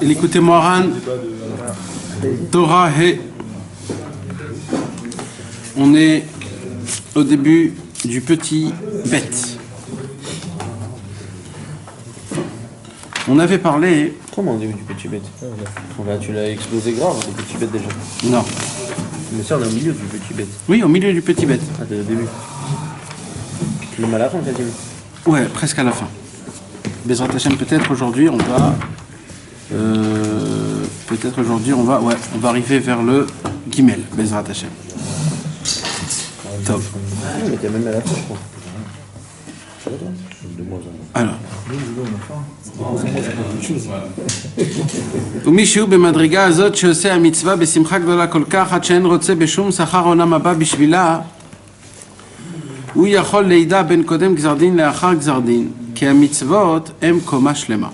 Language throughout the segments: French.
L'écoutez Moran, Torah He. On est au début du petit bête. On avait parlé. Comment au début du petit bête? Tu l'as explosé grave, le petit bête déjà. Non. Mais ça, on est au milieu du petit bête. Oui, au milieu du petit bête. Ah, au début. Même à la fin, quasiment. Ouais, presque à la fin. Bezrat Hashem, peut-être aujourd'hui, on va. On va arriver vers le Gimel, Bezrat Hashem. Top. Mais t'es même à la fin, je crois. Alors. ומישהו במדרגה הזאת שעושה המצווה בשמחה גדולה כל כך עד שאין רוצה בשום שכר עולם הבא בשבילה הוא יכול לידע בין קודם גזר דין לאחר גזר דין כי המצוות הם קומה שלמה.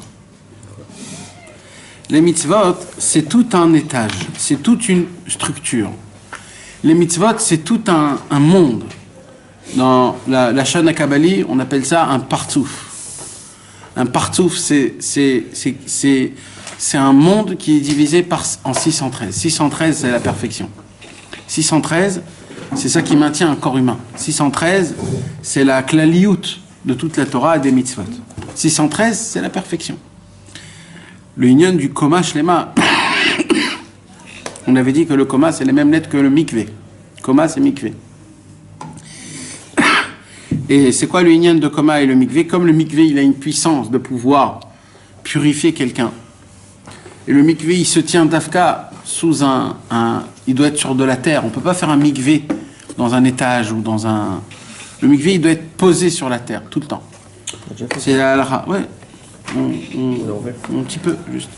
Les mitzvot, c'est tout un étage, c'est toute une structure. Les mitzvot, c'est tout un monde. Dans la Shana Kabbali, on appelle ça un partouf. Un partouf, c'est un monde qui est divisé en 613. 613, c'est la perfection. 613, c'est ça qui maintient un corps humain. 613, c'est la klaliout de toute la Torah et des mitzvot. 613, c'est la perfection. Le union du Koma Shlema, on avait dit que le Koma, c'est les mêmes lettres que le mikvé. Koma, c'est mikvé. Et c'est quoi le union de Koma et le mikvé? Comme le mikvé, il a une puissance de pouvoir purifier quelqu'un. Et le mikvé, il se tient d'Afka sous il doit être sur de la terre. On ne peut pas faire un mikvé dans un étage ou dans un... Le mikvé, il doit être posé sur la terre, tout le temps. C'est la halakha. Ouais. Un petit peu, juste.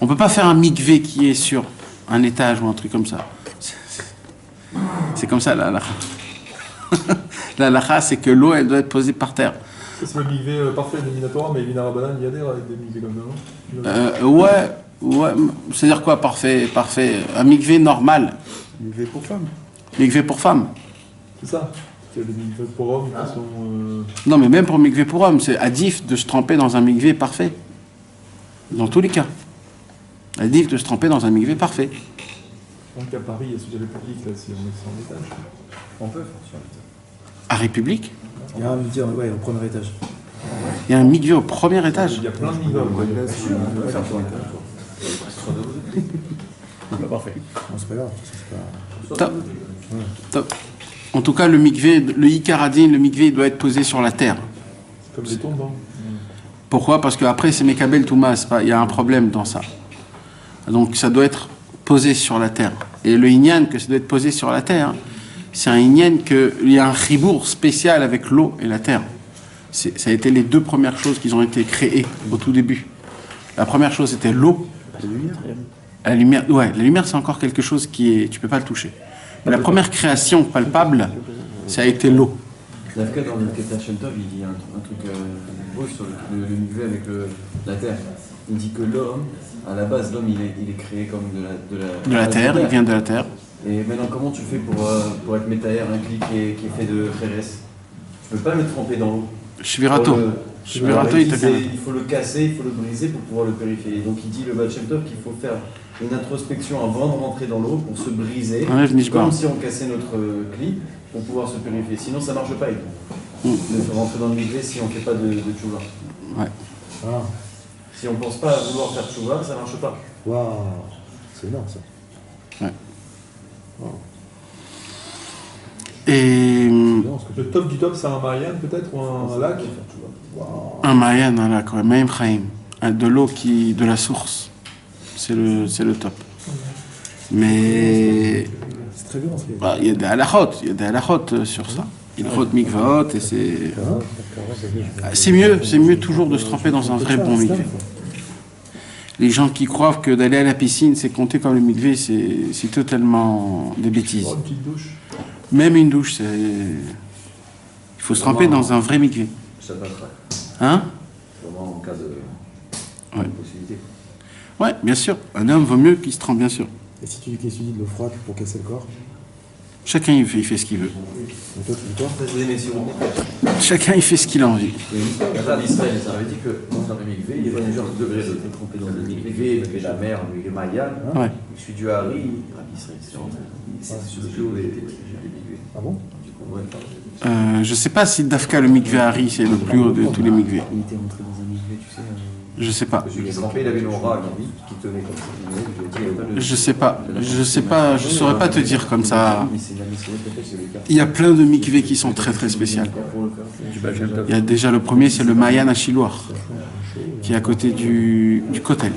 On ne peut pas faire un mikvé qui est sur un étage ou un truc comme ça. C'est comme ça, la halakha. La halakha, c'est que l'eau, elle doit être posée par terre. C'est le mikvé parfait de Minatora, mais Vina Rabbanan, il y a des mikvés comme ça, non? Ouais. C'est-à-dire quoi, parfait? Un mikvé normal. Mikvé pour femmes. Mikvé pour femmes. C'est ça. Il y a des mikvés pour hommes qui sont... Non, mais même pour mikvé pour hommes, c'est adif de se tremper dans un mikvé parfait. Dans tous les cas. Adif de se tremper dans un mikvé parfait. Donc à Paris, il y a celui de la République, là, si on est sur un étage. On peut faire sur l'étage. À République? Il y a un mikvé, au premier étage. Il y a un mikvé au premier étage? Il y a plein de mikvés. On peut faire sur l'étage. C'est pas parfait. Non, c'est pas grave. C'est pas... Top. En tout cas, le mikvé, le Ikaradin, le mikvé, il doit être posé sur la terre. C'est comme des tombes, hein. Pourquoi? Parce qu'après, c'est Mekabel Toumas. Il y a un problème dans ça. Donc, ça doit être posé sur la terre. Et le Inyan, que ça doit être posé sur la terre, c'est un Inyan qu'il y a un chibour spécial avec l'eau et la terre. Ça a été les deux premières choses qui ont été créées au tout début. La première chose, c'était l'eau. La lumière, ouais, la lumière, c'est encore quelque chose qui est... Tu peux pas le toucher. Mais la première création palpable, ça a été l'eau. Dafka, dans le Keter Shem Tov, il dit un truc beau sur le mikvé avec la terre. Il dit que l'homme, à la base, l'homme, il est créé comme de la terre, il vient de la terre. Et maintenant, comment tu fais pour être métaillère, un clic qui est fait de Kheres? Tu peux pas le tremper dans l'eau. Shvirato. Shvirato, il faut le casser, il faut le briser pour pouvoir le purifier. Et donc il dit le Baal Shem Tov qu'il faut faire une introspection avant de rentrer dans l'eau pour se briser, comme si on cassait notre cli pour pouvoir se purifier. Sinon ça marche pas. De rentrer dans le mikvé si on fait pas de tchouva. Ouais. Ah. Si on pense pas à vouloir faire tchouva, ça marche pas. Waouh, c'est énorme ça. Ouais. Wow. Et le top du top, c'est un Marianne peut-être ou un lac? Wow. un Mayan, un lac, ouais, Maïm Chaim, de l'eau de la source, c'est le top. Mais c'est très bien. Il y a des halachot sur ça. Il faut mikvaot et c'est mieux toujours de se tremper dans un vrai bon mikvé. Les gens qui croient que d'aller à la piscine c'est compter comme le mikvé, c'est totalement des bêtises. Une petite douche. Même une douche, il faut se tremper dans un vrai mikvé. Ça va pas. Hein? C'est vraiment en cas de possibilité. Ouais, bien sûr. Un homme vaut mieux qu'il se trempe, bien sûr. Et si tu dis qu'il étudie de l'eau froide pour casser le corps? Chacun il fait ce qu'il veut. Et toi, tu dis quoi? Vas-y, messieurs, vous venez. Chacun il fait ce qu'il a envie. L'État d'Israël, ça Ça veut dire que dans le mikvé, il y a plusieurs degrés de tromper dans le mikvé, le mikvé de la mer, le mikvé Mayan. Ouais. Je suis du Hari, c'est sur le plus haut des mikvés. Ah bon? Du coup, ouais. Je sais pas si Dafka le mikvé Hari c'est le plus haut de tous les mikvés. Il était rentré dans un mikvé, tu sais. Je sais pas. Celui qui est trempé, il avait une aura qui tenait comme ça. Je sais pas. Je saurais pas te dire comme ça. Mais c'est la mission, peut-être, c'est le cas. Il y a plein de mikvés qui sont très très spéciaux. Du Baal Shem Tov. Il y a déjà le premier, c'est le Mayan à Chiloir, qui est à côté du Kotel.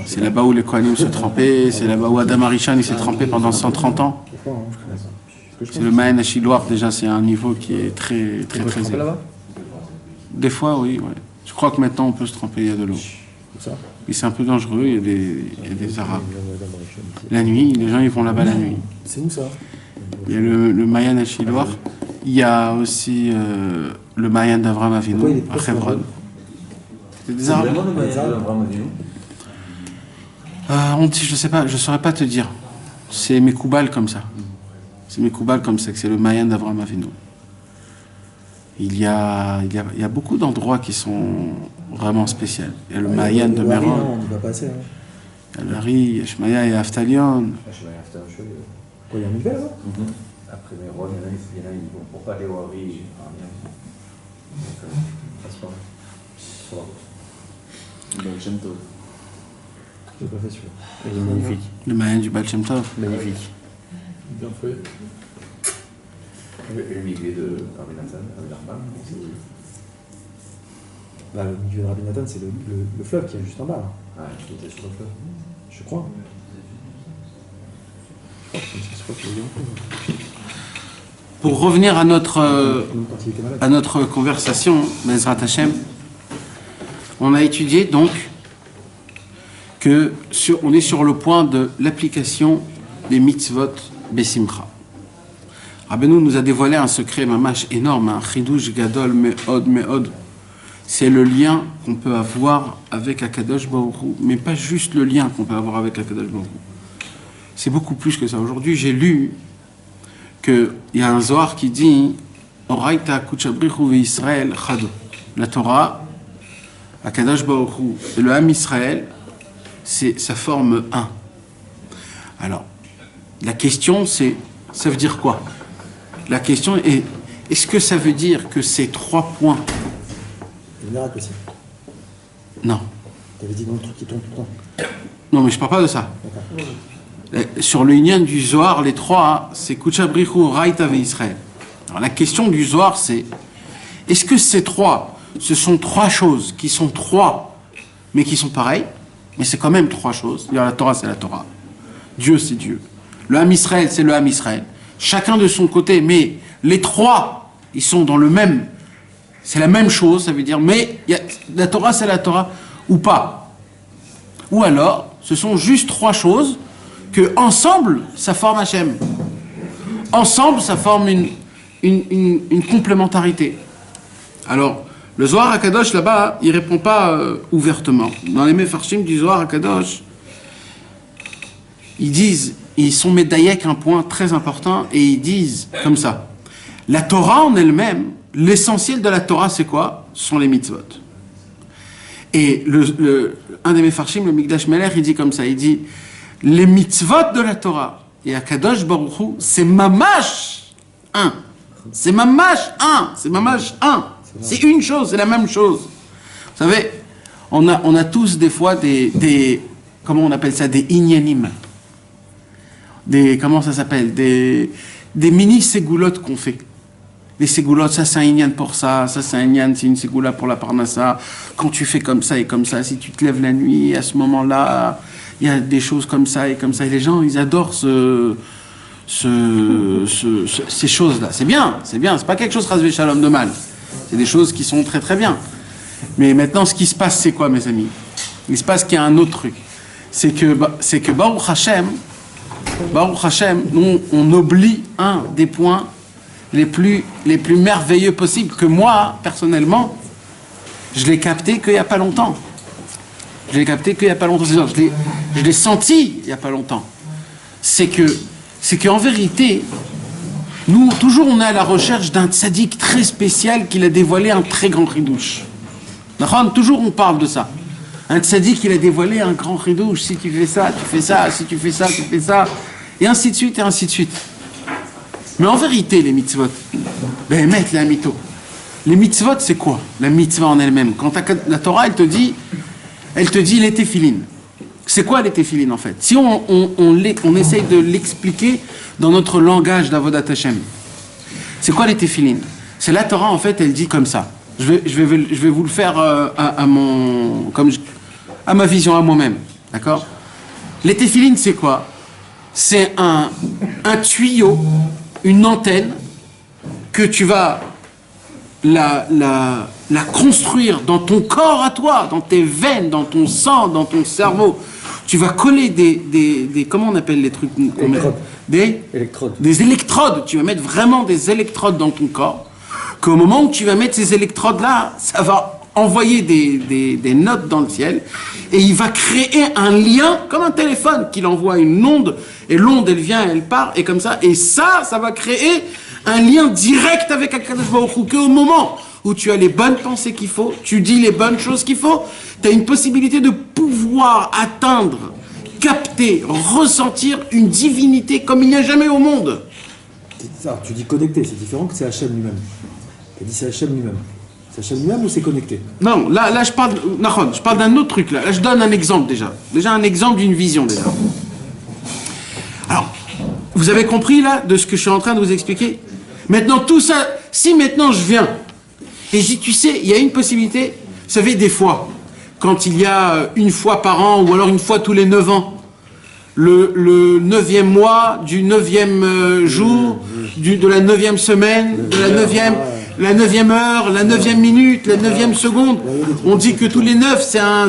C'est là-bas où les Kohanim se trempaient, c'est là-bas où Adam Arishan il s'est trempé pendant 130 ans. C'est le Mayan à Chiloir, déjà c'est un niveau qui est très très très élevé. là-bas. Des fois, oui, ouais. Je crois que maintenant on peut se tremper, il y a de l'eau. Mais c'est un peu dangereux, il y a des Arabes. La nuit, les gens ils vont là-bas la nuit. C'est où ça? Il y a le Mayan à Chiloir. Il y a aussi le Mayan d'Avraham Avinu à Hebron. C'est des Arabes. Vraiment le Mayan d'Avraham Avinu. On dit, je sais pas, je saurais pas te dire. C'est Mekoubal comme ça. C'est Mekoubal comme ça, que c'est le Mayan d'Avraham Avinu. Il y a beaucoup d'endroits qui sont vraiment spéciaux. Il y a le Mayan de Meron, On n'y va pas assez. Hein. il y a le Hari, il y a Shmaya et Aftalion. Quoi, il y a un hiver là? Après Méron, il y en a, ils vont pour pas aller au Hari. Passe pas. Baal Shem Tov. J'ai pas fait celui-là. Il est magnifique. Le Mayan du Baal Shem Tov. Magnifique. Bien fait. Le mikvé de Rabbi Nathan, Rabbi Nachman, Bah, le milieu de Rabbi Nathan, c'est le fleuve qui est juste en bas. Là. ah, il était sur le fleuve. Je crois. Je crois qu'il y a eu un peu. Pour revenir à Même quand il était malade. notre conversation, Bezrat Hashem, on a étudié donc que on est sur le point de l'application des mitzvot Besimcha. Rabbeinu nous a dévoilé un secret mamash énorme, un chidouj gadol me'od. C'est le lien qu'on peut avoir avec Akadosh Baruch Hu, mais pas juste le lien qu'on peut avoir avec Akadosh Baruch Hu. C'est beaucoup plus que ça. Aujourd'hui, j'ai lu qu'il y a un Zohar qui dit Oraita kuchabrichu ve'Israël chado. La Torah, Akadosh Baruch Hu et le Ham Israël, ça forme un. Alors, la question c'est, ça veut dire quoi? La question est, est-ce que ça veut dire que ces 3 points... Le miracle aussi. Non. Tu avais dit dans le truc qui tombe tout le temps. Non, mais je parle pas de ça. D'accord. Sur le lien du Zohar, les 3, c'est Kuchabrichu, Raïta ve Israël. Alors la question du Zohar, c'est, est-ce que ces 3, ce sont 3 choses qui sont 3, mais qui sont pareilles, mais c'est quand même 3 choses. La Torah, c'est la Torah. Dieu, c'est Dieu. Le Ham Israël, c'est le Ham Israël. Chacun de son côté, mais les 3, ils sont dans le même. C'est la même chose, ça veut dire, mais la Torah, c'est la Torah, ou pas. Ou alors, ce sont juste 3 choses que ensemble, ça forme Hachem. Ensemble, ça forme une complémentarité. Alors, le Zohar HaKadosh, là-bas, il ne répond pas ouvertement. Dans les Mefarshim du Zohar HaKadosh, ils sont médaillés un point très important, et ils disent comme ça. La Torah en elle-même, l'essentiel de la Torah, c'est quoi? Ce sont les mitzvot. Et un des Mefarshim, le Mikdash Melech, il dit comme ça, il dit, les mitzvot de la Torah, et Akadosh Baruch Hu, c'est mamash un. C'est mamash un. C'est mamash un. C'est une chose, c'est la même chose. Vous savez, on a tous des fois des comment on appelle ça, des inyanim. Comment ça s'appelle, des mini ségoulottes qu'on fait. Les ségoulottes, ça c'est un inyan pour ça c'est un inyan, c'est une ségoula pour la parnassa. Quand tu fais comme ça et comme ça, si tu te lèves la nuit, à ce moment-là, il y a des choses comme ça et comme ça. Et les gens, ils adorent ces choses-là. C'est bien, c'est pas quelque chose rasvé shalom de mal. C'est des choses qui sont très très bien. Mais maintenant, ce qui se passe, c'est quoi, mes amis? Il se passe qu'il y a un autre truc. C'est que Baruch Hashem, nous, on oublie un des points les plus merveilleux possibles, que moi, personnellement, je l'ai capté qu'il n'y a pas longtemps. Je l'ai senti il n'y a pas longtemps. C'est que c'est qu'en vérité, nous, toujours, on est à la recherche d'un tzaddik très spécial qui a dévoilé un très grand ridouche. Toujours, on parle de ça. Un tzaddik, il a dévoilé un grand ridouche. Si tu fais ça, tu fais ça. Si tu fais ça, tu fais ça. Et ainsi de suite, et ainsi de suite. Mais en vérité, les mitzvot, ben, mettre la mytho. Les mitzvot, c'est quoi? La mitzvah en elle-même. Quand la Torah, elle te dit les téphilines. C'est quoi les téphilines, en fait? Si on essaye de l'expliquer dans notre langage d'Avodat Hashem. C'est quoi les téphilines? C'est la Torah, en fait, elle dit comme ça. Je vais vous le faire à ma vision, à moi-même. D'accord? Les téphilines, c'est quoi? C'est un tuyau, une antenne que tu vas la construire dans ton corps à toi, dans tes veines, dans ton sang, dans ton cerveau. Tu vas coller des comment on appelle les trucs? Des électrodes. Tu vas mettre vraiment des électrodes dans ton corps, qu'au moment où tu vas mettre ces électrodes-là, ça va envoyer des notes dans le ciel, et il va créer un lien, comme un téléphone, qu'il envoie une onde, et l'onde, elle vient, elle part, et comme ça, et ça va créer un lien direct avec Akadosh Baruch Hu, qu'au moment où tu as les bonnes pensées qu'il faut, tu dis les bonnes choses qu'il faut, tu as une possibilité de pouvoir atteindre, capter, ressentir une divinité comme il n'y a jamais au monde. Ça, tu dis connecté, c'est différent que c'est Hachem lui-même. Tu dis c'est Hachem lui-même. C'est Hachem lui-même ou c'est connecté? Non, là je parle d'un autre truc. Là, je donne un exemple déjà. Déjà un exemple d'une vision déjà. Alors, vous avez compris là de ce que je suis en train de vous expliquer? Maintenant tout ça, si maintenant je viens et je dis, tu sais, il y a une possibilité, vous savez, des fois, quand il y a une fois par an ou alors une fois tous les 9 ans, le 9e mois du 9e jour, de la 9e semaine, de la 9e heure, la 9e minute, la 9e seconde. On dit que tous les 9, c'est un...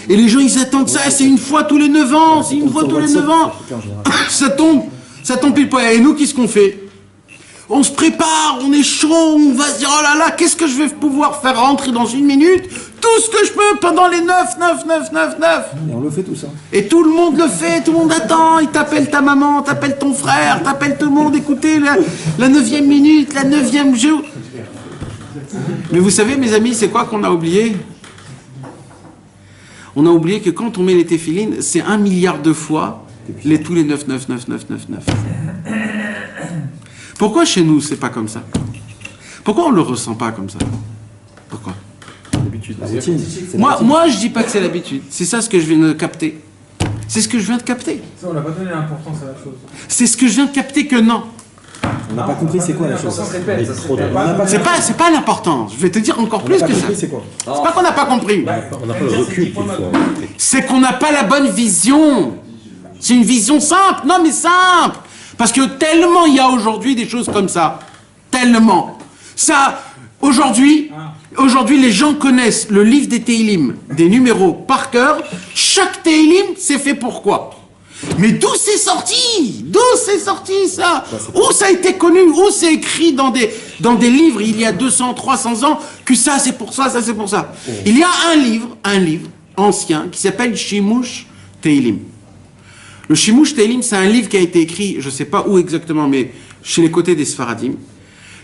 Et les gens, ils attendent ça, c'est une fois tous les 9 ans, c'est une fois tous les 9 ans. Ça tombe pile poil. Et nous, qu'est-ce qu'on fait? On se prépare, on est chaud, on va se dire, oh là là, qu'est-ce que je vais pouvoir faire rentrer dans une minute? Tout ce que je peux pendant les 9. Et on le fait tout ça. Et tout le monde le fait, tout le monde attend, il t'appelle ta maman, t'appelle ton frère, t'appelle tout le monde, écoutez, la 9e minute, la 9e jour. Mais vous savez, mes amis, c'est quoi qu'on a oublié? On a oublié que quand on met les téphilines, c'est 1 milliard de fois tous les 9. Pourquoi chez nous, c'est pas comme ça? Pourquoi on le ressent pas comme ça? Pourquoi? L'habitude. Moi, je dis pas que c'est l'habitude. C'est ça ce que je viens de capter. C'est ce que je viens de capter. Ça, on n'a pas donné l'importance à la chose. C'est ce que je viens de capter que non. On n'a pas compris c'est quoi la chose. C'est pas l'importance. Je vais te dire encore plus que ça. C'est quoi? C'est pas qu'on n'a pas compris. On n'a pas le recul qu'il faut. C'est qu'on n'a pas la bonne vision. C'est une vision simple. Non, mais simple. Parce que tellement il y a aujourd'hui des choses comme ça. Tellement. Ça, aujourd'hui, les gens connaissent le livre des Teilim, des numéros par cœur. Chaque Teilim, c'est fait pour quoi? Mais d'où c'est sorti? D'où c'est sorti ça? Où ça a été connu? Où c'est écrit dans des livres il y a 200, 300 ans que ça c'est pour ça, ça c'est pour ça? Il y a un livre ancien qui s'appelle Shimush Teilim. Le Shimush Teilim, c'est un livre qui a été écrit, je ne sais pas où exactement, mais chez les côtés des Sfaradim,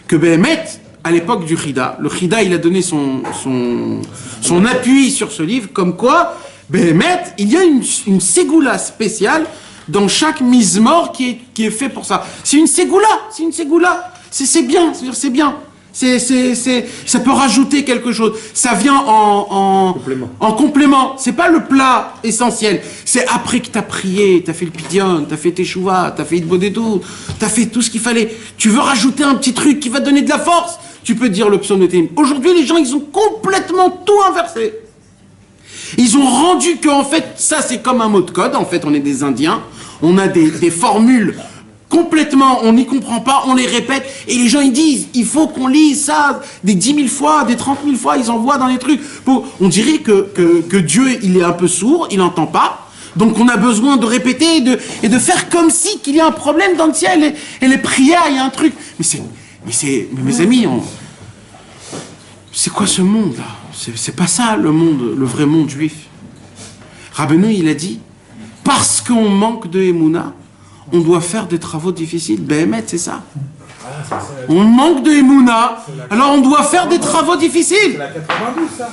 que Behemet, à l'époque du Chida, le Chida, il a donné son appui sur ce livre, comme quoi, Behemet, il y a une ségoula spéciale dans chaque mizmor qui est fait pour ça. C'est une ségoula. C'est bien, c'est bien. Ça peut rajouter quelque chose. Ça vient en complément. C'est pas le plat essentiel. C'est après que t'as prié, t'as fait le pidyon, t'as fait tes chouvas, t'as fait Idbodedou, t'as fait tout ce qu'il fallait. Tu veux rajouter un petit truc qui va te donner de la force, tu peux dire le psaume de Tehillim. Aujourd'hui, les gens, ils ont complètement tout inversé. Ils ont rendu que, en fait, ça c'est comme un mot de code. En fait, on est des Indiens. On a des formules complètement, on n'y comprend pas, on les répète, et les gens ils disent, il faut qu'on lise ça des 10 000 fois, des 30 000 fois, ils envoient dans les trucs. On dirait que Dieu, il est un peu sourd, il n'entend pas, donc on a besoin de répéter et de faire comme si qu'il y a un problème dans le ciel, et les prières, il y a un truc. Mais mes amis, c'est quoi ce monde là? C'est pas ça le monde, le vrai monde juif. Rabbeinu, il a dit, parce qu'on manque de Emouna, on doit faire des travaux difficiles. Béhémet, c'est ça. On manque de Emouna, alors on doit faire des travaux difficiles. C'est la 92, ça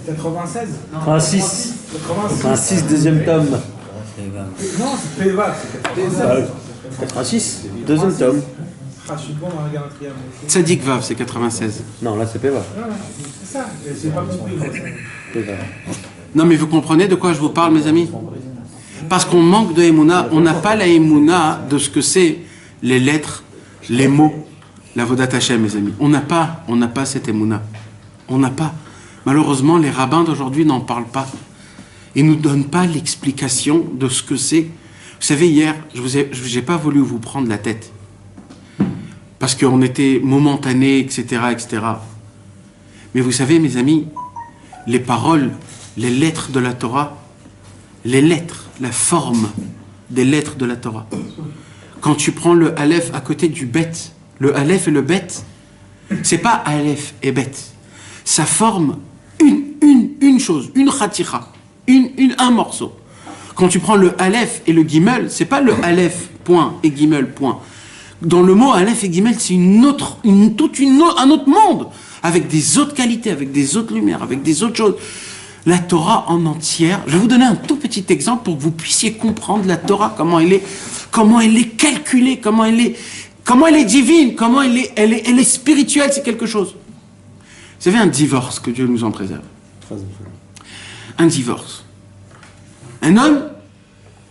96 86. 86, deuxième tome. Non, c'est Péva, c'est 96. 86, deuxième tome. Ah, je suis bon, on regarde un triangle. Tzadik Vav, c'est 96. Non, là c'est Péva. C'est ça, j'ai pas compris. Péva. Non, mais vous comprenez de quoi je vous parle, mes amis? Parce qu'on manque de Emouna, on n'a pas la Emouna de ce que c'est les lettres, les mots, la Vodat Hashem, mes amis. On n'a pas cette Emouna. On n'a pas. Malheureusement, les rabbins d'aujourd'hui n'en parlent pas. Ils ne nous donnent pas l'explication de ce que c'est. Vous savez, hier, je n'ai pas voulu vous prendre la tête. Parce qu'on était momentané, etc., etc. Mais vous savez, mes amis, les paroles, les lettres de la Torah, les lettres, la forme des lettres de la Torah. Quand tu prends le Aleph à côté du Bet, le Aleph et le Bet, c'est pas Aleph et Bet. Ça forme une chose, une khatira, un morceau. Quand tu prends le Aleph et le Gimel, c'est pas le Aleph, point, et Gimel, point. Dans le mot Aleph et Gimel, c'est un autre monde, avec des autres qualités, avec des autres lumières, avec des autres choses. La Torah en entière, je vais vous donner un tout petit exemple pour que vous puissiez comprendre la Torah, comment elle est calculée, comment elle est divine, comment elle est spirituelle, c'est quelque chose. Vous savez, un divorce, que Dieu nous en préserve. Un divorce. Un homme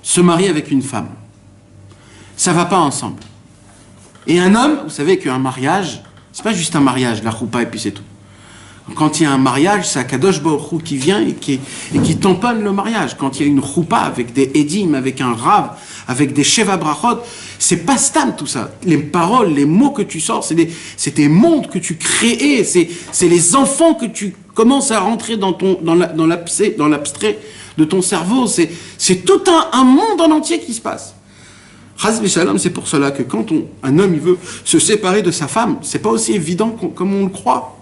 se marie avec une femme. Ça ne va pas ensemble. Et un homme, vous savez qu'un mariage, c'est pas juste un mariage, la choupa et puis c'est tout. Quand il y a un mariage, c'est Akadosh Baruch Hu qui vient et qui tamponne le mariage. Quand il y a une choupa avec des édim, avec un rav, avec des sheva brachot, c'est pas stam tout ça. Les paroles, les mots que tu sors, c'est des mondes que tu crées, c'est les enfants que tu commences à rentrer dans l'abstrait de ton cerveau. C'est tout un monde en entier qui se passe. Chas v'shalom, c'est pour cela que quand un homme il veut se séparer de sa femme, c'est pas aussi évident comme on le croit.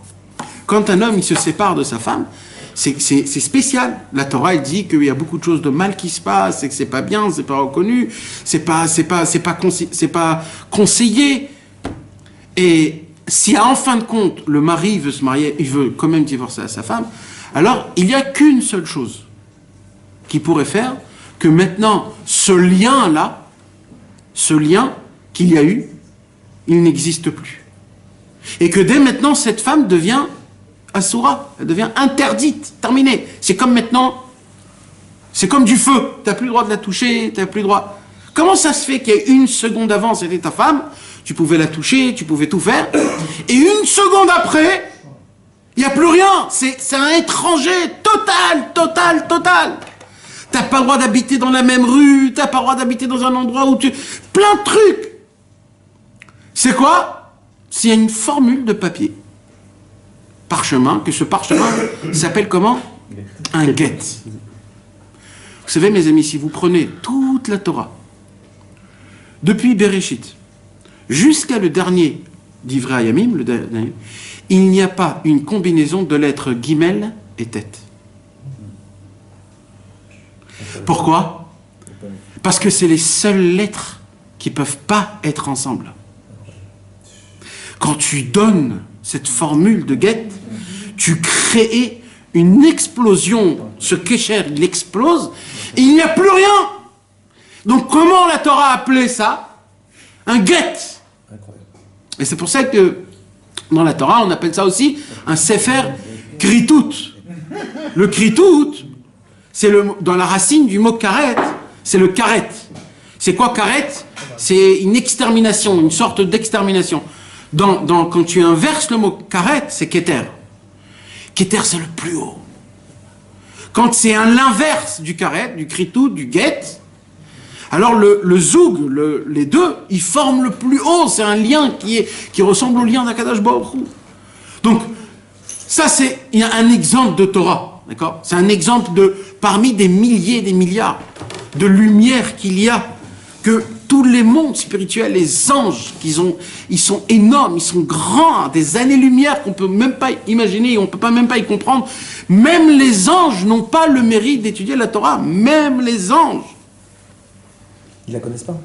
Quand un homme il se sépare de sa femme, c'est spécial. La Torah elle dit qu'il y a beaucoup de choses de mal qui se passent, et que c'est pas bien, c'est pas reconnu, c'est pas conseillé. Et si en fin de compte le mari veut se marier, il veut quand même divorcer à sa femme, alors il n'y a qu'une seule chose qui pourrait faire que maintenant ce lien qu'il y a eu, il n'existe plus. Et que dès maintenant cette femme devient Asura, elle devient interdite, terminée. C'est comme maintenant, c'est comme du feu. Tu n'as plus le droit de la toucher, tu n'as plus le droit. Comment ça se fait qu'il y a une seconde avant, c'était ta femme, tu pouvais la toucher, tu pouvais tout faire, et une seconde après, il n'y a plus rien. C'est un étranger total. Tu n'as pas le droit d'habiter dans la même rue, tu n'as pas le droit d'habiter dans un endroit où tu... Plein de trucs. C'est quoi? C'est une formule de papier. Parchemin, que ce parchemin s'appelle comment? Un guet. Vous savez, mes amis, si vous prenez toute la Torah, depuis Bereshit, jusqu'à le dernier d'Ivrei Hayamim, le dernier, il n'y a pas une combinaison de lettres Gimel et Tête. Pourquoi? Parce que c'est les seules lettres qui ne peuvent pas être ensemble. Quand tu donnes cette formule de guet, tu crées une explosion. Ce kécher, il explose, et il n'y a plus rien. Donc comment la Torah a appelé ça? Un guet. Et c'est pour ça que dans la Torah, on appelle ça aussi un sefer kritout. Le kritout, c'est dans la racine du mot karet, c'est le karet. C'est quoi karet? C'est une extermination, une sorte d'extermination. Quand tu inverses le mot karet, c'est keter. Keter, c'est le plus haut. Quand c'est l'inverse du karet, du kritout, du guet, alors le zoug, les deux, ils forment le plus haut. C'est un lien qui ressemble au lien d'Akadosh Baruch Hu. Donc, ça c'est un exemple de Torah. D'accord? C'est un exemple parmi des milliers, des milliards de lumières qu'il y a, que tous les mondes spirituels, les anges, ils sont énormes, ils sont grands, des années-lumière qu'on ne peut même pas imaginer, on ne peut même pas y comprendre. Même les anges n'ont pas le mérite d'étudier la Torah, même les anges. Ils la connaissent pas.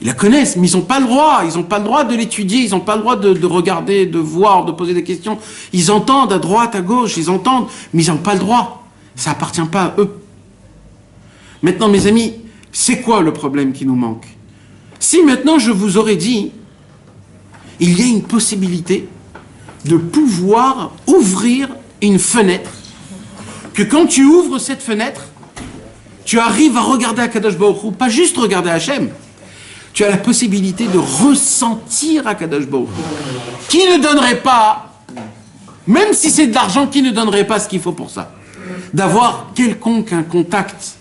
Ils la connaissent, mais ils n'ont pas le droit. Ils n'ont pas le droit de l'étudier, ils n'ont pas le droit de regarder, de voir, de poser des questions. Ils entendent à droite, à gauche, ils entendent, mais ils n'ont pas le droit. Ça appartient pas à eux. Maintenant, mes amis, c'est quoi le problème qui nous manque? Si maintenant je vous aurais dit, il y a une possibilité de pouvoir ouvrir une fenêtre, que quand tu ouvres cette fenêtre, tu arrives à regarder Akadosh Baruch Hu, pas juste regarder Hachem, tu as la possibilité de ressentir Akadosh Baruch Hu, qui ne donnerait pas, même si c'est de l'argent, qui ne donnerait pas ce qu'il faut pour ça, d'avoir quelconque un contact.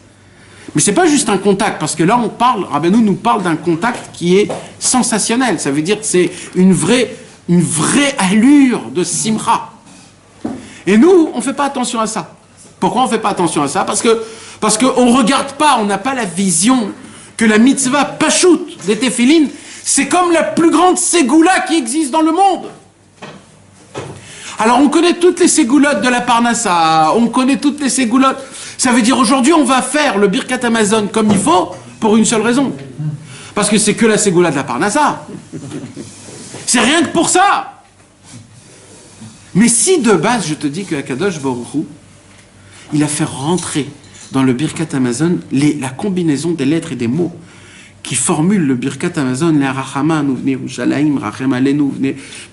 Mais c'est pas juste un contact, parce que là on parle, Rabbeinu nous parle d'un contact qui est sensationnel, ça veut dire que c'est une vraie allure de simra. Et nous, on ne fait pas attention à ça. Pourquoi on ne fait pas attention à ça? Parce qu'on ne regarde pas, on n'a pas la vision que la mitzvah pachout des téphilines, c'est comme la plus grande ségoula qui existe dans le monde. Alors on connaît toutes les ségoulottes de la Parnassa, on connaît toutes les ségoulottes. Ça veut dire aujourd'hui on va faire le Birkat Hamazon comme il faut pour une seule raison. Parce que c'est que la ségoula de la Parnassa. C'est rien que pour ça. Mais si de base je te dis que Akadosh Baruch Hu, il a fait rentrer dans le Birkat Hamazon la combinaison des lettres et des mots qui formulent le Birkat Hamazon, les Rachama, Nouvne, Rouchalaim, Rachem Alenu,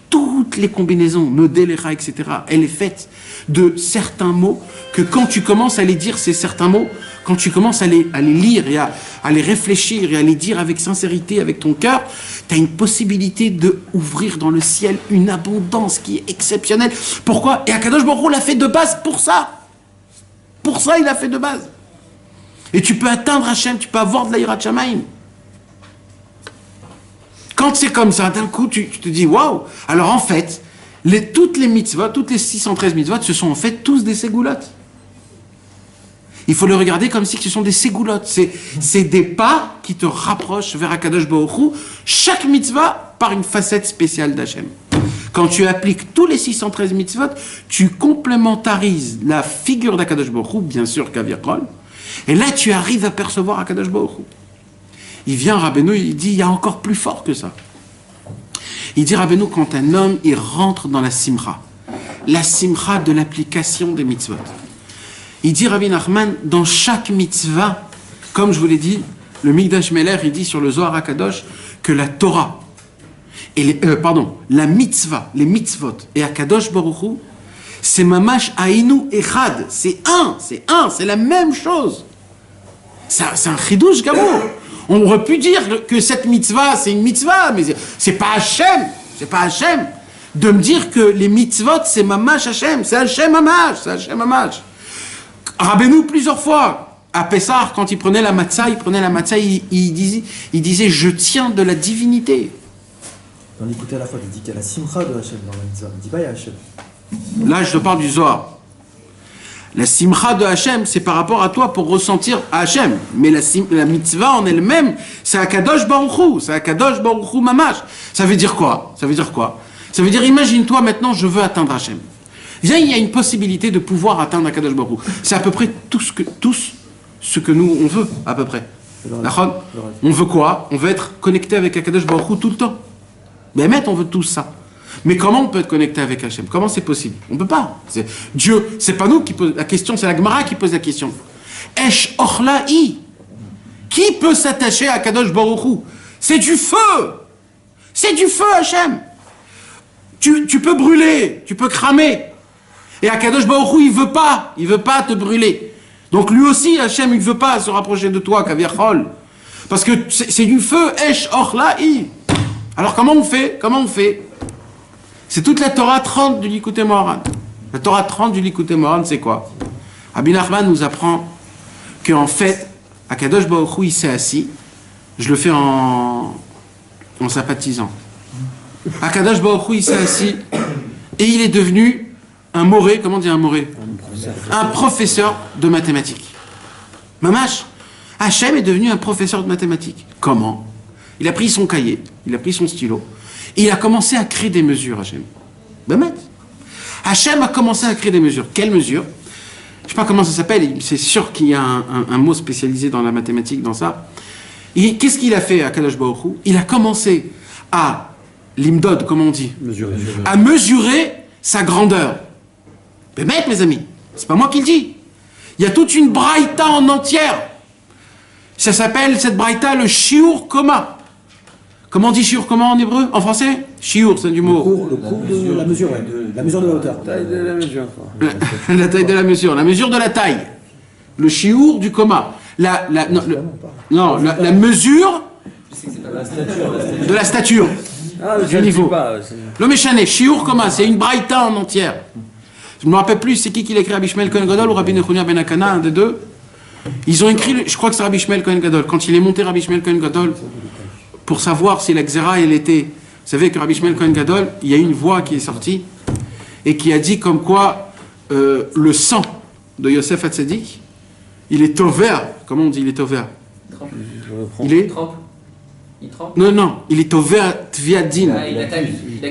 toutes les combinaisons, Nodelecha, etc., elle est faite de certains mots que quand tu commences à les dire, ces certains mots, quand tu commences à les lire et à les réfléchir et à les dire avec sincérité, avec ton cœur, tu as une possibilité d'ouvrir dans le ciel une abondance qui est exceptionnelle. Pourquoi? Et Akadosh Baruch Hu l'a fait de base pour ça. Pour ça, il l'a fait de base. Et tu peux atteindre Hachem, tu peux avoir de l'Aïrat Shamaim. Quand c'est comme ça, d'un coup, tu te dis, waouh! Alors en fait, toutes les mitzvot, toutes les 613 mitzvot, ce sont en fait tous des ségoulottes. Il faut le regarder comme si ce sont des ségoulottes. C'est des pas qui te rapprochent vers Akadosh Baruch Hu, chaque mitzvah par une facette spéciale d'Hachem. Quand tu appliques tous les 613 mitzvot, tu complémentarises la figure d'Akadosh Baruch Hu, bien sûr Kavirkol, et là tu arrives à percevoir Akadosh Baruch Hu. Il vient Rabbeinu, il dit, il y a encore plus fort que ça. Il dit Rabbeinu, quand un homme, il rentre dans la simra de l'application des mitzvot. Il dit Rabbi Nachman, dans chaque mitzvah, comme je vous l'ai dit, le Mikdash Meler, il dit sur le Zohar HaKadosh que la Torah, et la mitzvah, les mitzvot, et Akadosh Baruch Hu, c'est mamash ainu echad, c'est la même chose. C'est un chidouche gamour. On aurait pu dire que cette mitzvah, c'est une mitzvah, mais c'est pas Hachem, de me dire que les mitzvot, c'est mamash Hachem, c'est Hachem mamash. Rabbeinu, plusieurs fois, à Pessah, quand il prenait la matzah, il disait, je tiens de la divinité. Dans l'écouter à la fois, il dit qu'il y a la simcha de Hachem dans la mitzvah. Il dit pas il y a Hachem. Là, je te parle du Zohar. La simcha de Hachem, c'est par rapport à toi pour ressentir Hachem. Mais la mitzvah en elle-même, c'est Akadosh Baruch Hu. C'est Akadosh Baruch Hu mamash. Ça veut dire quoi? Ça veut dire, imagine-toi maintenant, je veux atteindre Hachem. Viens, il y a une possibilité de pouvoir atteindre Akadosh Baruch Hu. C'est à peu près tout ce que nous, on veut, à peu près. On veut quoi? On veut être connecté avec Akadosh Baruch Hu tout le temps. Mais on veut tout ça. Mais comment on peut être connecté avec Hachem? Comment c'est possible? On ne peut pas. Dieu, c'est pas nous qui pose la question, c'est la Gemara qui pose la question. Esh ochla'i. Qui peut s'attacher à Kadosh Baruch Hu? C'est du feu. C'est du feu, Hachem. Tu peux brûler, tu peux cramer. Et Akadosh Baruch Hu, il veut pas te brûler. Donc lui aussi, Hachem, il veut pas se rapprocher de toi, Kavirchol. Parce que c'est du feu, Esh ochla'i. Alors comment on fait? C'est toute la Torah 30 du Likutei Moharan. La Torah 30 du Likutei Moharan, c'est quoi? Rabbi Nachman nous apprend qu'en fait, Akadosh Baruch Hu, il s'est assis. Je le fais en sympathisant. Akadosh Baruch Hu, il s'est assis et il est devenu un moré. Comment dire un moré? Un professeur de mathématiques. Mamash, Hachem est devenu un professeur de mathématiques. Comment? Il a pris son cahier, il a pris son stylo, et il a commencé à créer des mesures, Hachem. Hachem a commencé à créer des mesures. Quelles mesures? Je ne sais pas comment ça s'appelle, c'est sûr qu'il y a un mot spécialisé dans la mathématique, dans ça. Qu'est-ce qu'il a fait à Kadosh Baruch Hu? Il a commencé à l'imdod, comme on dit, à mesurer sa grandeur. Mais mes amis, c'est pas moi qui le dis. Il y a toute une braïta en entière. Ça s'appelle, cette braïta, le shiur koma. Comment on dit shiur koma en hébreu? En français? Shiur, c'est du mot. Le cours de la mesure, ouais, la mesure de la hauteur. Taille de la mesure. La taille de la mesure de la taille. Le shiur du koma. La mesure de la stature. Ah, du niveau. Pas, le méchané, shiur koma, c'est une braïta en entière. Je ne me rappelle plus c'est qui l'a écrit, Rabbi Shmuel Cohen Gadol ou Rabbi Nechunia ben Akana, un des deux. Ils ont écrit, je crois que c'est Rabbi Shmuel Cohen Gadol. Quand il est monté Rabbi Shmuel Cohen Gadol, pour savoir si la Xéra, elle était... Vous savez que Rabbi Shmuel Cohen Gadol, il y a une voix qui est sortie et qui a dit comme quoi le sang de Yosef Hatzadik, il est ouvert. Comment on dit il est ouvert? Il est... Il trempe. Non, il est ouvert Tviadin. Ah,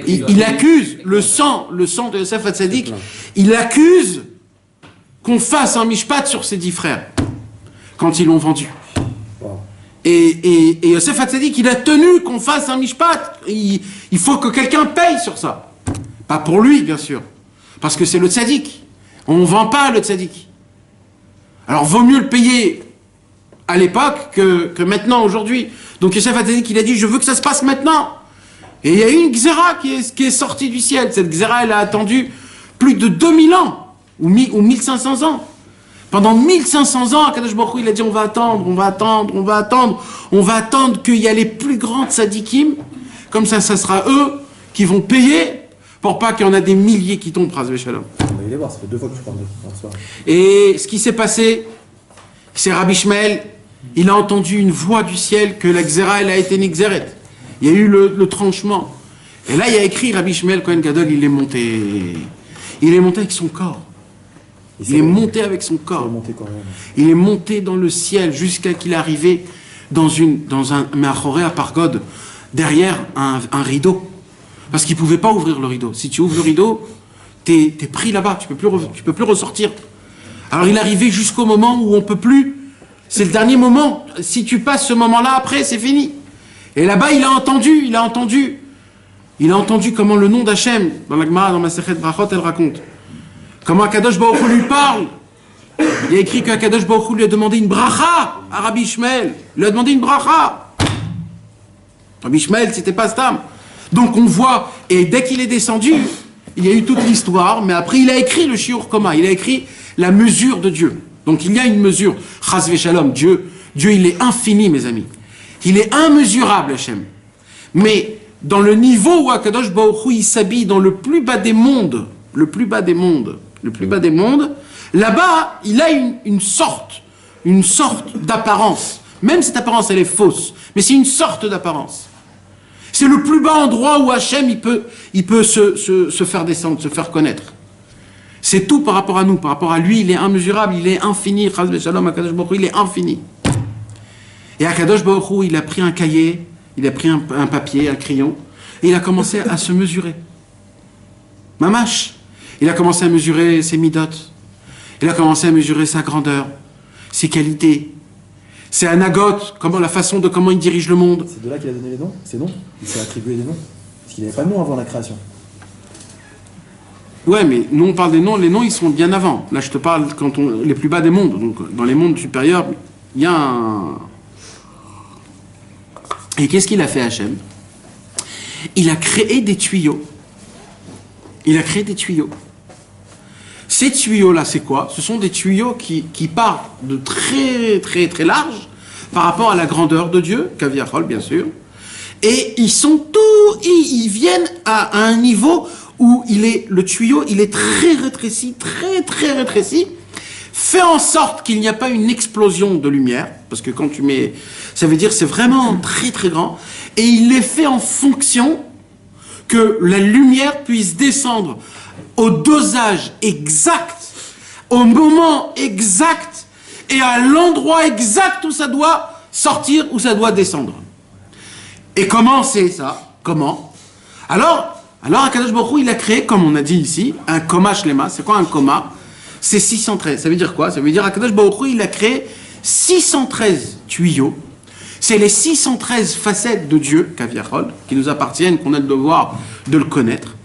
il accuse le sang de Yosef Hatzadik, il accuse qu'on fasse un mishpat sur ses 10 frères quand ils l'ont vendu. Et Yosef Hatzadik, il a tenu qu'on fasse un mishpat. Il faut que quelqu'un paye sur ça. Pas pour lui, bien sûr. Parce que c'est le tzaddik. On ne vend pas le tzaddik. Alors, vaut mieux le payer à l'époque que maintenant, aujourd'hui. Donc Yosef Hatzadik, il a dit, je veux que ça se passe maintenant. Et il y a eu une Xéra qui est sortie du ciel. Cette Xéra, elle a attendu plus de 2000 ans, ou 1500 ans. Pendant 1500 ans, Akadosh Baruch Hu, il a dit, on va attendre qu'il y a les plus grands tzadikim. Comme ça sera eux qui vont payer pour pas qu'il y en a des milliers qui tombent, Pras Veshalom. On va y les voir, ça fait 2 fois que tu parles de ça. Et ce qui s'est passé, c'est Rabbi Shmuel, il a entendu une voix du ciel que la Xéra, elle a été nixeret. Il y a eu le tranchement. Et là, il y a écrit Rabbi Shmuel Cohen Gadol, il est monté. Il est monté avec son corps. Il est monté avec son corps. Il est monté dans le ciel jusqu'à qu'il est arrivé dans un Meachoré à Pargod, derrière un rideau. Parce qu'il ne pouvait pas ouvrir le rideau. Si tu ouvres le rideau, t'es pris là-bas, tu peux plus ressortir. Alors il est arrivé jusqu'au moment où on ne peut plus. C'est le dernier moment. Si tu passes ce moment-là, après, c'est fini. Et là-bas, il a entendu comment le nom d'Hachem, dans la Gemara, dans Masechet Brachot, elle raconte. Comment Akadosh Baruch Hu lui parle. Il y a écrit qu'Akadosh Baruch Hu lui a demandé une bracha à Rabbi Shmuel. Il lui a demandé une bracha. Rabbi Shmuel, c'était pas Stam. Donc on voit, et dès qu'il est descendu, il y a eu toute l'histoire, mais après il a écrit le Shiur Koma, il a écrit la mesure de Dieu. Donc il y a une mesure. Chas v'shalom, Dieu, il est infini, mes amis. Il est immesurable, Hachem. Mais dans le niveau où Akadosh Baruch Hu, il s'habille dans le plus bas des mondes, là-bas, il a une sorte d'apparence. Même cette apparence, elle est fausse, mais c'est une sorte d'apparence. C'est le plus bas endroit où Hachem, il peut se faire descendre, se faire connaître. C'est tout par rapport à nous. Par rapport à lui, il est immesurable, il est infini. Chas v'shalom, Akadosh Baruch Hu, il est infini. Et Akadosh Baruch Hu, il a pris un cahier, il a pris un papier, un crayon, et il a commencé à se mesurer. Mamash. Il a commencé à mesurer ses midot. Il a commencé à mesurer sa grandeur, ses qualités, ses anagotes, comment il dirige le monde. C'est de là qu'il a donné les noms, ces noms. Il s'est attribué des noms. Parce qu'il n'avait pas de nom avant la création. Ouais, mais nous on parle des noms, les noms ils sont bien avant. Là je te parle les plus bas des mondes. Donc dans les mondes supérieurs, il y a un... Et qu'est-ce qu'il a fait Hachem? Il a créé des tuyaux. Ces tuyaux-là, c'est quoi? Ce sont des tuyaux qui partent de très très très large par rapport à la grandeur de Dieu, Kaviachol bien sûr. Et ils viennent à un niveau où le tuyau, il est très rétréci, fait en sorte qu'il n'y a pas une explosion de lumière, parce que quand tu mets, ça veut dire c'est vraiment très très grand, et il est fait en fonction que la lumière puisse descendre au dosage exact, au moment exact, et à l'endroit exact où ça doit sortir, où ça doit descendre. Et comment c'est ça? Comment? Alors Akadosh Baruch Hu, il a créé, comme on a dit ici, un koma shlema. C'est quoi un koma? C'est 613. Ça veut dire quoi? Ça veut dire Akadosh Baruch Hu, il a créé 613 tuyaux C'est les 613 facettes de Dieu, Kaviachol, qui nous appartiennent, qu'on a le devoir de le connaître.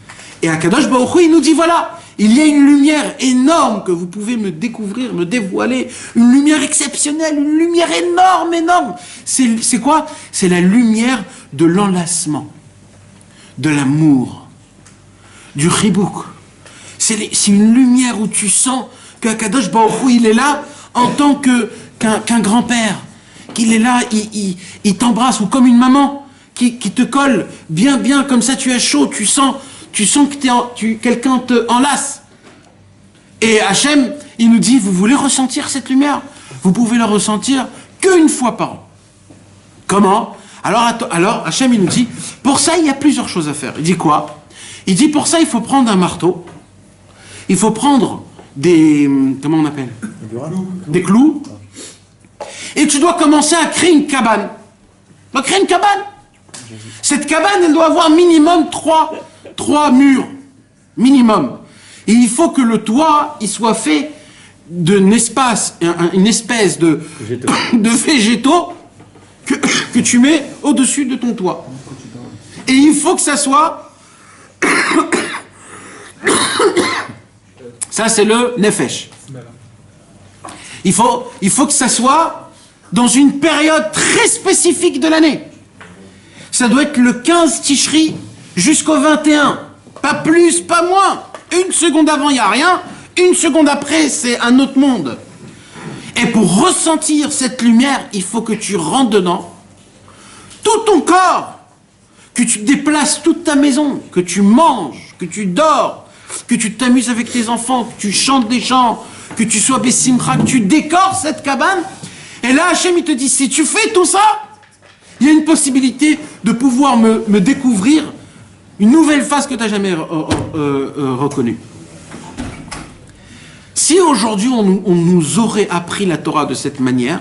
Et Akadosh Baruch Hu, il nous dit, voilà, il y a une lumière énorme que vous pouvez me découvrir, me dévoiler, une lumière exceptionnelle, une lumière énorme, énorme. C'est quoi? C'est la lumière de l'enlacement, de l'amour, du chibouk. C'est une lumière où tu sens qu'Akadosh Baruch Hu, il est là en tant qu'un grand-père, qu'il est là, il t'embrasse, ou comme une maman qui te colle bien, bien, comme ça tu as chaud, tu sens que quelqu'un te enlace. Et Hachem, il nous dit, vous voulez ressentir cette lumière? Vous pouvez la ressentir qu'une fois par an. Comment? Alors Hachem, il nous dit, pour ça, il y a plusieurs choses à faire. Il dit quoi? Il dit, pour ça, il faut prendre un marteau, il faut prendre comment on appelle? Des clous. Et tu dois commencer à créer une cabane. Tu dois créer une cabane. Cette cabane, elle doit avoir minimum 3 murs. Minimum. Et il faut que le toit, il soit fait d'une espèce de végétaux que tu mets au-dessus de ton toit. Et il faut que ça soit... Ça, c'est le nefesh. Il faut que ça soit dans une période très spécifique de l'année. Ça doit être le 15 Tishri jusqu'au 21. Pas plus, pas moins. Une seconde avant, il n'y a rien. Une seconde après, c'est un autre monde. Et pour ressentir cette lumière, il faut que tu rentres dedans. Tout ton corps. Que tu déplaces toute ta maison. Que tu manges. Que tu dors. Que tu t'amuses avec tes enfants. Que tu chantes des chants. Que tu sois Bessimcha. Que tu décores cette cabane. Et là, Hachem, il te dit, si tu fais tout ça, il y a une possibilité de pouvoir me découvrir une nouvelle face que tu n'as jamais reconnue. Si aujourd'hui on nous aurait appris la Torah de cette manière,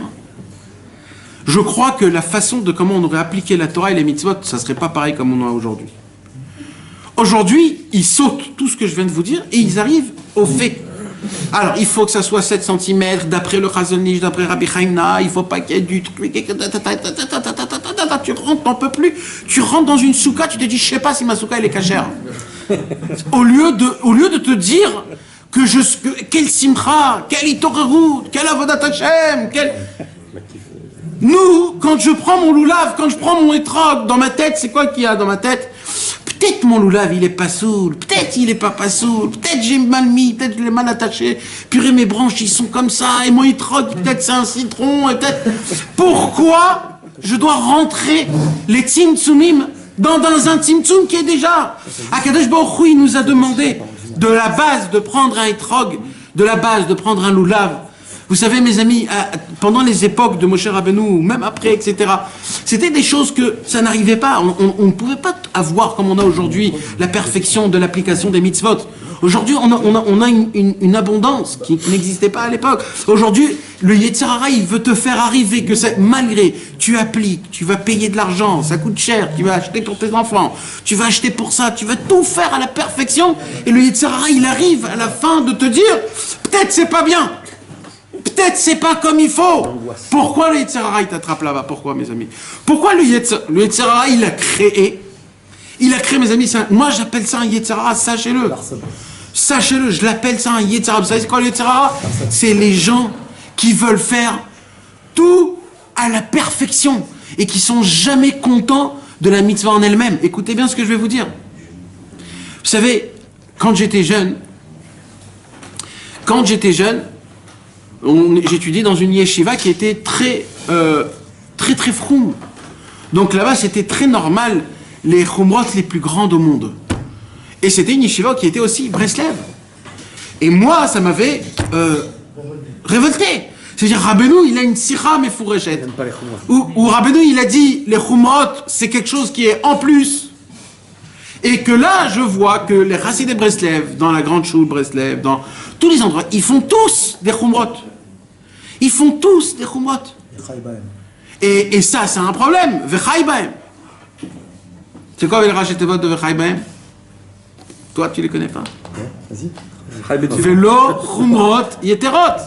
je crois que la façon de comment on aurait appliqué la Torah et les mitzvot, ça ne serait pas pareil comme on a aujourd'hui. Aujourd'hui, ils sautent tout ce que je viens de vous dire et ils arrivent au fait. Alors, il faut que ça soit 7 cm, d'après le Chazon Ish, d'après Rabbi Chaimna, il ne faut pas qu'il y ait du truc, tu rentres, t'en peux plus, tu rentres dans une souka, tu te dis, je ne sais pas si ma souka elle est cachère. Au lieu de te dire quel simcha, quel itorerut, quel avodat Hashem, Nous, quand je prends mon loulav, quand je prends mon étrog, dans ma tête, c'est quoi qu'il y a dans ma tête? Peut-être mon loulav, il est pas soul, peut-être il est pas soul, peut-être j'ai mal mis, peut-être je l'ai mal attaché, purée mes branches, ils sont comme ça, et mon étrog, peut-être c'est un citron, et peut-être... Pourquoi je dois rentrer les tzimtzumim dans un tzimtzum qui est déjà... Akadosh Baruch Hu, il nous a demandé de la base de prendre un étrog, de la base de prendre un loulav. Vous savez, mes amis, pendant les époques de Moshe Rabbeinu, ou même après, etc., c'était des choses que ça n'arrivait pas. On ne pouvait pas avoir, comme on a aujourd'hui, la perfection de l'application des mitzvot. Aujourd'hui, on a une abondance qui n'existait pas à l'époque. Aujourd'hui, le Yetzer Hara, il veut te faire arriver que malgré, tu appliques, tu vas payer de l'argent, ça coûte cher, tu vas acheter pour tes enfants, tu vas acheter pour ça, tu vas tout faire à la perfection, et le Yetzer Hara, il arrive à la fin de te dire, peut-être c'est pas bien. Peut-être c'est pas comme il faut. Pourquoi le Yetzer Hara il t'attrape là-bas? Pourquoi, mes amis? Pourquoi le Yetzer Hara il a créé, mes amis, moi j'appelle ça un Yetzer Hara, sachez-le. Sachez-le, je l'appelle ça un Yetzer Hara. Vous savez c'est quoi le Yetzer Hara? C'est les gens qui veulent faire tout à la perfection et qui sont jamais contents de la mitzvah en elle-même. Écoutez bien ce que je vais vous dire. Vous savez, quand j'étais jeune, j'étudiais dans une yeshiva qui était très froum. Donc là-bas, c'était très normal, les chumrot les plus grandes au monde. Et c'était une yeshiva qui était aussi Breslev. Et moi, ça m'avait révolté. C'est-à-dire, Rabbeinu, il a une sira mefureshet. Où Rabbeinu, il a dit, les chumrot, c'est quelque chose qui est en plus. Et que là, je vois que les Chassidei Breslev, dans la grande choule Breslev, dans tous les endroits, ils font tous des chumrot. Ils font tous des chumrot. Et ça, c'est un problème. Vechai bahem. C'est quoi les rachets de Vechai bahem? Toi, tu les connais pas? Vas-y. Velo chumrot yeterot.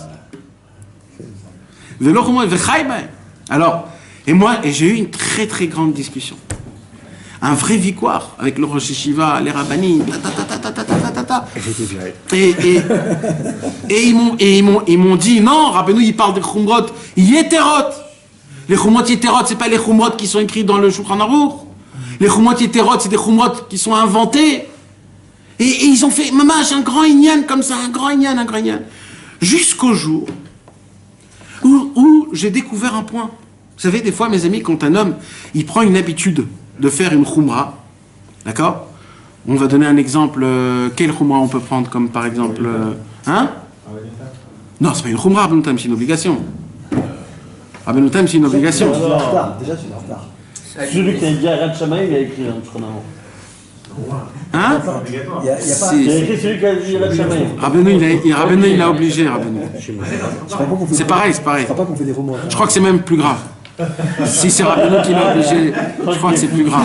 Velo chumrot vechai bahem. Alors, Et j'ai eu une très très grande discussion. Un vrai victoire avec le Rosh Yeshiva, les rabbinim, et ils m'ont dit, non, Rabbeinu, il parle des Chumrot Yeterot. Les Chumrot Yeterot, c'est pas les Chumrot qui sont écrits dans le Shulchan Aruch. Les Chumrot Yeterot, c'est des Chumrot qui sont inventés. Et ils ont fait, mamash, un grand inyan comme ça, un grand inyan. Jusqu'au jour où j'ai découvert un point. Vous savez, des fois, mes amis, quand un homme, il prend une habitude de faire une khumra, d'accord? On va donner un exemple. Quel khumra on peut prendre comme par exemple... hein? Non, c'est pas une khumra, Rabbeinu Tam, c'est une obligation. Rabbeinu Tam, c'est une obligation. Déjà, tu es en retard. Celui qui a dit Arad Shamaï, il a écrit un Shulchan Aruch. Hein? Il y a pas... Il a écrit celui qui a dit Arad Shamaï. Rabbeinu, il a obligé, Rabbeinu. C'est pareil. Je crois pas qu'on fait des romans. Je crois que c'est même plus grave. Si c'est Rabbeinu qui l'a obligé, je crois que c'est plus grave.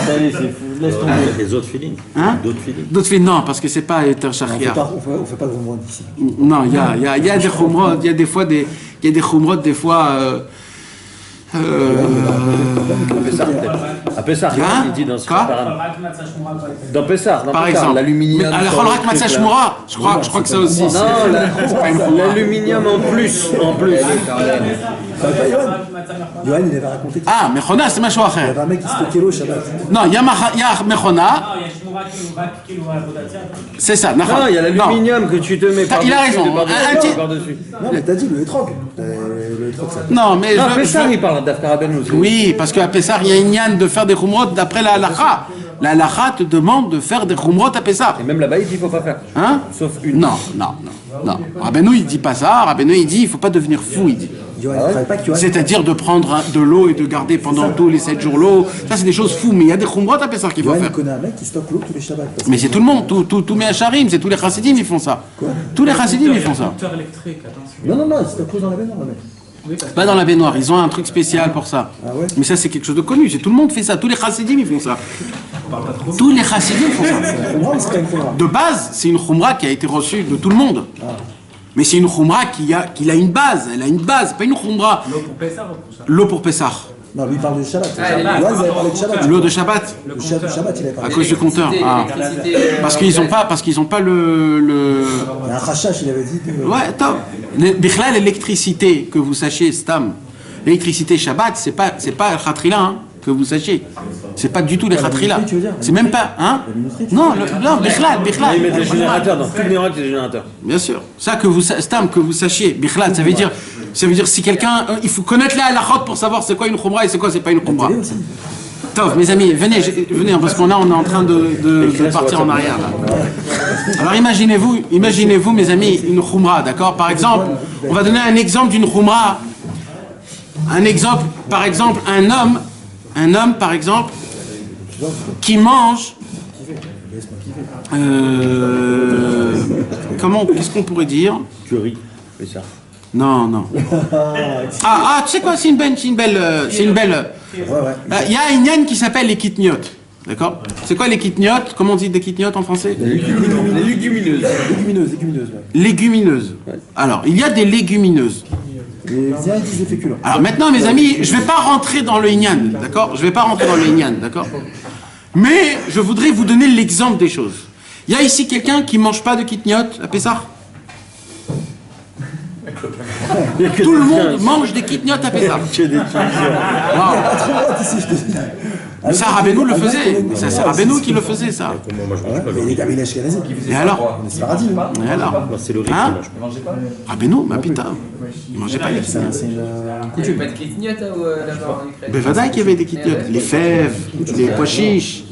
Allez, c'est fou. Laisse tomber. Les autres feelings. Hein? D'autres feelings. Non, parce que c'est pas Eter Shachriar. On fait pas de romans ici. Non, il y a des chumrot, il y a des fois des chumrot, des fois... À Pessah, il dit dans ce Quoi? Dans Pessah, Par exemple, l'aluminium. À la Cholrak Matzah Shmura, je crois que ça aussi. Non, l'aluminium en plus. Yoann, il avait raconté que Ah, Mechona, c'est Machou il y Acher. avait un mec qui stockait l'eau Shabbat. Non, il y a Mechona, c'est ça. Non, il y a l'aluminium que tu te mets par-dessus. Il a raison. Par-dessus. Non, mais t'as dit le hétrog. Le hétrog, ça. Non, mais Non, Pessah, il parle d'Afkaraben aussi. oui, parce qu'à Pessah, il y a une yann de faire des chumrot d'après la halakha. La halakha te demande de faire des chumrot à Pessah. Et même là-bas, il dit qu'il ne faut pas faire. Hein? Sauf une. Non. Rabbeinu, il dit pas ça. Rabbeinu, il dit, il faut pas devenir fou, il dit. Yoann, il travaille pas que Yoann. C'est-à-dire de prendre de l'eau et de garder pendant tous les 7 jours l'eau. Ça, c'est des choses fous, mais il y a des chumrot à Pessah qu'il faut Yoann, il faire. connaît un mec qui stocke l'eau tous les Shabbats. Mais c'est tout le monde, tous mes hacharim, c'est tous les chassidim, ils font ça. Quoi? Tous les chassidim, ils font ça. Non, il stocke l'eau dans la baignoire, le mec. Pas dans la baignoire, ils ont un truc spécial pour ça. Ah ouais? Mais ça, c'est quelque chose de connu, tout le monde fait ça, tous les chassidim, ils font ça. Tous les chassidim font ça. Khumra ou c'est pas une khumra? De base, c'est une khumra qui a été reçue de tout le monde. Mais c'est une khumra qui a une base, elle a une base, pas une khumra. L'eau pour Pessah. Non, lui il parle de Shabbat. Yoann, il avait parlé de Shabbat. L'eau de Shabbat. Le Shabbat, il avait À parlé. cause du compteur. Ah. Parce qu'ils ont pas le... Il y a un rachach, il avait dit que... Ouais, top. Bichlal, l'électricité, que vous sachiez, Stam, l'électricité Shabbat, c'est pas le khatrila, hein, que vous sachiez. C'est pas du tout les khatrila. minuterie, tu veux dire? C'est même pas, hein? Non, Bichlal. Ils mettent les générateurs dans tout le néant, des générateurs. Bien sûr. Ça, Stam, que vous sachiez, Bichlal, ça veut dire si quelqu'un, il faut connaître la halachot pour savoir c'est quoi une khumra et c'est quoi c'est pas une khumra. Tov, mes amis, venez, parce qu'on est en train de partir en arrière, là. Alors imaginez-vous, mes amis, une khumra, d'accord? Par exemple, on va donner un exemple d'une khumra. Un exemple, par exemple, un homme, par exemple, qui mange... qu'est-ce qu'on pourrait dire? Curry, c'est ça. Non. Tu sais quoi? C'est une belle. Il y a une yann qui s'appelle les kitniotes. D'accord? C'est quoi les kitniotes? Comment on dit des kitniotes en français? Les légumineuses. Légumineuses. Alors, il y a des légumineuses. Les Indiens disent des féculents. Alors maintenant, mes amis, je ne vais pas rentrer dans le inyan, d'accord? D'accord? Mais je voudrais vous donner l'exemple des choses. Il y a ici quelqu'un qui ne mange pas de kitniotes à Pessah? Tout le monde mange des kitniotes à Pessah. Mais ça, Rabbeinu le faisait. C'est Rabbeinu qui le faisait, ça. Et les Gabin Ashkenazi. Et alors? On est Sfaradi, hein. Et alors? C'est le riz Hein? qui mange pas. Rabbeinu, ma putain. Il mangeait pas les kitniotes. C'est une... Il n'y avait pas de kitniote là-bas en Ukraine. Mais Vadaï qu'il y avait des kitniotes. Les fèves, les pois chiches,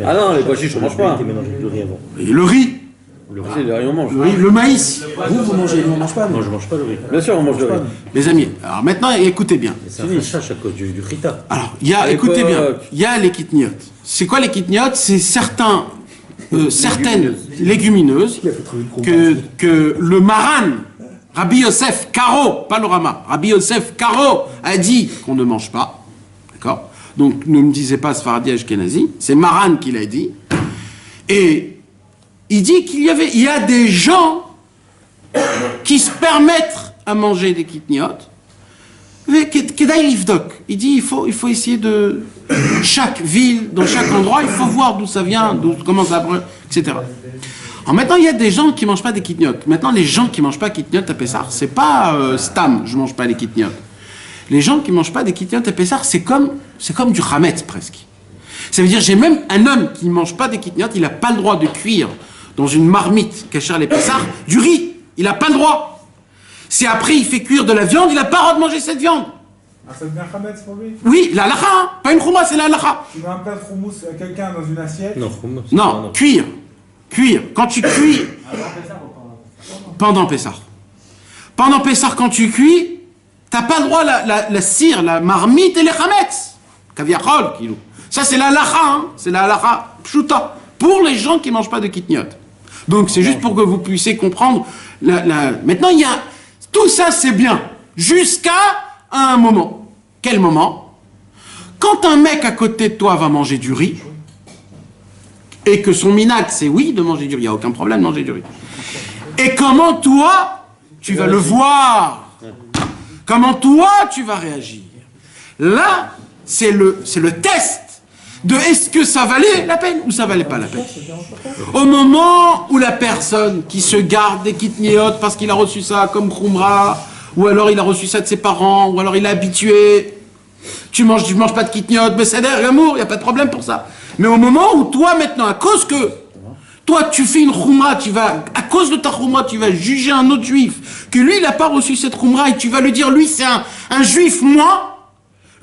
Ah non, les pois chiches, on mange pas. et le riz. Le riz, c'est le riz, on mange. Le maïs. Vous mangez, nous on mange pas. Non, je mange pas le riz. Bien sûr, on mange le riz. Les amis, alors maintenant, écoutez bien. C'est un rachach à cause du rita. Alors, À écoutez bien, l'époque. il y a les kitniotes. C'est quoi les kitniotes? C'est certaines légumineuses que le Maran, Rabbi Yosef Karo, pas le Rama, Rabbi Yosef Karo a dit qu'on ne mange pas. D'accord? Donc, ne me disez pas Sfaradi Ashkenazi, c'est Maran qui l'a dit. Et il dit qu'il y a des gens qui se permettent à manger des kitniotes Kedai Livdok. Il dit il faut essayer de chaque ville, dans chaque endroit, il faut voir d'où ça vient, comment ça etc. Alors maintenant, il y a des gens qui mangent pas des kitniotes. Maintenant, les gens qui mangent pas kitniotes à Pessah, c'est pas Stam, je mange pas les kitniotes. Les gens qui mangent pas des kitniotes à Pessah, c'est comme du Hametz presque. Ça veut dire, j'ai même un homme qui ne mange pas des kitniotes, il n'a pas le droit de cuire dans une marmite cachère les Pessah du riz. Il n'a pas le droit. Si après il fait cuire de la viande, il n'a pas le droit de manger cette viande. Ah, ça devient Hametz pour lui? Oui, la halakha, hein. Pas une chouma, c'est la halakha. Tu mets un plat de houmous à quelqu'un dans une assiette? Non, Cuire. Quand tu cuis. Pendant Pessah. Pendant Pessah, quand tu cuis, t'as pas le droit la cire, la marmite et les chametz. Kaviachol, kilo. Ça, c'est la halakha, hein. C'est la halakha pshuta. Pour les gens qui mangent pas de kitniot. Donc, c'est juste pour que vous puissiez comprendre. Maintenant, il y a. Tout ça, c'est bien. Jusqu'à un moment. Quel moment? Quand un mec à côté de toi va manger du riz, et que son minac, c'est oui de manger du riz, il n'y a aucun problème de manger du riz. Et comment toi, tu vas le voir? Comment toi, tu vas réagir? Là, c'est le test de est-ce que ça valait la peine ou ça valait pas la peine. Au moment où la personne qui se garde des kitniot parce qu'il a reçu ça comme khumra, ou alors il a reçu ça de ses parents, ou alors il est habitué, tu manges pas de kitniot, mais c'est l'amour, il n'y a pas de problème pour ça. Mais au moment où toi maintenant, à cause que toi tu fais une khumra, à cause de ta khumra, tu vas juger un autre juif, que lui il n'a pas reçu cette khumra, et tu vas lui dire, lui c'est un juif moins,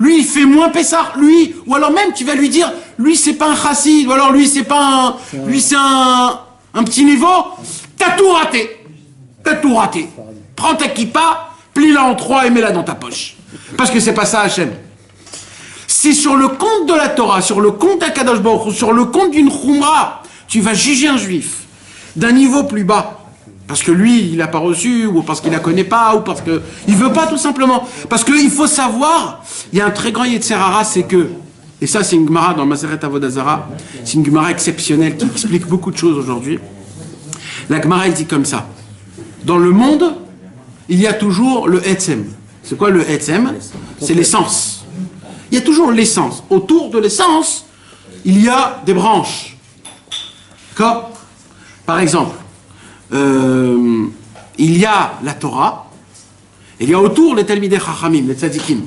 lui il fait moins Pessah, lui, ou alors même tu vas lui dire, lui c'est pas un chassid, ou alors lui c'est pas lui c'est un petit niveau, t'as tout raté. Prends ta kippa, plie-la en 3 et mets-la dans ta poche. Parce que c'est pas ça Hachem. Si sur le compte de la Torah, sur le compte d'Akadosh Baruch Hu, sur le compte d'une khumra, tu vas juger un juif d'un niveau plus bas, parce que lui, il n'a pas reçu, ou parce qu'il la connaît pas, ou parce qu'il ne veut pas tout simplement. Parce qu'il faut savoir, il y a un très grand Yetzer Hara, c'est que, et ça c'est une Gemara dans le Maseret Avodah Zarah, c'est une Gemara exceptionnelle qui explique beaucoup de choses aujourd'hui. La Gemara elle dit comme ça, dans le monde, il y a toujours le Etzem. C'est quoi le Etzem? C'est l'essence. Il y a toujours l'essence. Autour de l'essence, il y a des branches. D'accord? Par exemple, il y a la Torah, et il y a autour les Talmidei Chachamim, les Tzadikim.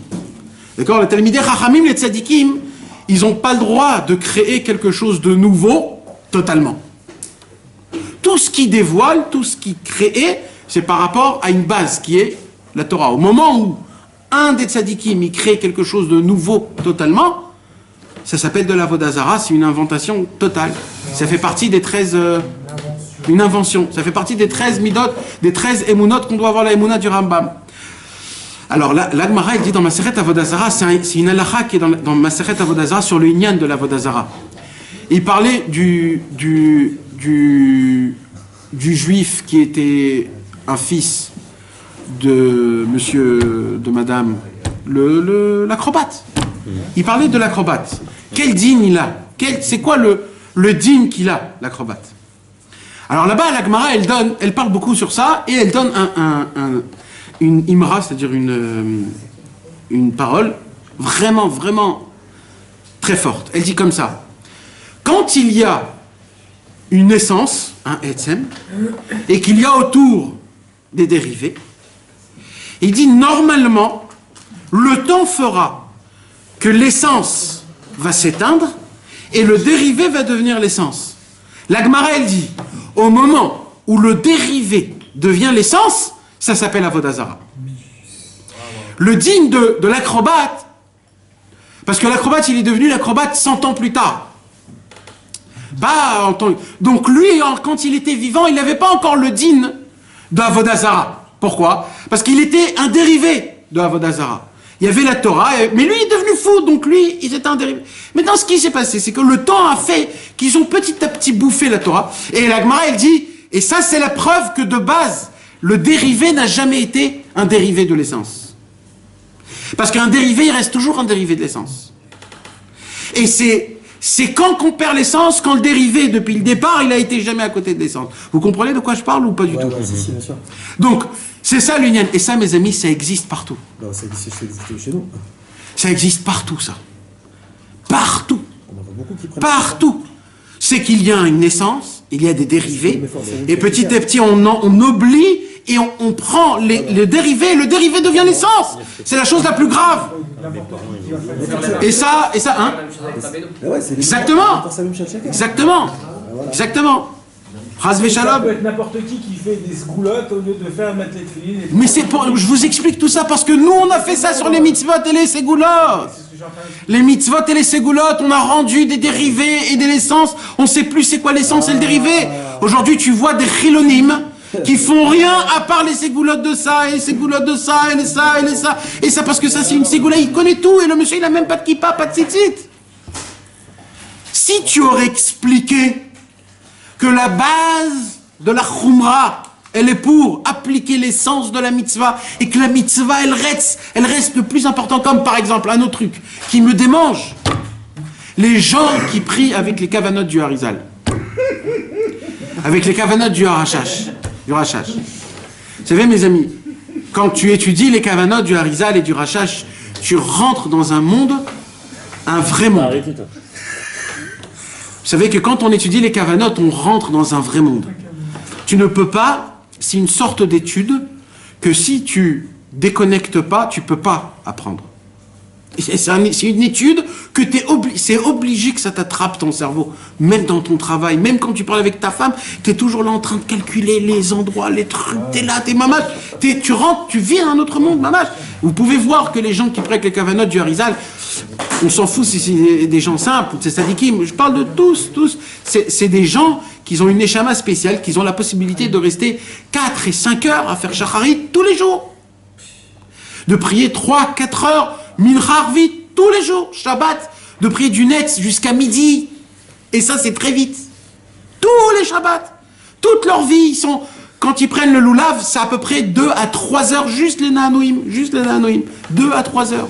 D'accord? Les Talmidei Chachamim, les Tzadikim, ils n'ont pas le droit de créer quelque chose de nouveau totalement. Tout ce qui dévoile, tout ce qui crée, c'est par rapport à une base qui est la Torah. Au moment où un des tzadikim, il crée quelque chose de nouveau totalement, ça s'appelle de l'Avodah Zarah, c'est une inventation totale. Ça fait partie des 13... une invention. Ça fait partie des 13 midot, des 13 émunot qu'on doit avoir la émouna du Rambam. Alors là, l'Agmara, il dit dans Maseret Avodah Zarah, c'est une halakha qui est dans Maseret Avodah Zarah sur le inyan de l'Avodah Zarah. Il parlait du juif qui était un fils de monsieur, de madame, l'acrobate. Il parlait de l'acrobate. Quel dîne il a? C'est quoi le dîne qu'il a, l'acrobate? Alors là-bas, la Gemara, elle parle beaucoup sur ça, et elle donne une imra, c'est-à-dire une parole vraiment, vraiment très forte. Elle dit comme ça. Quand il y a une essence, un etzem, et qu'il y a autour des dérivés, il dit normalement, le temps fera que l'essence va s'éteindre et le dérivé va devenir l'essence. La Gemara, elle dit, au moment où le dérivé devient l'essence, ça s'appelle Avodah Zarah. Le digne de l'acrobate, parce que l'acrobate, il est devenu l'acrobate 100 ans plus tard. Donc lui, quand il était vivant, il n'avait pas encore le digne d'Avodah Zarah. Pourquoi? Parce qu'il était un dérivé de Avodah Zarah. Il y avait la Torah, mais lui il est devenu fou, donc lui, il était un dérivé. Maintenant, ce qui s'est passé, c'est que le temps a fait qu'ils ont petit à petit bouffé la Torah. Et la Gemara, elle dit, et ça c'est la preuve que de base, le dérivé n'a jamais été un dérivé de l'essence. Parce qu'un dérivé, il reste toujours un dérivé de l'essence. Et c'est quand qu'on perd l'essence, quand le dérivé, depuis le départ, il a été jamais à côté de l'essence. Vous comprenez de quoi je parle ou pas du tout? Si, bien sûr. Donc, C'est ça l'union. Et ça, mes amis, ça existe partout. Non, ça existe chez nous. Ça existe partout, ça. Partout. On en voit beaucoup qui prennent. Partout. C'est qu'il y a une naissance, il y a des dérivés, et petit à petit, on oublie et on prend le dérivé, et le dérivé devient l'essence. C'est la chose la plus grave. Et ça, hein? Ouais, c'est Exactement. c'est la même chose chacun. Exactement. Exactement. Razvé Ça Shalom. peut être n'importe qui fait des scoulottes au lieu de faire mettre les tefilines. Mais c'est pour, je vous explique tout ça parce que nous, on a fait ça sur les mitzvot et les ségoulottes. Les mitzvot et les ségoulottes, on a rendu des dérivés et des essences. On sait plus c'est quoi l'essence et le dérivé. Aujourd'hui, tu vois des chilonimes qui font rien à part les ségoulottes de ça, et les ségoulottes de ça, et les ça, et les ça. Et ça parce que ça, c'est une ségoula, il connaît tout. Et le monsieur, il a même pas de kippa, pas de tzitzit. Si tu aurais expliqué que la base de la khumra, elle est pour appliquer l'essence de la mitzvah, et que la mitzvah, elle reste le plus important, comme par exemple, un autre truc qui me démange, les gens qui prient avec les kavanotes du Harizal, avec les kavanotes du Harachash. Vous savez, mes amis, quand tu étudies les kavanotes du Harizal et du Rachash, tu rentres dans un monde, un vrai monde. Arrêtez, toi. Vous savez que quand on étudie les kavanotes, on rentre dans un vrai monde. Tu ne peux pas, c'est une sorte d'étude que si tu déconnectes pas, tu peux pas apprendre. C'est une étude que c'est obligé que ça t'attrape ton cerveau, même dans ton travail, même quand tu parles avec ta femme, tu es toujours là en train de calculer les endroits, les trucs, t'es là, t'es mamache, tu rentres, tu vis un autre monde, mamache. Vous pouvez voir que les gens qui prennent les kavanotes du Harizal, on s'en fout si c'est des gens simples, c'est sadikim, je parle de tous, c'est des gens qui ont une neshama spéciale, qui ont la possibilité de rester 4 et 5 heures à faire shacharit tous les jours, de prier 3-4 heures Mincha Arvit tous les jours, Shabbat, de prier du Netz jusqu'à midi. Et ça, c'est très vite. Tous les Shabbats, toute leur vie, ils sont, quand ils prennent le loulav, c'est à peu près 2 à 3 heures, juste les Nahanoïm. 2 à 3 heures.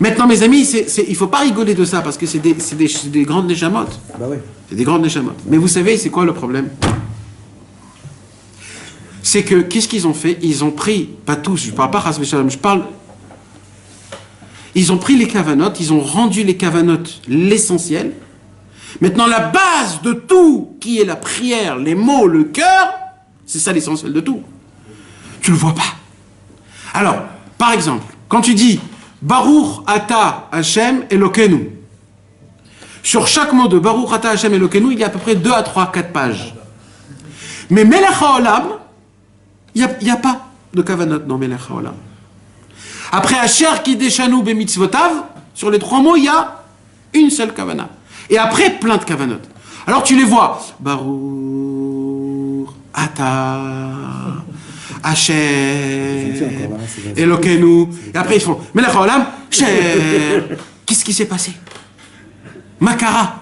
Maintenant, mes amis, il ne faut pas rigoler de ça, parce que c'est des grandes neshamot. Bah ouais. C'est des grandes neshamot. Mais vous savez, c'est quoi le problème? C'est que, qu'est-ce qu'ils ont fait? Ils ont pris, pas tous, je ne parle pas Chas v'Shalom, je parle... Ils ont pris les kavanotes, ils ont rendu les kavanotes l'essentiel. Maintenant, la base de tout, qui est la prière, les mots, le cœur, c'est ça l'essentiel de tout. Tu le vois pas. Alors, par exemple, quand tu dis Baruch Ata Hashem Elokeinu, sur chaque mot de Baruch Ata Hashem Elokeinu, il y a à peu près 2 à 3, 4 pages. Mais Melech HaOlam, il n'y a pas de kavanot dans Melech HaOlam. Après Asher Kideshanu Bemitzvotav, sur les 3 mots, il y a une seule kavana. Et après, plein de kavanot. Alors tu les vois. Baruch Ata Hashem Elokeinu. Et après ils font Melech HaOlam Shem. Qu'est-ce qui s'est passé? Makara.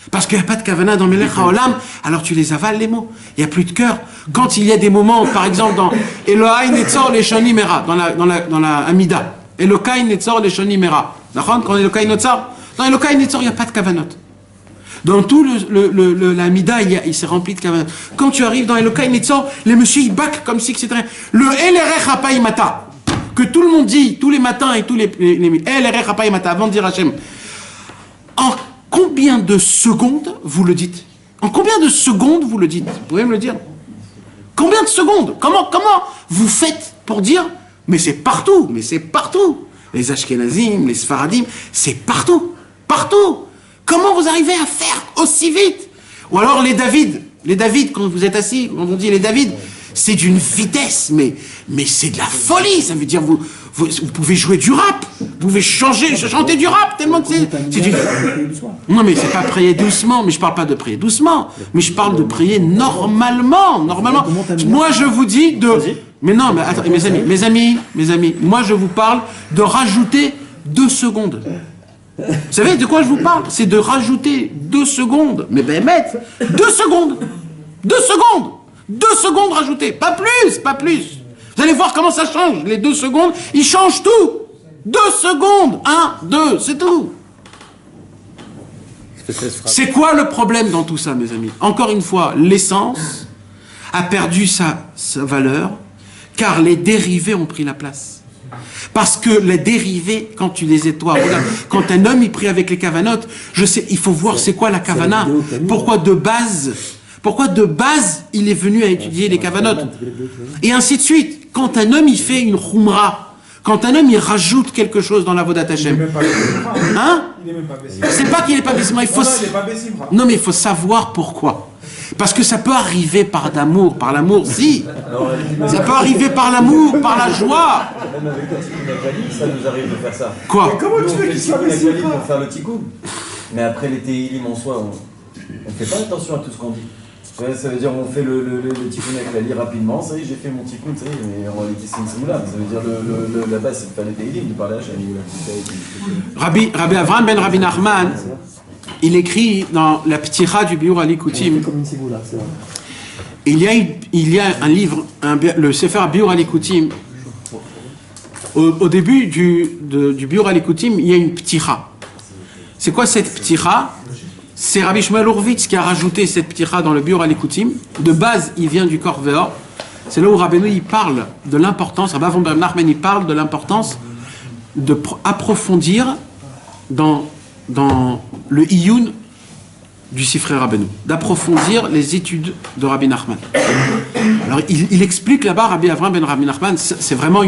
Parce qu'il n'y a pas de kavana dans Melech HaOlam, alors tu les avales les mots. Il n'y a plus de cœur. Quand il y a des moments, par exemple dans Elohai Netzor Leshoni Mera, dans la Amida, Elohai Netzor Leshoni Mera. Quand Elohai Netzor, dans Elohai Netzor, il n'y a pas de kavanot. Dans tout l'Amida, il s'est rempli de kavanot. Quand tu arrives dans Elohai Netzor, les messieurs ils bâclent comme si c'était rien. Le Elerech Hapaimata, que tout le monde dit tous les matins et tous les Elerech Hapaimata, avant de dire Hachem. En combien de secondes vous le dites? En combien de secondes vous le dites? Vous pouvez me le dire? Combien de secondes? Comment vous faites pour dire? Mais c'est partout, Les Ashkenazim, les Sfaradim, c'est partout. Comment vous arrivez à faire aussi vite? Ou alors les David, quand vous êtes assis, quand on dit les David, c'est d'une vitesse, mais c'est de la folie. Ça veut dire vous pouvez jouer du rap, vous pouvez chanter du rap tellement que c'est du... Non mais c'est pas prier doucement, mais je parle pas de prier doucement, mais je parle de prier normalement. Moi je vous dis de... Mais non, mais attends, mes amis, moi je vous parle de rajouter 2 secondes. Vous savez de quoi je vous parle? C'est de rajouter 2 secondes. Mais ben mettre 2 secondes. 2 secondes rajoutées, pas plus. Vous allez voir comment ça change. Les 2 secondes, ils changent tout. 2 secondes, 1, 2, c'est tout. C'est quoi le problème dans tout ça, mes amis? Encore une fois, l'essence a perdu sa valeur, car les dérivés ont pris la place. Parce que les dérivés, quand tu les étoiles, regarde, quand un homme il prie avec les kavanotes, je sais, il faut voir c'est quoi la kavana. Pourquoi de base il est venu à étudier les kavanotes. Et ainsi de suite. Quand un homme il fait une khumra, quand un homme il rajoute quelque chose dans la Vodat Hashem, hein? C'est pas qu'il n'est pas Bessimra, il faut. Non mais il faut savoir pourquoi. Parce que ça peut arriver par l'amour, si. Ça peut arriver par l'amour, par la joie. Même avec le tikkun aklali, ça nous arrive de faire ça. Quoi? Mais comment tu veux qu'il soit Bessimra pour faire le tikkun. Mais après les téhilim en soi, on fait pas attention à tout ce qu'on dit. Ouais, ça veut dire on fait le tikkun aklali rapidement, ça y est, j'ai fait mon tikkun, ça y est, mais en réalité c'est une simoula. Ça veut dire la base c'est de faire les téhilim, de parler à Hachem. Rabbi Avram ben Rabbi Nachman, il écrit dans la Ptira du Biur Alikutim, il y a un livre, le Sefer Biur Alikutim. Au début du Biur Alikutim, il y a une Ptira. C'est quoi cette Ptira? C'est Rabbi Shmuel Horvitz qui a rajouté cette Ptira dans le Biur Alikutim. De base, il vient du Korveor. C'est là où Rabbeinu il parle de l'importance, Rabbi Avram ben Nachman il parle de l'importance d'approfondir dans le Iyun du Sifrei Rabbeinu, d'approfondir les études de Rabbi Nachman. Alors il explique là-bas, Rabbi Avram ben Rabbi Nachman, c'est vraiment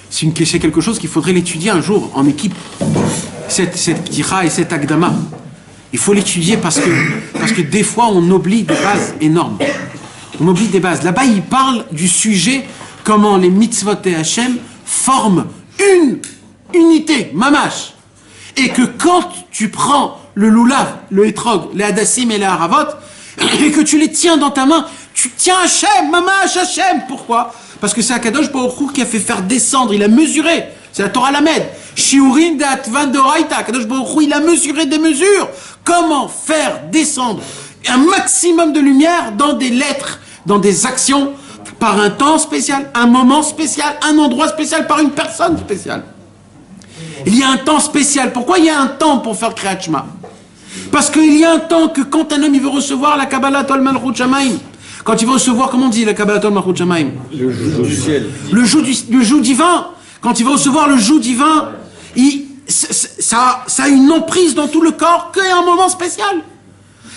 c'est quelque chose qu'il faudrait l'étudier un jour en équipe, cette Ptira et cette Akdama. Il faut l'étudier parce que des fois on oublie des bases énormes. On oublie des bases. Là-bas il parle du sujet, comment les mitzvot et Hachem forment une unité, mamash. Et que quand tu prends le loulav, le hétrog, les hadassim et les haravot, et que tu les tiens dans ta main, tu tiens Hachem, mamash Hachem. Pourquoi? Parce que c'est Akadosh Baruch Hu qui a fait faire descendre, il a mesuré. C'est la Torah Lamed. Shiurin de Atvan de Raïta. Akadosh Baruch Hu, il a mesuré des mesures. Comment faire descendre un maximum de lumière dans des lettres, dans des actions, par un temps spécial, un moment spécial, un endroit spécial, par une personne spéciale. Il y a un temps spécial. Pourquoi il y a un temps pour faire Kriyat Shema? Parce qu'il y a un temps que quand un homme il veut recevoir la Kabbalah Tol Malchut Shamaim, quand il veut recevoir, comment on dit la Kabbalah Tol Malchut Shamaim? Le joug du ciel. Le joug divin. Quand il veut recevoir le joug divin, ça a une emprise dans tout le corps qu'à un moment spécial.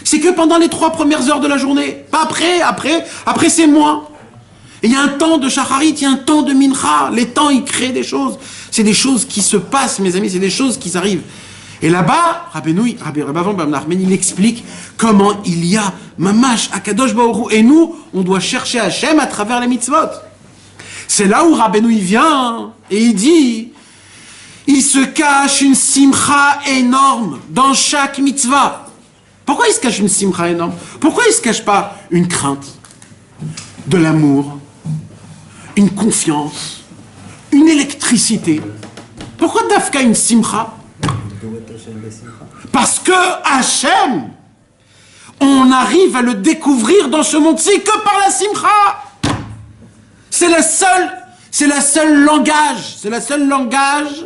C'est que pendant les 3 premières heures de la journée. Pas après c'est moins. Et il y a un temps de Shacharit, il y a un temps de Mincha. Les temps, ils créent des choses. C'est des choses qui se passent, mes amis, c'est des choses qui arrivent. Et là-bas, Rabbi Avram ben Nachman, il explique comment il y a Mamash, Akadosh Baruch Hu. Et nous, on doit chercher Hachem à travers les mitzvot. C'est là où Rabbeinu il vient et il dit, il se cache une simcha énorme dans chaque mitzvah. Pourquoi il se cache une simcha énorme? Pourquoi il ne se cache pas une crainte, de l'amour, une confiance, une électricité? Pourquoi Dafka une simcha? Parce que Hachem, on arrive à le découvrir dans ce monde-ci que par la simcha. C'est le seul langage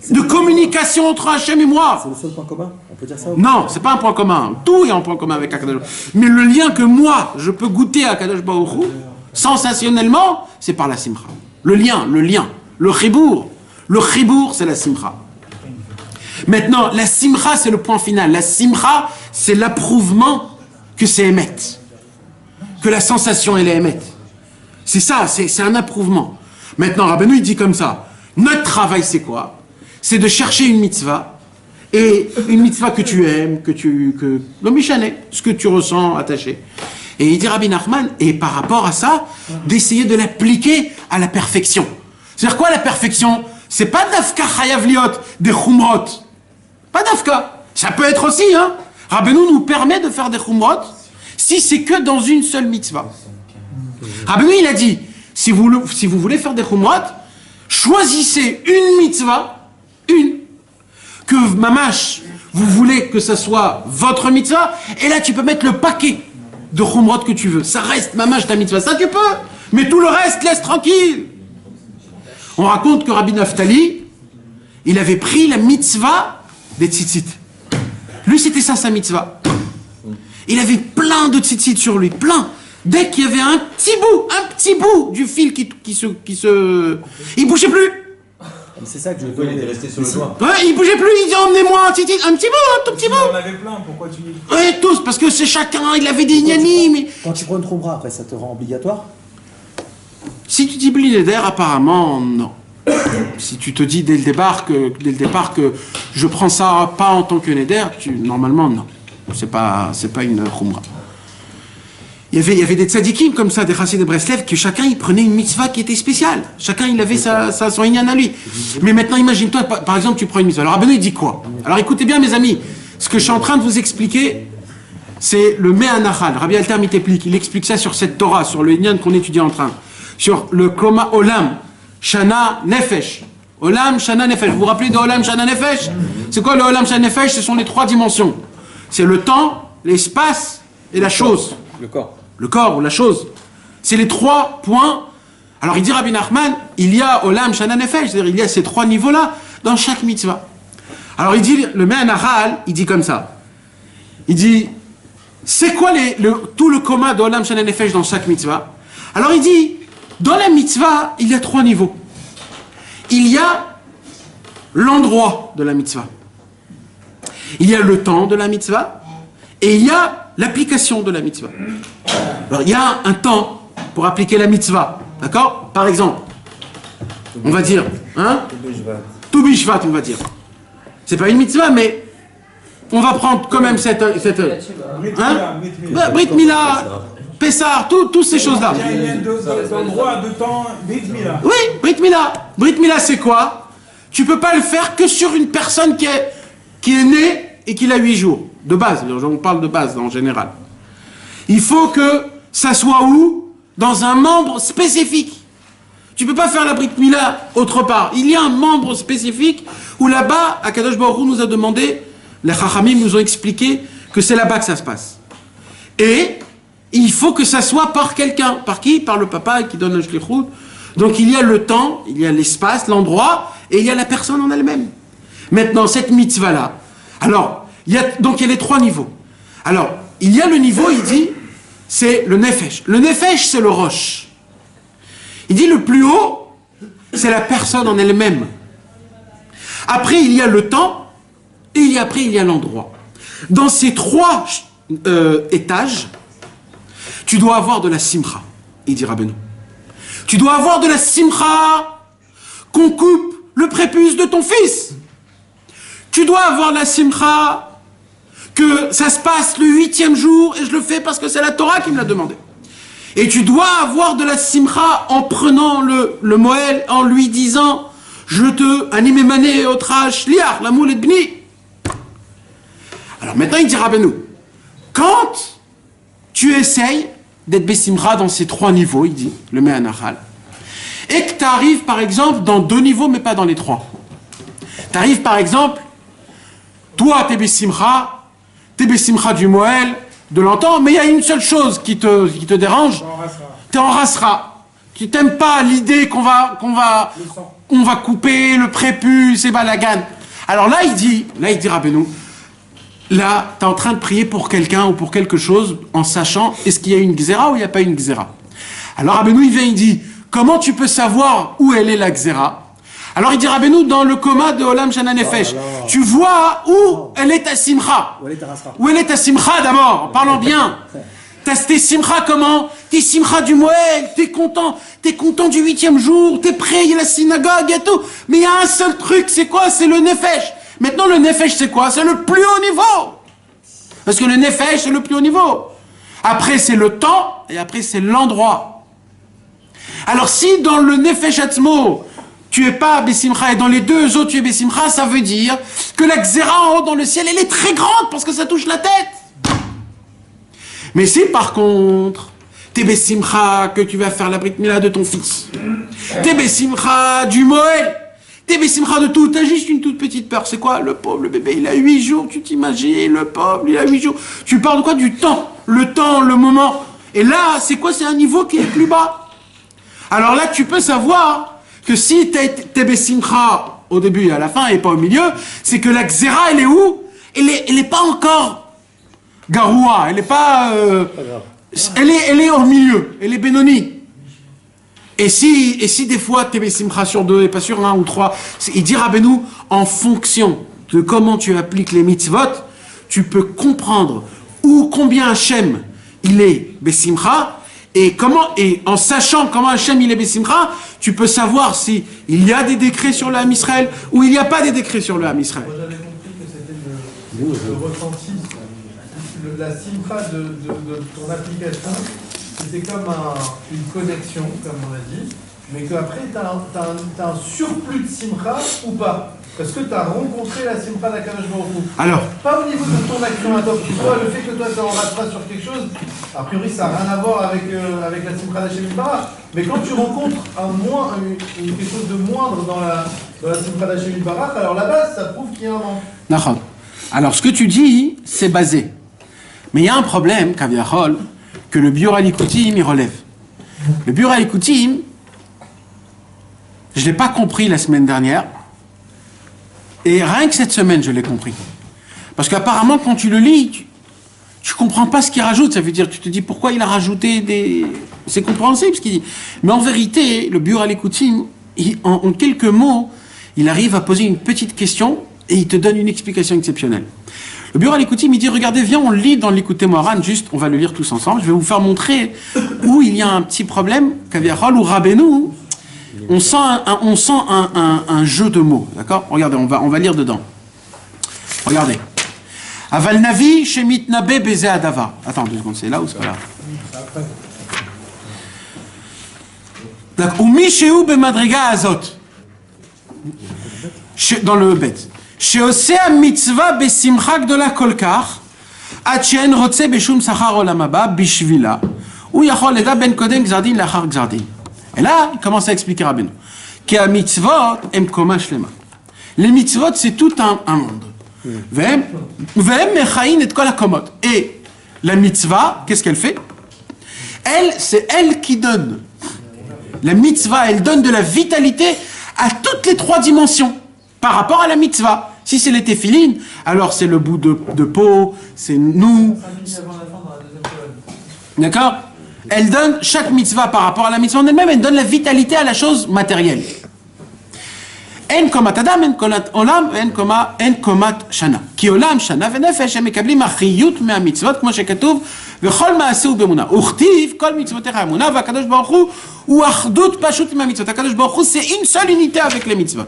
de communication entre Hachem et moi. C'est le seul point commun? On peut dire ça? Non, c'est pas un point commun. Tout est en point commun avec Akadosh. Mais le lien que moi, je peux goûter à Akadosh Baruch Hu, sensationnellement, c'est par la simcha. Le lien. Le chibour, c'est la simcha. Maintenant, la simcha, c'est le point final. La simcha, c'est l'approuvement que c'est émet. Que la sensation, elle est émet. C'est ça, c'est un approuvement. Maintenant, Rabbeinu, il dit comme ça. Notre travail, c'est quoi? C'est de chercher une mitzvah. Et une mitzvah que tu aimes, le Mishané, ce que tu ressens attaché. Et il dit Rabbi Nachman, et par rapport à ça, d'essayer de l'appliquer à la perfection. C'est-à-dire quoi la perfection? C'est pas dafka chayav liot des chumrot. Pas dafka. Ça peut être aussi, hein. Rabbeinu nous permet de faire des chumrot si c'est que dans une seule mitzvah. Rabbeinu, il a dit, si vous voulez faire des chumrot, choisissez une mitzvah, que mamash, vous voulez que ça soit votre mitzvah, et là tu peux mettre le paquet de chumrot que tu veux. Ça reste mamash ta mitzvah, ça tu peux, mais tout le reste, laisse tranquille. On raconte que Rabbi Naftali, il avait pris la mitzvah des tzitzit. Lui, c'était ça sa mitzvah. Il avait plein de tzitzit sur lui, plein. Dès qu'il y avait un petit bout du fil qui se... Il bougeait plus. C'est ça que je Il est resté sur le doigt. Ouais, il bougeait plus, il dit emmenez-moi un petit bout, un tout petit bout. On en avait plein, pourquoi tu dis? Ouais, tous, parce que c'est chacun, il avait des gnani, mais... Quand tu prends une trombra, après, ça te rend obligatoire? Si tu dis Bli Neder, apparemment, non. Si tu te dis dès le départ que je prends ça pas en tant que Neder, normalement, non. C'est pas une khumra. Il y avait des tzadikim comme ça, des chassid de Breslev, que chacun il prenait une mitzvah qui était spéciale. Chacun il avait son inyan à lui. Mais maintenant imagine-toi, par exemple tu prends une mitzvah. Alors Rabbeinu il dit quoi? Alors écoutez bien mes amis, ce que je suis en train de vous expliquer, c'est le Me'anachal. Rabbi Alter Miteplik, il explique ça sur cette Torah, sur le inyan qu'on étudie en train. Sur le Koma Olam, Shana, Nefesh. Olam, Shana, Nefesh. Vous vous rappelez de Olam, Shana, Nefesh? C'est quoi le Olam, Shana, Nefesh? Ce sont les trois dimensions. C'est le temps, l'espace et la chose. Le corps. Le corps ou la chose. C'est les trois points. Alors il dit Rabbi Nachman, il y a Olam, Shana, Nefesh, c'est-à-dire il y a ces trois niveaux-là dans chaque mitzvah. Alors il dit, le Me'anachal, il dit comme ça. Il dit, c'est quoi tout le coma de Olam, Shana, Nefesh dans chaque mitzvah? Alors il dit, dans la mitzvah, il y a trois niveaux. Il y a l'endroit de la mitzvah. Il y a le temps de la mitzvah. Et il y a l'application de la mitzvah. Alors, il y a un temps pour appliquer la mitzvah. D'accord? Par exemple, on va dire, hein? Tu Bishvat, on va dire. C'est pas une mitzvah, mais on va prendre quand même cette hein? Brit Mila, Pessar, toutes ces choses-là. Il y a d'endroit, de temps, Brit Mila. Oui, Brit Mila. Brit Mila, c'est quoi? Tu peux pas le faire que sur une personne qui est née et qui a 8 jours. De base, on parle de base en général. Il faut que ça soit où? Dans un membre spécifique. Tu peux pas faire la Brit Mila autre part. Il y a un membre spécifique où là-bas, Akadosh Baruch Hu nous a demandé, les Chachamim nous ont expliqué que c'est là-bas que ça se passe. Et il faut que ça soit par quelqu'un. Par qui? Par le papa qui donne un shlichut. Donc il y a le temps, il y a l'espace, l'endroit, et il y a la personne en elle-même. Maintenant, cette mitzvah-là, alors, il y a les trois niveaux. Alors, il y a le niveau, il dit, c'est le nefesh. Le nefesh, c'est le roche. Il dit le plus haut, c'est la personne en elle-même. Après, il y a le temps, et après, il y a l'endroit. Dans ces trois étages, tu dois avoir de la simcha, il dit Rabbeinu. Tu dois avoir de la simcha qu'on coupe le prépuce de ton fils. Tu dois avoir la simcha que ça se passe le 8e jour et je le fais parce que c'est la Torah qui me l'a demandé. Et tu dois avoir de la simcha en prenant le Moël, en lui disant je te anime mané au trash liar, la moule et bni. Alors maintenant il dit Rabbeinu, quand tu essayes d'être bessimcha dans ces trois niveaux, il dit, le Me'anachal, et que tu arrives par exemple dans 2 niveaux mais pas dans les 3. Tu arrives par exemple, toi t'es bessimcha du Moël, de l'entend, mais il y a une seule chose qui te dérange, t'es en rasra. Tu t'aimes pas l'idée qu'on va couper le prépuce et balagan. Alors là il dit Rabbeinu, là, tu es en train de prier pour quelqu'un ou pour quelque chose en sachant est-ce qu'il y a une gzéra ou il n'y a pas une gzéra. Alors Rabbeinu il vient, il dit comment tu peux savoir où elle est la gzéra? Alors il dit Rabbeinu dans le coma de Olam Shana Nefesh, tu vois où elle est ta simcha. Où elle est ta simcha d'abord, en parlant bien. T'es simcha comment? T'es simcha du Moël, t'es content du 8e jour, t'es prêt, il y a la synagogue et tout. Mais il y a un seul truc, c'est quoi? C'est le Nefesh. Maintenant, le nefesh, c'est quoi? C'est le plus haut niveau. Parce que le nefesh, c'est le plus haut niveau. Après, c'est le temps, et après, c'est l'endroit. Alors, si dans le nefesh atzmo, tu es pas bessimcha, et dans les 2 autres, tu es bessimcha, ça veut dire que la xéra en haut dans le ciel, elle est très grande, parce que ça touche la tête. Mais si, par contre, t'es bessimcha, que tu vas faire la brit mila de ton fils, t'es bessimcha du Moël, t'es bessimcha de tout, t'as juste une toute petite peur. C'est quoi? Le pauvre, le bébé, il a 8 jours, tu t'imagines, le pauvre, il a 8 jours. Tu parles de quoi? Du temps. Le temps, le moment. Et là, c'est quoi? C'est un niveau qui est plus bas. Alors là, tu peux savoir que si t'es bessimcha au début et à la fin, et pas au milieu, c'est que la xéra, elle est où? Elle est pas encore garoua, elle est pas elle est au milieu, elle est Benoni. Et si des fois tu es Simcha sur 2 et pas sur 1 ou 3, il dit Rabbeinu, en fonction de comment tu appliques les mitzvot, tu peux comprendre où combien Hachem il est Bessimcha, et en sachant comment Hachem il est Bessimcha, tu peux savoir si il y a des décrets sur le Ham Israël ou il n'y a pas des décrets sur le Ham Israël. Moi j'avais compris que c'était le ressenti, la simcha de ton application, c'était comme une connexion, comme on a dit, mais qu'après tu as un surplus de simcha ou pas. Parce que tu as rencontré la simcha d'Akadosh Baruch Hu. Alors, pas au niveau de ton action à toi. Toi, le fait que toi tu en rates pas sur quelque chose, a priori ça n'a rien à voir avec la simcha d'Hachem Yitbarach. Mais quand tu rencontres quelque chose de moindre dans la simcha d'Hachem Yitbarach, alors là-bas ça prouve qu'il y a un manque. D'accord. Alors ce que tu dis, c'est basé. Mais il y a un problème, Kaviachol, que le Biur HaLikutim il relève. Le Biur HaLikutim, je ne l'ai pas compris la semaine dernière. Et rien que cette semaine, je l'ai compris. Parce qu'apparemment, quand tu le lis, tu comprends pas ce qu'il rajoute. Ça veut dire, tu te dis pourquoi il a rajouté des... C'est compréhensible ce qu'il dit. Mais en vérité, le Biur HaLikutim, en quelques mots, il arrive à poser une petite question et il te donne une explication exceptionnelle. Le Biur HaLikutim, il dit, regardez, viens, on le lit dans l'Écoutez Moharan, juste, on va le lire tous ensemble. Je vais vous faire montrer où il y a un petit problème, Kaviachol, ou Rabbeinu, on sent un jeu de mots, d'accord? Regardez, on va lire dedans. Regardez. Aval Navi, Shemit Nabe, Beze Adava. Attends 2 secondes, c'est là ou c'est pas là? D'accord. Umi Sheu Bemadriga Azot. Dans le bet. Sheosea mitzvah besimcha gdola kolkar, ad she'en rotze beshum sachar olam haba bishvila, ou yachol leda ben kodem gzardin lachar gzardin. Et là, il commence à expliquer Rabbeinu. Ki a mitzvot em koma shlema. Les mitzvot, c'est tout un monde. Vehem mechayin et kol hakomot. Et la mitzvah, qu'est-ce qu'elle fait? C'est elle qui donne. La mitzvah, elle donne de la vitalité à toutes les 3 dimensions par rapport à la mitzvah. Si c'est les téphilines, alors c'est le bout de peau, c'est nous. D'accord? Elle donne chaque mitzvah par rapport à la mitzvah en elle-même, elle donne la vitalité à la chose matérielle. En komat adam, en komat olam, en komat shana. Ki olam shana venefesh הם מקבלים אחריות מהמצוות כמו שכתוב וכל מעשה הוא באמונה. וכתיב כל מצוותיך אמונה והקדוש ברוך הוא אחדות פשוט עם המצוות. הקדוש ברוך הוא c'est une seule unité avec les mitzvot.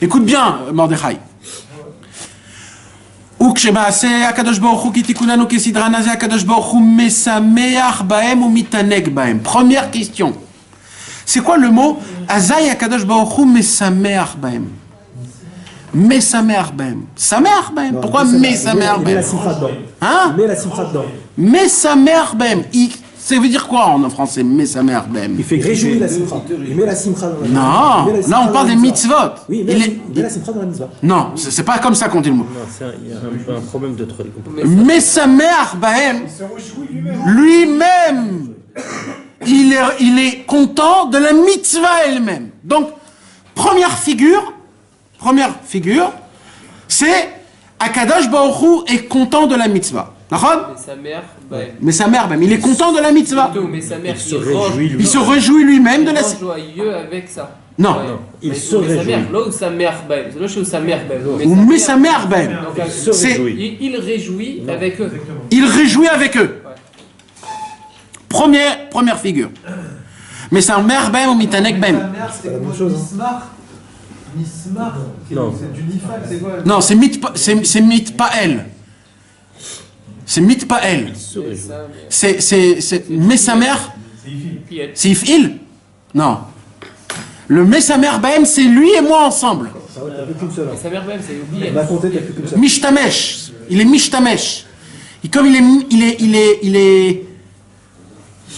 Écoute bien, Mordechai. וכשמעשה הקדוש ברוך הוא כי תיקוננו כסדרן הזה הקדוש ברוך הוא משמח בהם ומתענג בהם. Première question. C'est quoi le mot? Azay הקדוש ברוך הוא משמח בהם. משמח בהם. שמח בהם. Pourquoi משמח בהם? Hein? Il met la simcha dedans. משמח בהם. Ça veut dire quoi en français? משמח בהם. Il fait réjouir la simcha. Il met la simcha dans la mitzvah. Non, là on parle des mitzvot. Oui, il met la simcha dans la mitzvah. Non, c'est pas comme ça qu'on dit le mot. Non, il y a un problème de trop. Mesamer Bahem, lui-même, il est content de la mitzvah elle-même. Donc, première figure, c'est Akadosh Baruch Hu est content de la mitzvah. D'accord? Mais sa mère, il est content de la mitzvah. Il se réjouit lui-même de la mitzvah. joyeux avec ça. Non. Il se réjouit. Là où sa mère belle. C'est là où sa mère belle. Mais sa mère, il réjouit avec eux. Il réjouit avec eux. Première figure. Mais sa mère, ou mitanek, Sa mère, c'est comme Nismar. Non. C'est du nifak, c'est quoi? Non, c'est mitpael. C'est mitpael. C'est Mesamer. C'est Ifil. Non. Le Mesamer Bahem, c'est lui et moi ensemble. T'as plus qu'une seule. Sa mère belle, c'est oublié. On va compter, t'as plus qu'une seule. Mishtamesh. Il est Mishtamesh. Et comme il est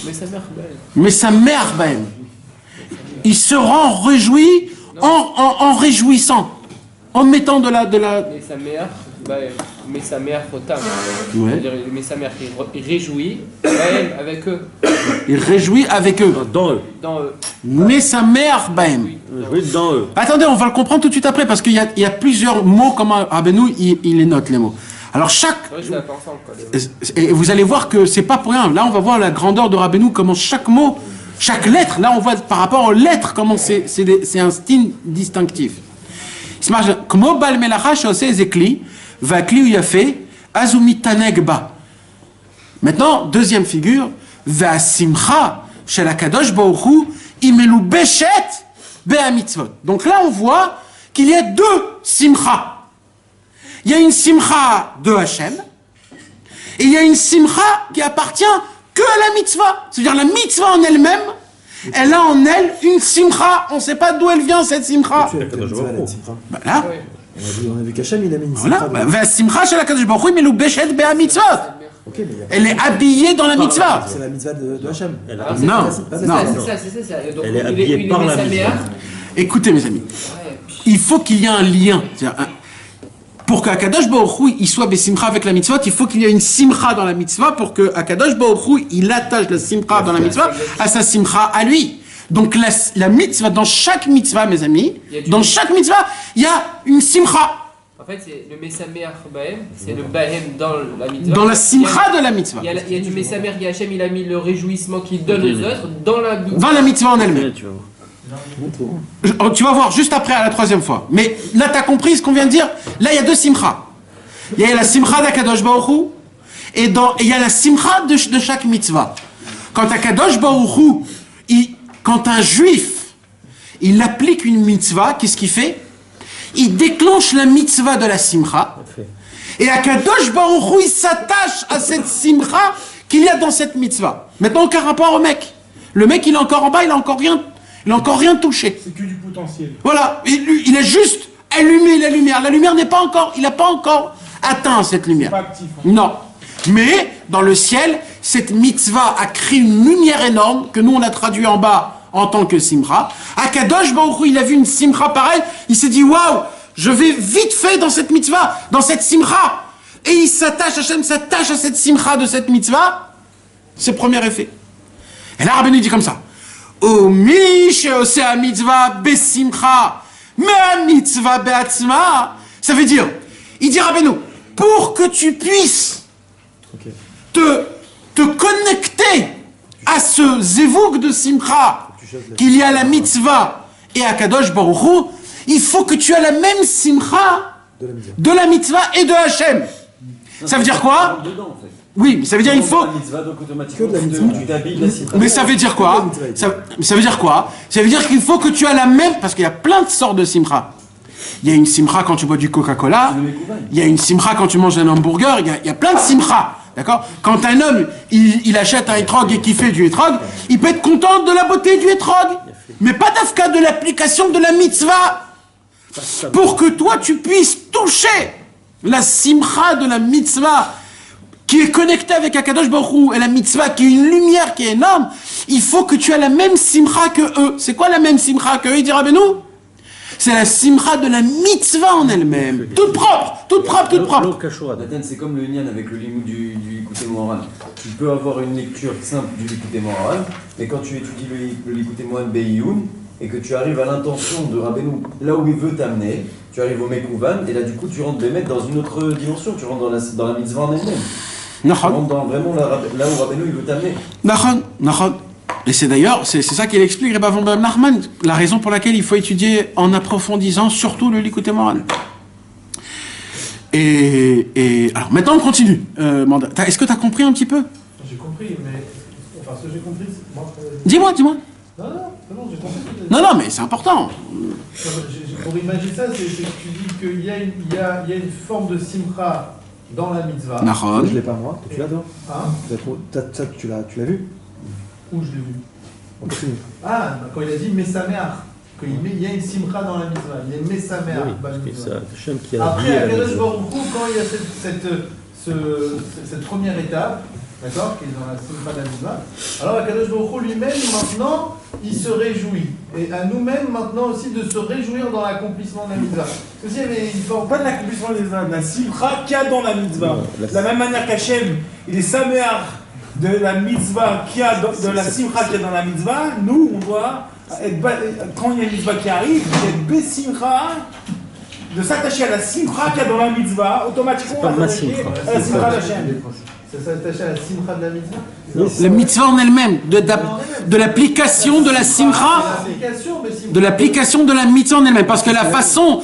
Mais sa mère belle. Mais sa mère, il se rend réjoui en réjouissant, en mettant de la... Mais sa mère, mais sa mère Rotam. Ouais. C'est-à-dire, mais sa mère il réjouit elle, avec eux. Il réjouit avec eux. Dans eux. Dans eux. Mais sa mère, Oui, dans eux. Attendez, on va le comprendre tout de suite après, parce qu'il y a plusieurs mots, comment Rabbeinu, il les note, les mots. Alors chaque... C'est vrai que ça va pas ensemble, quoi. Et vous allez voir que c'est pas pour rien. Là, on va voir la grandeur de Rabbeinu, comment chaque mot, chaque lettre, là, on voit par rapport aux lettres, comment c'est un style distinctif. Il se marche, Kmo bal melacha shoseh zekli, vakli ou yafé, azumi tanegba. Maintenant, deuxième figure, va simcha shel hakadosh baruch hu imelu beshet be'amitzvot. Donc là, on voit qu'il y a deux simcha. Il y a une simcha de Hachem, et il y a une simcha qui appartient que à la mitzvah. C'est-à-dire la mitzvah en elle-même, elle a en elle une simcha. On ne sait pas d'où elle vient cette simcha. Bah là, on a vu qu'Hachem il a mis une voilà, simcha. la simcha shel hakadosh baruch hu imelu beshet be'amitzvot. Ok, mais Elle est habillée dans la mitzvah. c'est la mitzvah de Hachem. Non, C'est non. ça. Donc, Elle est habillée par la mitzvah. Écoutez mes amis, il faut qu'il y ait un lien. C'est-à-dire, pour qu'Akadosh Baruch Hu il soit besimcha avec la mitzvah, il faut qu'il y ait une simcha dans la mitzvah pour que Akadosh Baruch Hu il attache la simcha dans la mitzvah à sa simcha à lui. Donc la mitzvah, dans chaque mitzvah, mes amis, dans chaque mitzvah, il y a une simcha. En fait, c'est le Mesamer Bahem, c'est le Bahem dans la mitzvah. Dans la simcha de la mitzvah. Il y a du Mesamer qui Hachem, il a mis le réjouissement qu'il donne aux autres dans la mitzvah. Dans la mitzvah en elle-même. Tu vas voir. Tu vas voir juste après, à la troisième fois. Mais là, tu as compris ce qu'on vient de dire. Là, il y a deux simcha. Il y a la simcha d'Akadosh Baruch Hu, et il y a la simcha de chaque mitzvah. Quand Akadosh Baruch Hu, quand un juif, il applique une mitzvah, qu'est-ce qu'il fait? Il déclenche la mitzvah de la simcha. Et Akadosh Baruch Hu, il s'attache à cette simcha qu'il y a dans cette mitzvah. Maintenant, aucun rapport au mec. Le mec, il est encore en bas, il n'a encore rien touché. C'est que du potentiel. Voilà, il a juste allumé la lumière. La lumière n'est pas encore, il n'a pas encore atteint cette lumière. Pas actif. Hein. Non. Mais, dans le ciel, cette mitzvah a créé une lumière énorme, que nous on a traduit en bas en tant que simcha. Akadosh Baruch Hu, il a vu une simcha pareille, il s'est dit, waouh, je vais vite fait dans cette mitzvah, dans cette simcha. Et il s'attache, Hachem s'attache à cette simcha de cette mitzvah. C'est le premier effet. Et là, Rabbeinu dit comme ça. O mi she'oseh ha-mitzvah besimcha, me-ha-mitzvah be'atzma. Ça veut dire, il dit Rabbeinu, pour que tu puisses te connecter à ce zévouk de simcha qu'il y a la mitzvah et à Kadosh Baruch Hu, il faut que tu aies la même simcha de la mitzvah et de Hachem. Ça veut dire quoi? Oui, mais ça veut dire il faut... Mais ça veut dire quoi? Ça veut dire quoi? Ça veut dire qu'il faut que tu aies la même... Parce qu'il y a plein de sortes de simcha. Il y a une simcha quand tu bois du Coca-Cola, il y a une simcha quand tu manges un hamburger, il y a plein de simcha. D'accord? Quand un homme, il achète un etrog et qu'il fait du etrog, il peut être content de la beauté du etrog, mais pas d'afka de l'application de la mitzvah. Pour que toi, tu puisses toucher la simcha de la mitzvah qui est connectée avec Akadosh Baruch Hu et la mitzvah qui est une lumière qui est énorme, il faut que tu aies la même simcha que eux. C'est quoi la même simcha que eux, il dira Rabbeinu? C'est la simcha de la mitzvah en elle-même. Toute propre. Nathan, c'est comme le Nyan avec le limou du Likutei Moharan. Tu peux avoir une lecture simple du Likutei Moharan, mais quand tu étudies le Likutei Moharan Be'iyun, et que tu arrives à l'intention de Rabbeinu, là où il veut t'amener, tu arrives au Mekouvan, et là du coup tu rentres dans une autre dimension, tu rentres dans la mitzvah en elle-même. Tu rentres dans vraiment là où Rabbeinu il veut t'amener. Nachon. Et c'est d'ailleurs, c'est ça qu'il explique, Rebbe von Nachman, la raison pour laquelle il faut étudier en approfondissant surtout le Likutei Moharan. Et alors maintenant on continue. Est-ce que tu as compris un petit peu? J'ai compris, mais... Enfin, ce que j'ai compris, c'est... Dis-moi. Non, j'ai compris. Non, mais c'est important. Pour imaginer ça, c'est que tu dis qu'il y a une forme de simcha dans la mitzvah. Nachon. Je l'ai pas moi, tu l'as toi? Hein? Tu l'as vu? Où je l'ai vu? Quand il a dit Mesameach, qu'il y a une simcha dans la mitzvah, il y a Mesameach dans la mitzvah. Après, à Kadosh Baruch Hu, quand il y a cette première étape, d'accord, qui est dans la simcha de la mitzvah, alors Akadosh Baruch Hu lui-même, maintenant, il se réjouit. Et à nous-mêmes, maintenant aussi, de se réjouir dans l'accomplissement de la mitzvah. Parce qu'il y avait une forme... Pas de l'accomplissement de la mitzvah, de la simcha qu'il y a dans la mitzvah. De la même manière qu'Hachem, il est sameach de la mitzvah qu'il y a de la simcha qu'il y a dans la mitzvah, nous, on doit être... Quand il y a une mitzvah qui arrive, être besimcha de s'attacher à la simcha qu'il y a dans la mitzvah, automatiquement on va s'attacher à la simcha d'Hachem. C'est s'attacher à la simcha de la mitzvah. La mitzvah en elle-même, de l'application de la simcha, de l'application de la mitzvah en elle-même. Parce que la façon,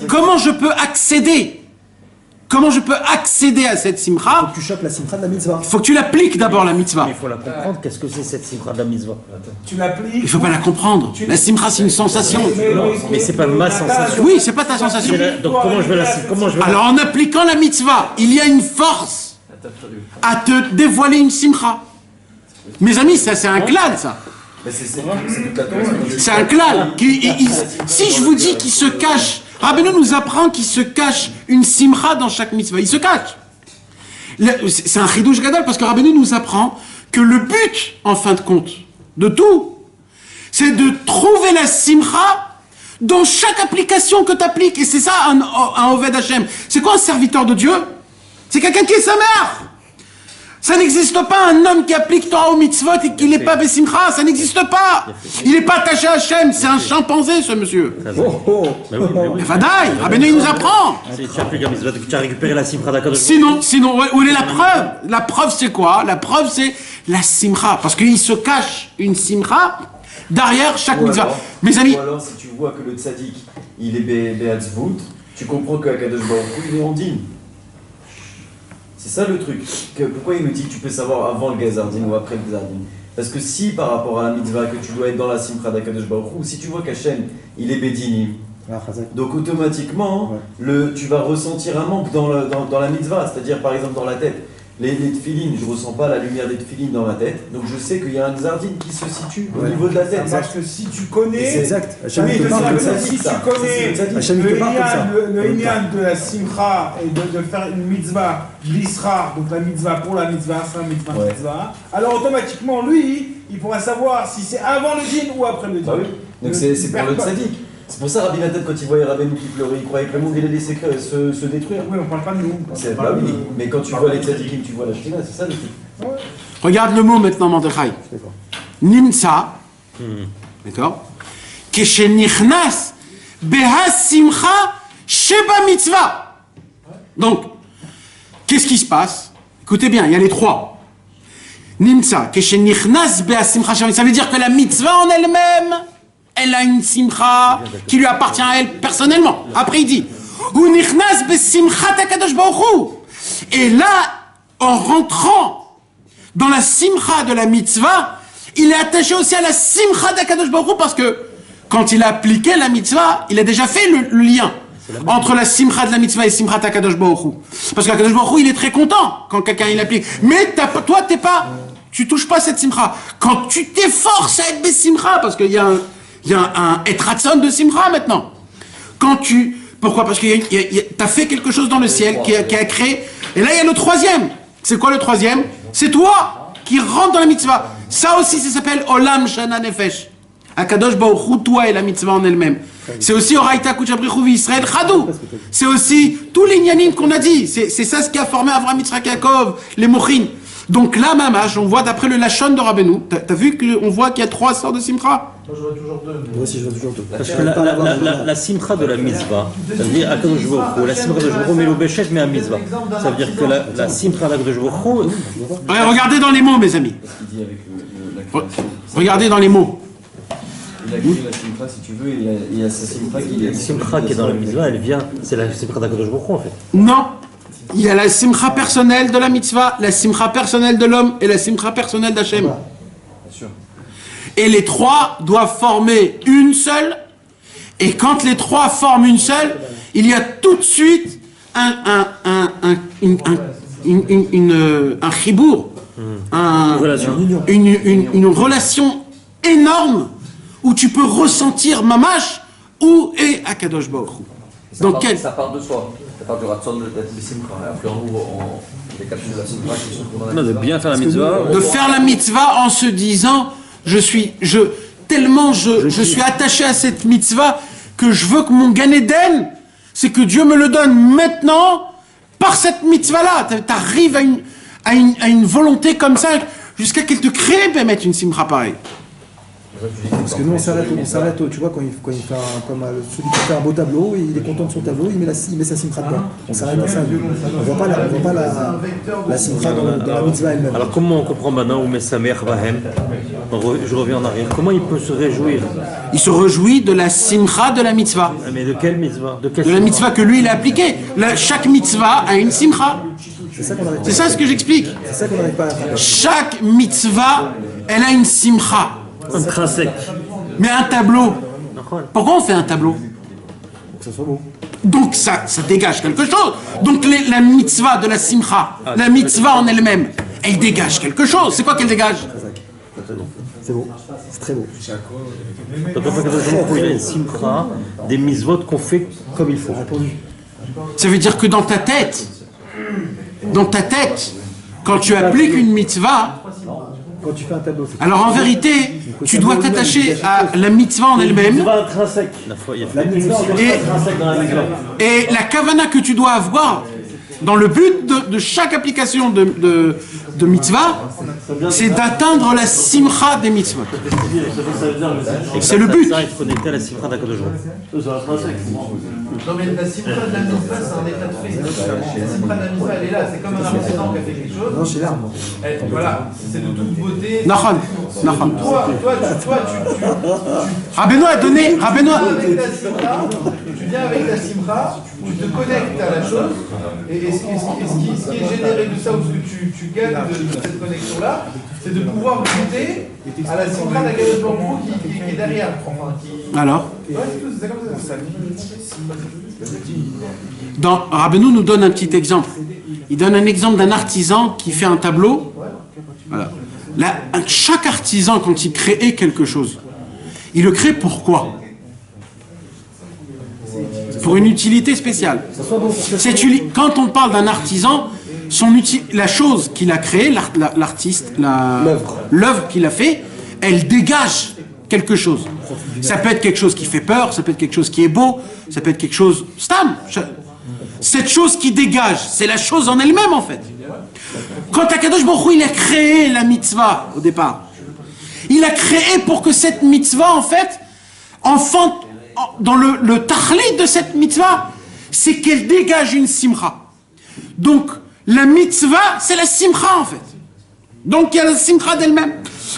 comment je peux accéder à cette simcha? Faut que tu chopes la simcha de la mitzvah. Il faut que tu l'appliques d'abord, la mitzvah. Mais il faut la comprendre. Qu'est-ce que c'est cette simcha de la mitzvah? Tu l'appliques. Il ne faut pas la comprendre. La simcha, c'est une sensation. Mais c'est pas ma sensation. Oui, c'est pas ta sensation. Donc comment je vais la... Alors en appliquant la mitzvah, il y a une force à te dévoiler une simcha. Mes amis, ça c'est un klal, ça. C'est un klal. Si je vous dis qu'il se cache, Rabbeinu nous apprend qu'il se cache une simcha dans chaque mitzvah. Il se cache. C'est un chidouche gadol parce que Rabbeinu nous apprend que le but, en fin de compte, de tout, c'est de trouver la simcha dans chaque application que tu appliques. Et c'est ça un Oved Hashem. C'est quoi un serviteur de Dieu? C'est quelqu'un qui est sa mère. Ça n'existe pas un homme qui applique Torah au mitzvot et qui n'est pas Bessimcha. Ça n'existe pas. Il n'est pas attaché à Hachem. C'est un chimpanzé, ce monsieur. Vadaï, Rabbeinu il nous apprend. Tu as récupéré la simcha d'Akadosh. Sinon, où est la preuve? La preuve, c'est quoi? La preuve, c'est la simcha. Parce qu'il se cache une simcha derrière chaque mitzvah. Mes amis. Ou alors, si tu vois que le tzaddik, il est Be'atzvut, tu comprends que Akadosh Baruch Hu, il est en dîme. C'est ça le truc. Pourquoi il nous dit que tu peux savoir avant le Gazardin ou après le Gazardin? Parce que si par rapport à la mitzvah que tu dois être dans la simcha d'Akadosh Baruch Hu, si tu vois qu'Hachem il est Bédinim, donc automatiquement tu vas ressentir un manque dans la mitzvah, c'est-à-dire par exemple dans la tête. Les tefilines, je ne ressens pas la lumière des tefilines dans ma tête, donc je sais qu'il y a un Gazardin qui se situe au niveau de la tête. Parce que si tu connais, c'est exact. si tu connais le inyan de la simcha et de faire une mitzvah l'isra, donc la mitzvah pour la mitzvah, c'est la mitzvah, alors automatiquement lui, il pourra savoir si c'est avant le din ou après le din. Bah oui. Donc c'est pour le tzaddik. C'est pour ça Rabbi Nathan, quand il voyait Rabbeinu qui pleurait, il croyait que le monde allait laisser se détruire. Oui, on parle pas de nous. Bah oui, mais quand tu vois les tzaddikim, tu vois la shkina, c'est ça le truc. Regarde le mot maintenant, Mordechai. Nimtza. D'accord? Keshenichnas beha simcha sheba mitzvah. Donc, qu'est-ce qui se passe? Écoutez bien, il y a les trois. Nimtza, keshenichnas beha simcha sheba mitzvah. Ça veut dire que la mitzvah en elle-même, elle a une simcha qui lui appartient à elle personnellement. Après, il dit Unichnas besimchat hakadosh baruch hu. Et là, en rentrant dans la simcha de la mitzvah, il est attaché aussi à la simcha d'Akadosh baruch hu parce que quand il a appliqué la mitzvah, il a déjà fait le lien entre la simcha de la mitzvah et simcha d'Akadosh baruch hu. Parce qu'Akadosh baruch hu, il est très content quand quelqu'un il applique. Mais toi, tu touches pas cette simcha. Quand tu t'efforces à être besimcha, parce qu'il y a un etratson de simcha maintenant. Pourquoi? Parce que t'as fait quelque chose dans le ciel qui a créé. Et là, il y a le troisième. C'est quoi le troisième? C'est toi qui rentre dans la mitzvah. Ça aussi, ça s'appelle Olam Shana Nefesh. Akadosh Baruch Hu, toi et la mitzvah en elle-même. C'est aussi Oraita Kuchabrichou Israël Chadou. C'est aussi tous les nyanim qu'on a dit. C'est ça ce qui a formé Avraham, Yitzhak, Yaakov, les Mochin. Donc là, Mamash, on voit d'après le Lachon de Rabbeinu, t'as vu qu'on voit qu'il y a 3 sortes de simcha? Moi je vois toujours deux. Moi aussi je vois toujours deux. Parce que la simcha de la mitzvah, ça veut dire Akadosh Baruch Hu, la simcha de Baruch Hu, mais le béchet, mais à mitzvah. Ça veut dire que la simcha d'Akadosh Baruch Hu. Regardez dans les mots, mes amis. Regardez dans les mots. Il a créé la simcha, si tu veux, il y a sa simcha qui est. La simcha qui est dans la mitzvah, elle vient, c'est la simcha d'Akadosh Baruch Hu en fait. Non. Il y a la simcha personnelle de la mitzvah, la simcha personnelle de l'homme et la simcha personnelle d'Hachem. Et les trois doivent former une seule. Et quand les trois forment une seule, il y a tout de suite un chibour, une relation énorme où tu peux ressentir mamash où est Akadosh Baruch Hu. Ça part de soi. Ça part du ratson de la simcha. Après, on ouvre les capsules de la simcha qui sont dans la mitzvah. De bien faire la mitzvah. De faire la mitzvah en se disant je suis attaché à cette mitzvah que je veux que mon Gan Eden, c'est que Dieu me le donne maintenant par cette mitzvah-là. T'arrives à une volonté comme ça jusqu'à qu'elle te crée et mettre une simcha pareille. Parce que nous, on s'arrête, tu vois, quand il fait celui qui fait un beau tableau, il est content de son tableau, il met sa simcha dedans. On s'arrête à ça. On voit pas la simcha dans la mitzvah elle-même. Alors comment on comprend maintenant où met sa mère Vahem? Je reviens en arrière. Comment il peut se réjouir? Il se réjouit de la simcha de la mitzvah. Mais de quelle mitzvah? De la mitzvah que lui il a appliquée. Chaque mitzvah a une simcha. C'est ça ce que j'explique. C'est ça qu'on n'arrive pas à faire. Chaque mitzvah, elle a une simcha. Intrinsèque. Mais un tableau. Pourquoi on fait un tableau? Pour que ça soit beau. Donc ça dégage quelque chose. Donc la mitzvah de la simcha, la mitzvah en elle-même, elle dégage quelque chose. C'est quoi qu'elle dégage? C'est beau. C'est très beau. Donc en fait, il y a une simcha, des mitzvot qu'on fait comme il faut. Ça veut dire que dans ta tête, quand tu appliques une mitzvah, quand tu fais un tableau, alors en vérité, tu dois t'attacher à la mitzvah en elle-même. Et la kavana que tu dois avoir dans le but de chaque application de mitzvah, c'est d'atteindre la simcha des mitzvot. C'est le but. Connecté à la simcha d'Akadosh Baruch Hu. Non mais la simcha de la mitzvah, c'est un état de fait. La simcha de la mitzvah, elle est là, c'est comme un artisan qui a fait quelque chose. Non, chez l'arbre. Voilà, c'est de toute beauté. Nahon. Toi, Ah Benoît a donné. Tu viens avec la simcha, tu te connectes à la chose, et ce qui est généré de ça, ou ce que tu gagnes de cette connexion-là, c'est de pouvoir goûter à la simcha d'Akadosh Baruch Hu qui est derrière. Alors Ouais, c'est comme ça. Rabbeinu nous donne un petit exemple. Il donne un exemple d'un artisan qui fait un tableau. Voilà. Chaque artisan, quand il crée quelque chose, il le crée pourquoi? Pour une utilité spéciale. Quand on parle d'un artisan, la chose qu'il a créée, l'artiste, l'œuvre qu'il a fait, elle dégage quelque chose. Ça peut être quelque chose qui fait peur, ça peut être quelque chose qui est beau, ça peut être quelque chose... Stam. Cette chose qui dégage, c'est la chose en elle-même en fait. Quand Akadosh Baruch Hu, il a créé la mitzvah au départ, il a créé pour que cette mitzvah en fait, dans le tahlit de cette mitzvah, c'est qu'elle dégage une simcha. Donc la mitzvah, c'est la simcha en fait. Donc il y a la simcha d'elle-même.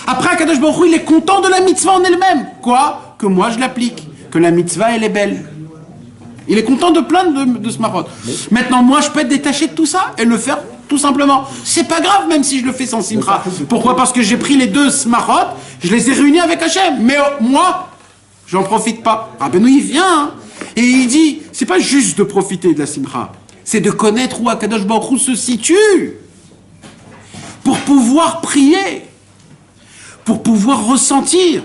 Après, Akadosh Baruch Hu, il est content de la mitzvah en elle-même. Quoi? Que moi je l'applique. Que la mitzvah, elle est belle. Il est content de plein de smarot. Maintenant, moi, je peux être détaché de tout ça et le faire tout simplement. C'est pas grave, même si je le fais sans simcha. Pourquoi? Parce que j'ai pris les deux smarot, je les ai réunis avec Hachem. Mais moi, j'en profite pas. Ah ben nous, il vient, et il dit, c'est pas juste de profiter de la simcha, c'est de connaître où Akadosh Baruch Hu se situe pour pouvoir prier, pour pouvoir ressentir.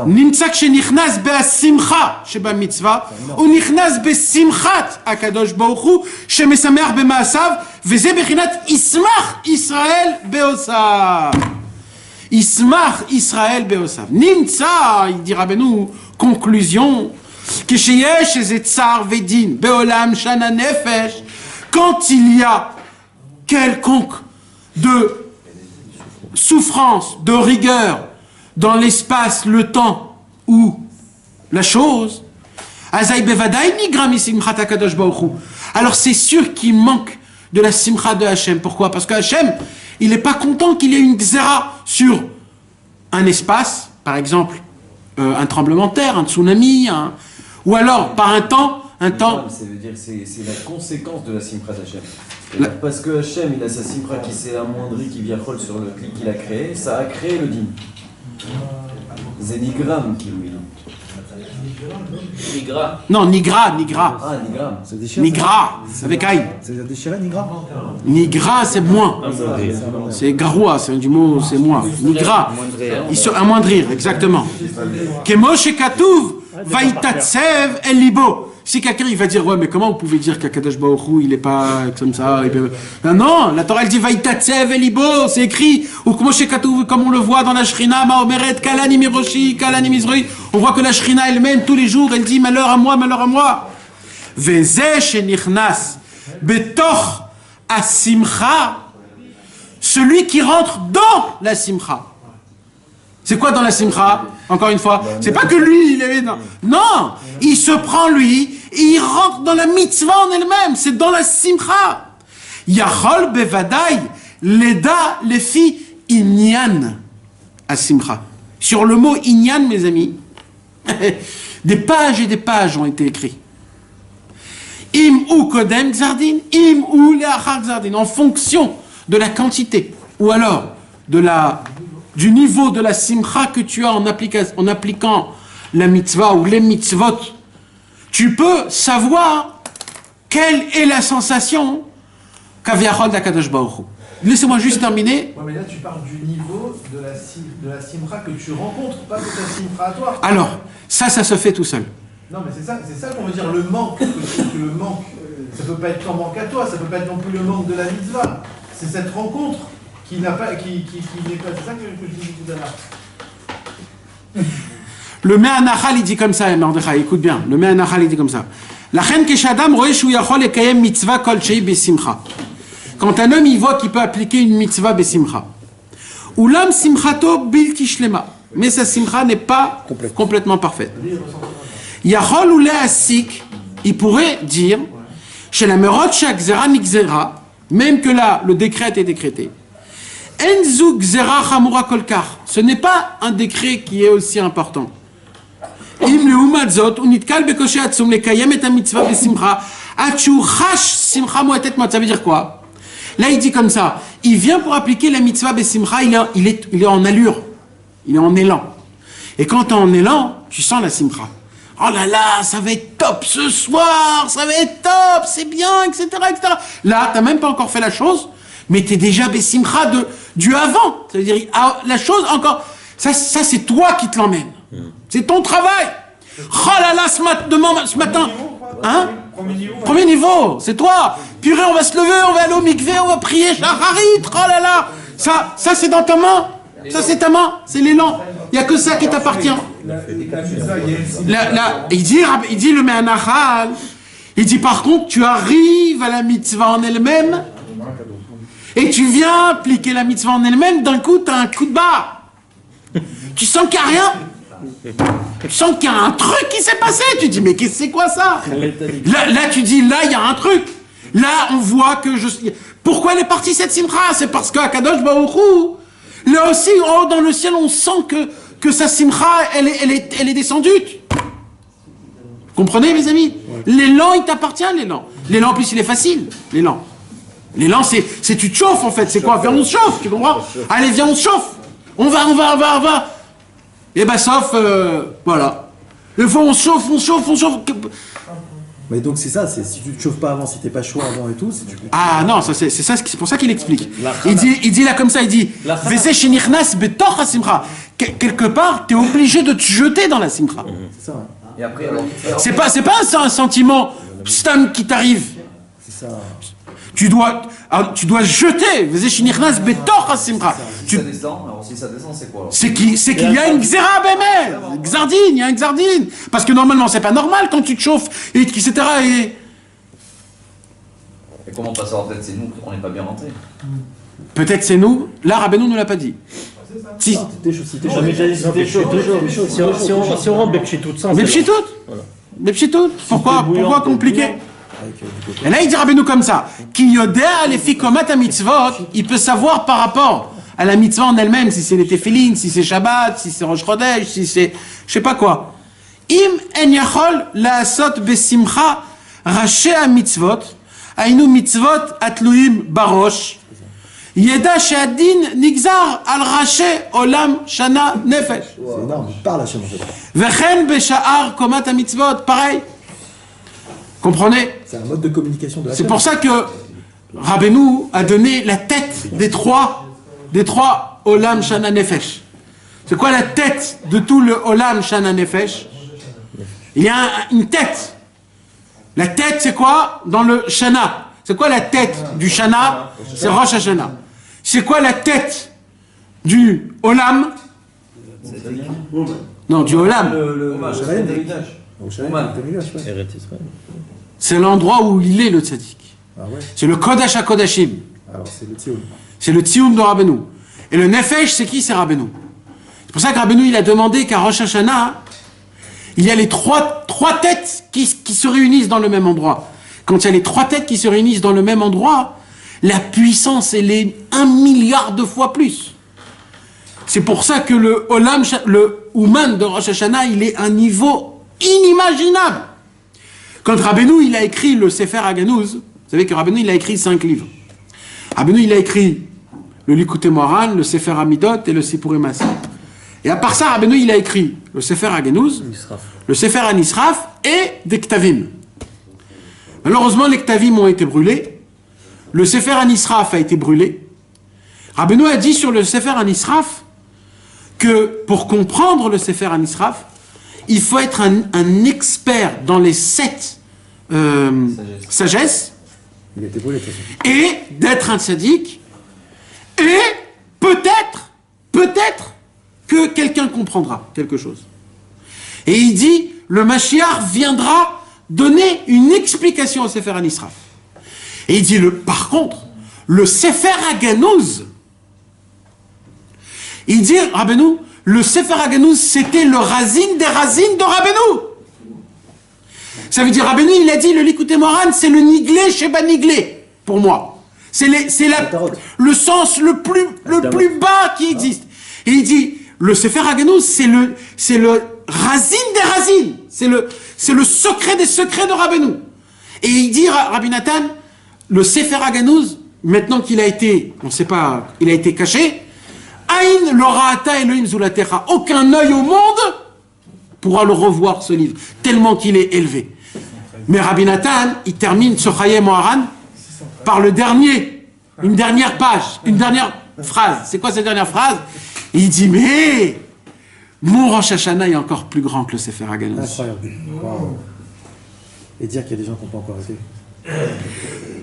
נמצא כשנכנס בהשמחה שבמצווה, הוא נכנס בשמחת הקדוש ברוך הוא שמשמח במעשיו, וזה בחינת ישמח ישראל בעושיו. ישמח ישראל בעושיו. נמצא, il dit רבנו, conclusion, כשיש איזה צער ודין בעולם שן הנפש, quand il y a quelconque de souffrance, de rigueur, dans l'espace, le temps ou la chose, alors c'est sûr qu'il manque de la simcha de Hachem. Pourquoi? Parce que Hachem, il n'est pas content qu'il y ait une xéra sur un espace, par exemple un tremblement de terre, un tsunami, ou alors par un temps. Ça veut dire c'est la conséquence de la simcha d'Hachem. Parce que Hachem, il a sa simcha qui s'est amoindrie, qui vient sur le clic qu'il a créé, ça a créé le din. C'est Nigram qui lui. Nigra. Non, Nigra. Ah, Nigram. Nigra, avec Aïe. C'est déchiré, Nigra. Nigra, c'est moins. C'est garoua, c'est du mot, c'est moins. Nigra. Il se amoindrir, exactement. Kemoshe Katouv, Vaïtatsev, El Libo. Si quelqu'un il va dire, ouais, mais comment vous pouvez dire qu'Akadosh Baruch Hu, il est pas comme ça, non, la Torah elle dit Vaïtatsev El Libo, c'est écrit, ou Kemoshe Katouv, comme on le voit dans la Shrina, Maomeret, Kalani Miroshi, Kalani Mizrui, on voit que la Shrina elle-même, tous les jours, elle dit, malheur à moi, malheur à moi. Veze Shenichnas, Betoch Asimcha, celui qui rentre dans la Simcha. C'est quoi dans la simcha? Encore une fois, c'est pas que lui, il est... Non, il se prend lui, et il rentre dans la mitzvah en elle-même. C'est dans la simcha. Yachol bevadai leda lefi inyan à simcha. Sur le mot inyan, mes amis, des pages et des pages ont été écrites. Im ou kodem xardin, im ou leachar xardin, en fonction de la quantité, ou alors du niveau de la simcha que tu as en appliquant la mitzvah ou les mitzvot, tu peux savoir quelle est la sensation qu'aviachol d'Akadosh Baruch Hu. Laissez-moi juste terminer. Ouais, mais là, tu parles du niveau de la simcha que tu rencontres, pas de ta simcha à toi. Alors, ça se fait tout seul. Non, mais c'est ça qu'on veut dire, le manque. Que le manque, ça peut pas être ton manque à toi, ça peut pas être non plus le manque de la mitzvah. C'est cette rencontre qui n'est pas. C'est ça que je disais tout à l'heure. Le Me'anachal, il dit comme ça, Mordechai, écoute bien. Le Me'anachal, il dit comme ça. Lachen keshadam roe shu yachol lekayem mitzvah kol shei besimcha. Quand un homme, il voit qu'il peut appliquer une mitzvah besimcha. Ulam simchato bilti shlema. Mais sa simcha n'est pas complètement parfaite. Yachol ou le'asik, il pourrait dire, chez la merot shak zera nigzera, même que là, le décret est décrété. Enzu gzera chamura kolkar. Ce n'est pas un décret qui est aussi important. Im leumat zot, unitkal bekoshe atzum lekayem et mitzvah besimcha, achu chash simcha moetet mot. Ça veut dire quoi? Là, il dit comme ça, il vient pour appliquer la mitzvah besimcha, il est en allure, il est en élan. Et quand tu es en élan, tu sens la simcha. Oh là là, ça va être top ce soir, ça va être top, c'est bien, etc., etc. Là, tu n'as même pas encore fait la chose, mais tu es déjà besimcha du avant. Ça veut dire, la chose encore, ça c'est toi qui te l'emmène. C'est ton travail. Oh là là, ce matin, hein? Premier niveau, c'est toi. Purée, on va se lever, on va aller au mikvé, on va prier Shacharit. Oh là là, ça c'est dans ta main. Ça c'est ta main, c'est l'élan. Il n'y a que ça qui t'appartient. Là, il dit le Me'anachal, il dit par contre, tu arrives à la mitzvah en elle-même et tu viens appliquer la mitzvah en elle-même, d'un coup, tu as un coup de barre. Tu sens qu'il n'y a rien. Tu sens qu'il y a un truc qui s'est passé. Tu dis, mais c'est quoi ça? Là, tu dis, là, il y a un truc. Là, on voit que Pourquoi elle est partie cette simcha? C'est parce qu'à Kadosh Baruch Hu, là aussi, oh, dans le ciel, on sent que sa simcha, elle est descendue. Comprenez, mes amis? L'élan, il t'appartient, l'élan. L'élan, en plus, il est facile, l'élan. L'élan, c'est tu te chauffes, en fait. C'est quoi? Viens, on se chauffe, tu comprends? Allez, viens, on se chauffe. On va. Et ben, sauf, voilà. Des fois, on se chauffe. Mais donc c'est ça, c'est si tu te chauffes pas avant, si t'es pas chaud avant et tout, Ah non, ça c'est pour ça qu'il explique. Il dit là comme ça, il dit Vese shenichnas betoch hasimcha. Quelque part, t'es obligé de te jeter dans la simcha. C'est ça. Et après, C'est pas un sentiment stam qui t'arrive. C'est ça. Tu dois jeter. Vese shenichnas betoch hasimcha. si ça descend, alors si ça descend, c'est quoi alors? C'est qu'il y a une xéra bémé, xardine, il y a une xardine. Parce que normalement, c'est pas normal quand tu te chauffes, et etc. Et comment pas savoir? Peut-être c'est nous, on n'est pas bien rentrés. Peut-être c'est nous. Là, Rabbeinu ne l'a pas dit. Si. Si on rentre Bepchitout sans. Bepchitout. Pourquoi compliqué? Et là, il dit Rabbeinu comme ça. Ki yodea lefi komat mitzvot, il peut savoir par rapport à la mitzvah en elle-même, si c'est les tefilin, si c'est Shabbat, si c'est Rosh Chodesh, si c'est je sais pas quoi. Im en yachol la'asot besimcha raché a mitzvot, ainu mitzvot atluim barosh, yeda she'adin nigzar al raché olam shana nefesh. C'est énorme, il parle à chaque fois. Vechen besha'ar komat a mitzvot, pareil. Comprenez? C'est un mode de communication de la C'est pour ça que Rabbeinu a donné la tête des trois Olam Shana Nefesh. C'est quoi la tête de tout le Olam Shana Nefesh? Il y a une tête. La tête, c'est quoi dans le Shana? C'est quoi la tête du Shana? C'est Rosh Hashanah. C'est quoi la tête du Olam? Non, du Olam. C'est l'endroit où il est le tzaddik. Ah ouais. C'est le Kodesh HaKodashim. Alors c'est le Tzion. C'est le Tzion de Rabbeinu. Et le Nefesh, c'est qui? C'est Rabbeinu. C'est pour ça que Rabbeinu, il a demandé qu'à Rosh Hashanah, il y a les trois têtes qui se réunissent dans le même endroit. Quand il y a les 3 têtes qui se réunissent dans le même endroit, la puissance, elle est 1 milliard de fois plus. C'est pour ça que le Ouman de Rosh Hashanah, il est à un niveau inimaginable. Quand Rabbeinu, il a écrit le Sefer Haganouz, vous savez que Rabbeinu, il a écrit 5 livres. Rabbeinu, il a écrit le Likutei Moharan, le Sefer Hamidot et le Sipurei Maaseh. Et à part ça, Rabbeinu, il a écrit le Sefer Haganouz, le Sefer Hanisraf et des Ktavim. Malheureusement, les Ktavim ont été brûlés. Le Sefer Hanisraf a été brûlé. Rabbeinu a dit sur le Sefer Hanisraf que pour comprendre le Sefer Hanisraf, il faut être un expert dans les 7 sagesses Il a été brûlé, de toute façon. et d'être un tzaddik, et peut-être que quelqu'un comprendra quelque chose. Et il dit, le Mashiach viendra donner une explication au Sefer Hanisraf. Et il dit, par contre, le Sefer Haganouz, il dit, Rabbeinu, le Sefer Haganouz, c'était le Razin des Razines de Rabbeinu. Ça veut dire, Rabbeinu, il a dit, le Likutei Moharan, c'est le Niglé chez Baniglé, pour moi. C'est le sens le plus bas qui existe. Et il dit, le Sefer Haganouz, c'est le Razin des Razines. C'est le secret des secrets de Rabbeinu. Et il dit, Rabbi Nathan, le Sefer Haganouz, maintenant qu'il a été, on ne sait pas, il a été caché, Aïn l'orata Elohim zulatecha. Aucun œil au monde pourra le revoir, ce livre, tellement qu'il est élevé. Mais Rabbi Nathan, il termine ce Chayei Moharan par une dernière page, une dernière phrase. C'est quoi cette dernière phrase? Il dit, mais mon Rosh Hashanah est encore plus grand que le Sefer Haganouz. Incroyable. Wow. Et dire qu'il y a des gens qui n'ont pas encore été.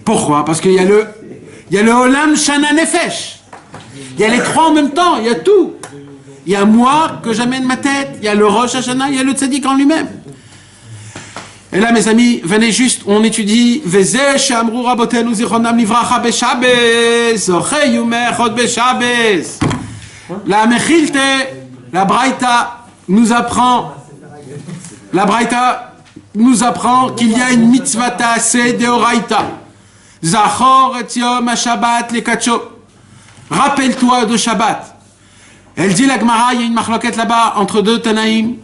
Pourquoi? Parce qu'il y a le Olam Shana Nefesh. Il y a les 3 en même temps, il y a tout. Il y a moi que j'amène ma tête, il y a le Rosh Hashanah, il y a le Tzaddik en lui-même. Et là, mes amis, venez juste, on étudie Vezeh she'amru rabotenu zichronam livracha beshabes, zochei yumechot beshabes. La Mechilte, la Braïta nous apprend qu'il y a une mitzvah ta'aseh deoraita. Zachor et yom ha-shabbat lekacho. Rappelle-toi de Shabbat. Elle dit la Gemara, il y a une marloquette là-bas entre 2 Tanaïm.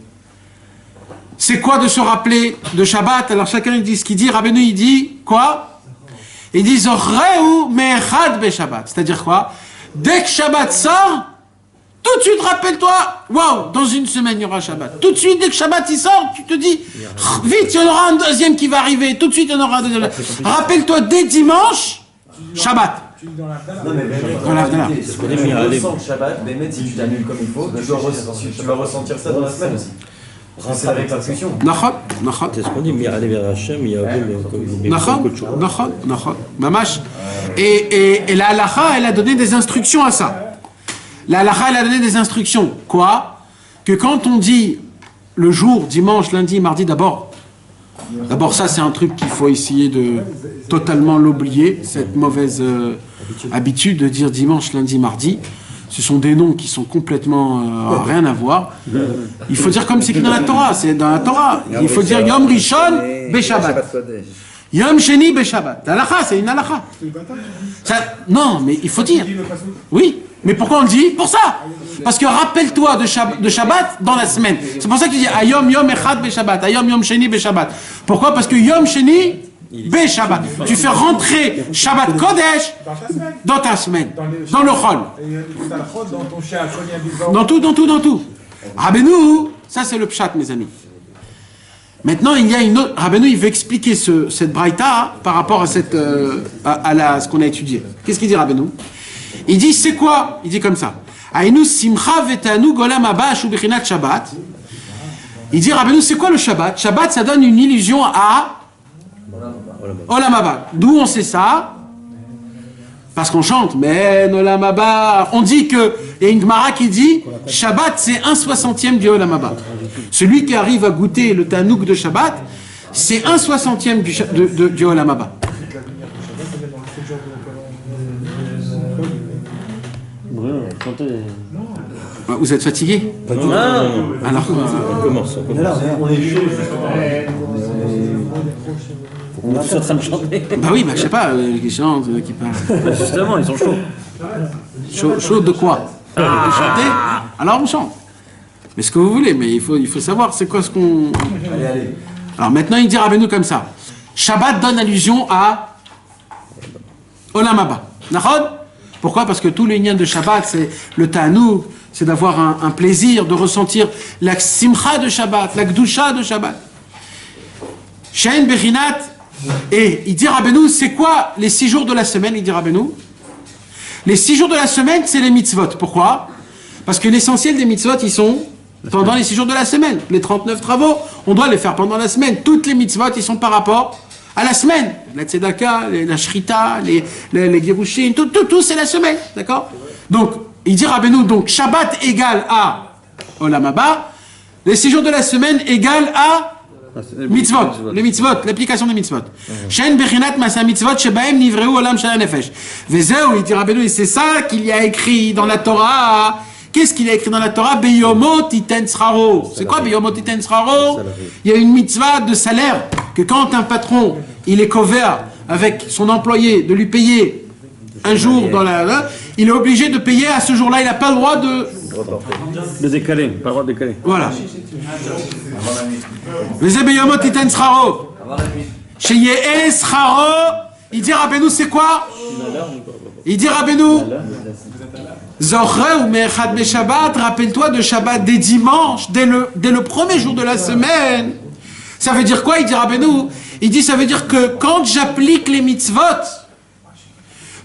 C'est quoi de se rappeler de Shabbat? Alors chacun dit ce qu'il dit. Rabbeinu il dit quoi? Il dit Zoreu me'echad be Shabbat. C'est-à-dire quoi? Dès que Shabbat sort, tout de suite rappelle-toi. Waouh, dans une semaine il y aura Shabbat. Tout de suite dès que Shabbat il sort, tu te dis vite, il y en aura un deuxième qui va arriver. Tout de suite il y en aura un deuxième. Rappelle-toi dès dimanche, Shabbat. Non mais si tu ressens le Shabbat, Bémet, si tu t'annules comme il faut, tu vas ressentir ça dans la semaine aussi. C'est avec la pression. C'est ce qu'on dit, mais aller vers Hachem, il y a Mamash. Et la halakha, elle a donné des instructions à ça. La halakha, elle a donné des instructions. Quoi? Que quand on dit le jour, dimanche, lundi, mardi, d'abord ça c'est un truc qu'il faut essayer de totalement l'oublier, cette mauvaise habitude de dire dimanche, lundi, mardi. Ce sont des noms qui sont complètement rien à voir. Il faut dire comme c'est dans la Torah, c'est dans la Torah. Il faut dire Yom Rishon Beshabbat. Yom Sheni Beshabbat. Halakha, c'est une halakha. Non, mais il faut dire. Oui, mais pourquoi on le dit? Pour ça. Parce que rappelle-toi de Shabbat dans la semaine. C'est pour ça qu'il dit Ayom Yom Echad Beshabbat, Ayom Yom Sheni Beshabbat. Pourquoi? Parce que Yom Sheni Beshabbat. Tu fais rentrer Shabbat Kodesh dans ta semaine, dans le Chol. Dans tout. Rabbeinu, ça c'est le pshat, mes amis. Maintenant, il y a une autre. Rabbeinu, il veut expliquer cette braïta par rapport à ce qu'on a étudié. Qu'est-ce qu'il dit, Rabbeinu? Il dit, c'est quoi? Il dit comme ça. Aïnu simcha vetanu golam haba shu bechinat Shabbat. Il dit, Rabbeinu, c'est quoi le Shabbat? Shabbat, ça donne une illusion à Olam haba. D'où on sait ça? Parce qu'on chante, mais Olam haba. On dit que, il y a une Gemara qui dit, Shabbat c'est 1/60 du Olam haba. Celui qui arrive à goûter le Tanouk de Shabbat, c'est 1/60 du Olam haba. Vous êtes fatigué? Non. Alors, On commence. On est chaud, On est tous en train de chanter. bah oui, bah je sais pas, qui chantent, qui parlent. Bah, justement, ils sont chauds. Chaud de quoi? De chanter? Alors on chante. Mais ce que vous voulez, mais il faut savoir c'est quoi ce qu'on... Allez. Alors maintenant il dit Rabbeinu comme ça. Shabbat donne allusion à Olam Haba. Nachon? Pourquoi? Parce que tous les liens de Shabbat, c'est le ta'anoug, c'est d'avoir un plaisir, de ressentir la simcha de Shabbat, la gdusha de Shabbat. Shein Bechinat, et il dit Rabbeinu, c'est quoi les 6 jours de la semaine? Il dit Rabbeinu, les 6 jours de la semaine, c'est les mitzvot. Pourquoi? Parce que l'essentiel des mitzvot, ils sont pendant les 6 jours de la semaine. Les 39 travaux, on doit les faire pendant la semaine. Toutes les mitzvot, ils sont par rapport à la semaine. La tzedaka, la shrita, les girushin, tout c'est la semaine. D'accord? Donc, il dit Rabbeinu, donc Shabbat égale à Olam Haba, les 6 jours de la semaine égale à mitzvot, les mitzvot, l'application des mitzvot. Shein bechinat masa mitzvot shebahem nivreu olam shel nefesh. Vezeu, il dit Rabbeinu, et c'est ça qu'il y a écrit dans la Torah. Qu'est-ce qu'il a écrit dans la Torah? Beyomo titen sraro. C'est quoi Beyomo titen sraro? Il y a une mitzvah de salaire, que quand un patron, il est couvert avec son employé, de lui payer un jour dans la... il est obligé de payer à ce jour-là, il n'a pas le droit de... De décaler, pas le droit de décaler. Voilà. Beyomo titen sraro. Chez Ye'el sraro, il dit Rabbeinu, c'est quoi? Il dit Rabbeinu, Zohreu me'echad be'Shabbat, rappelle-toi de Shabbat des dimanches, dès le premier jour de la semaine. Ça veut dire quoi? Il dit Rabbeinu, il dit ça veut dire que quand j'applique les mitzvot,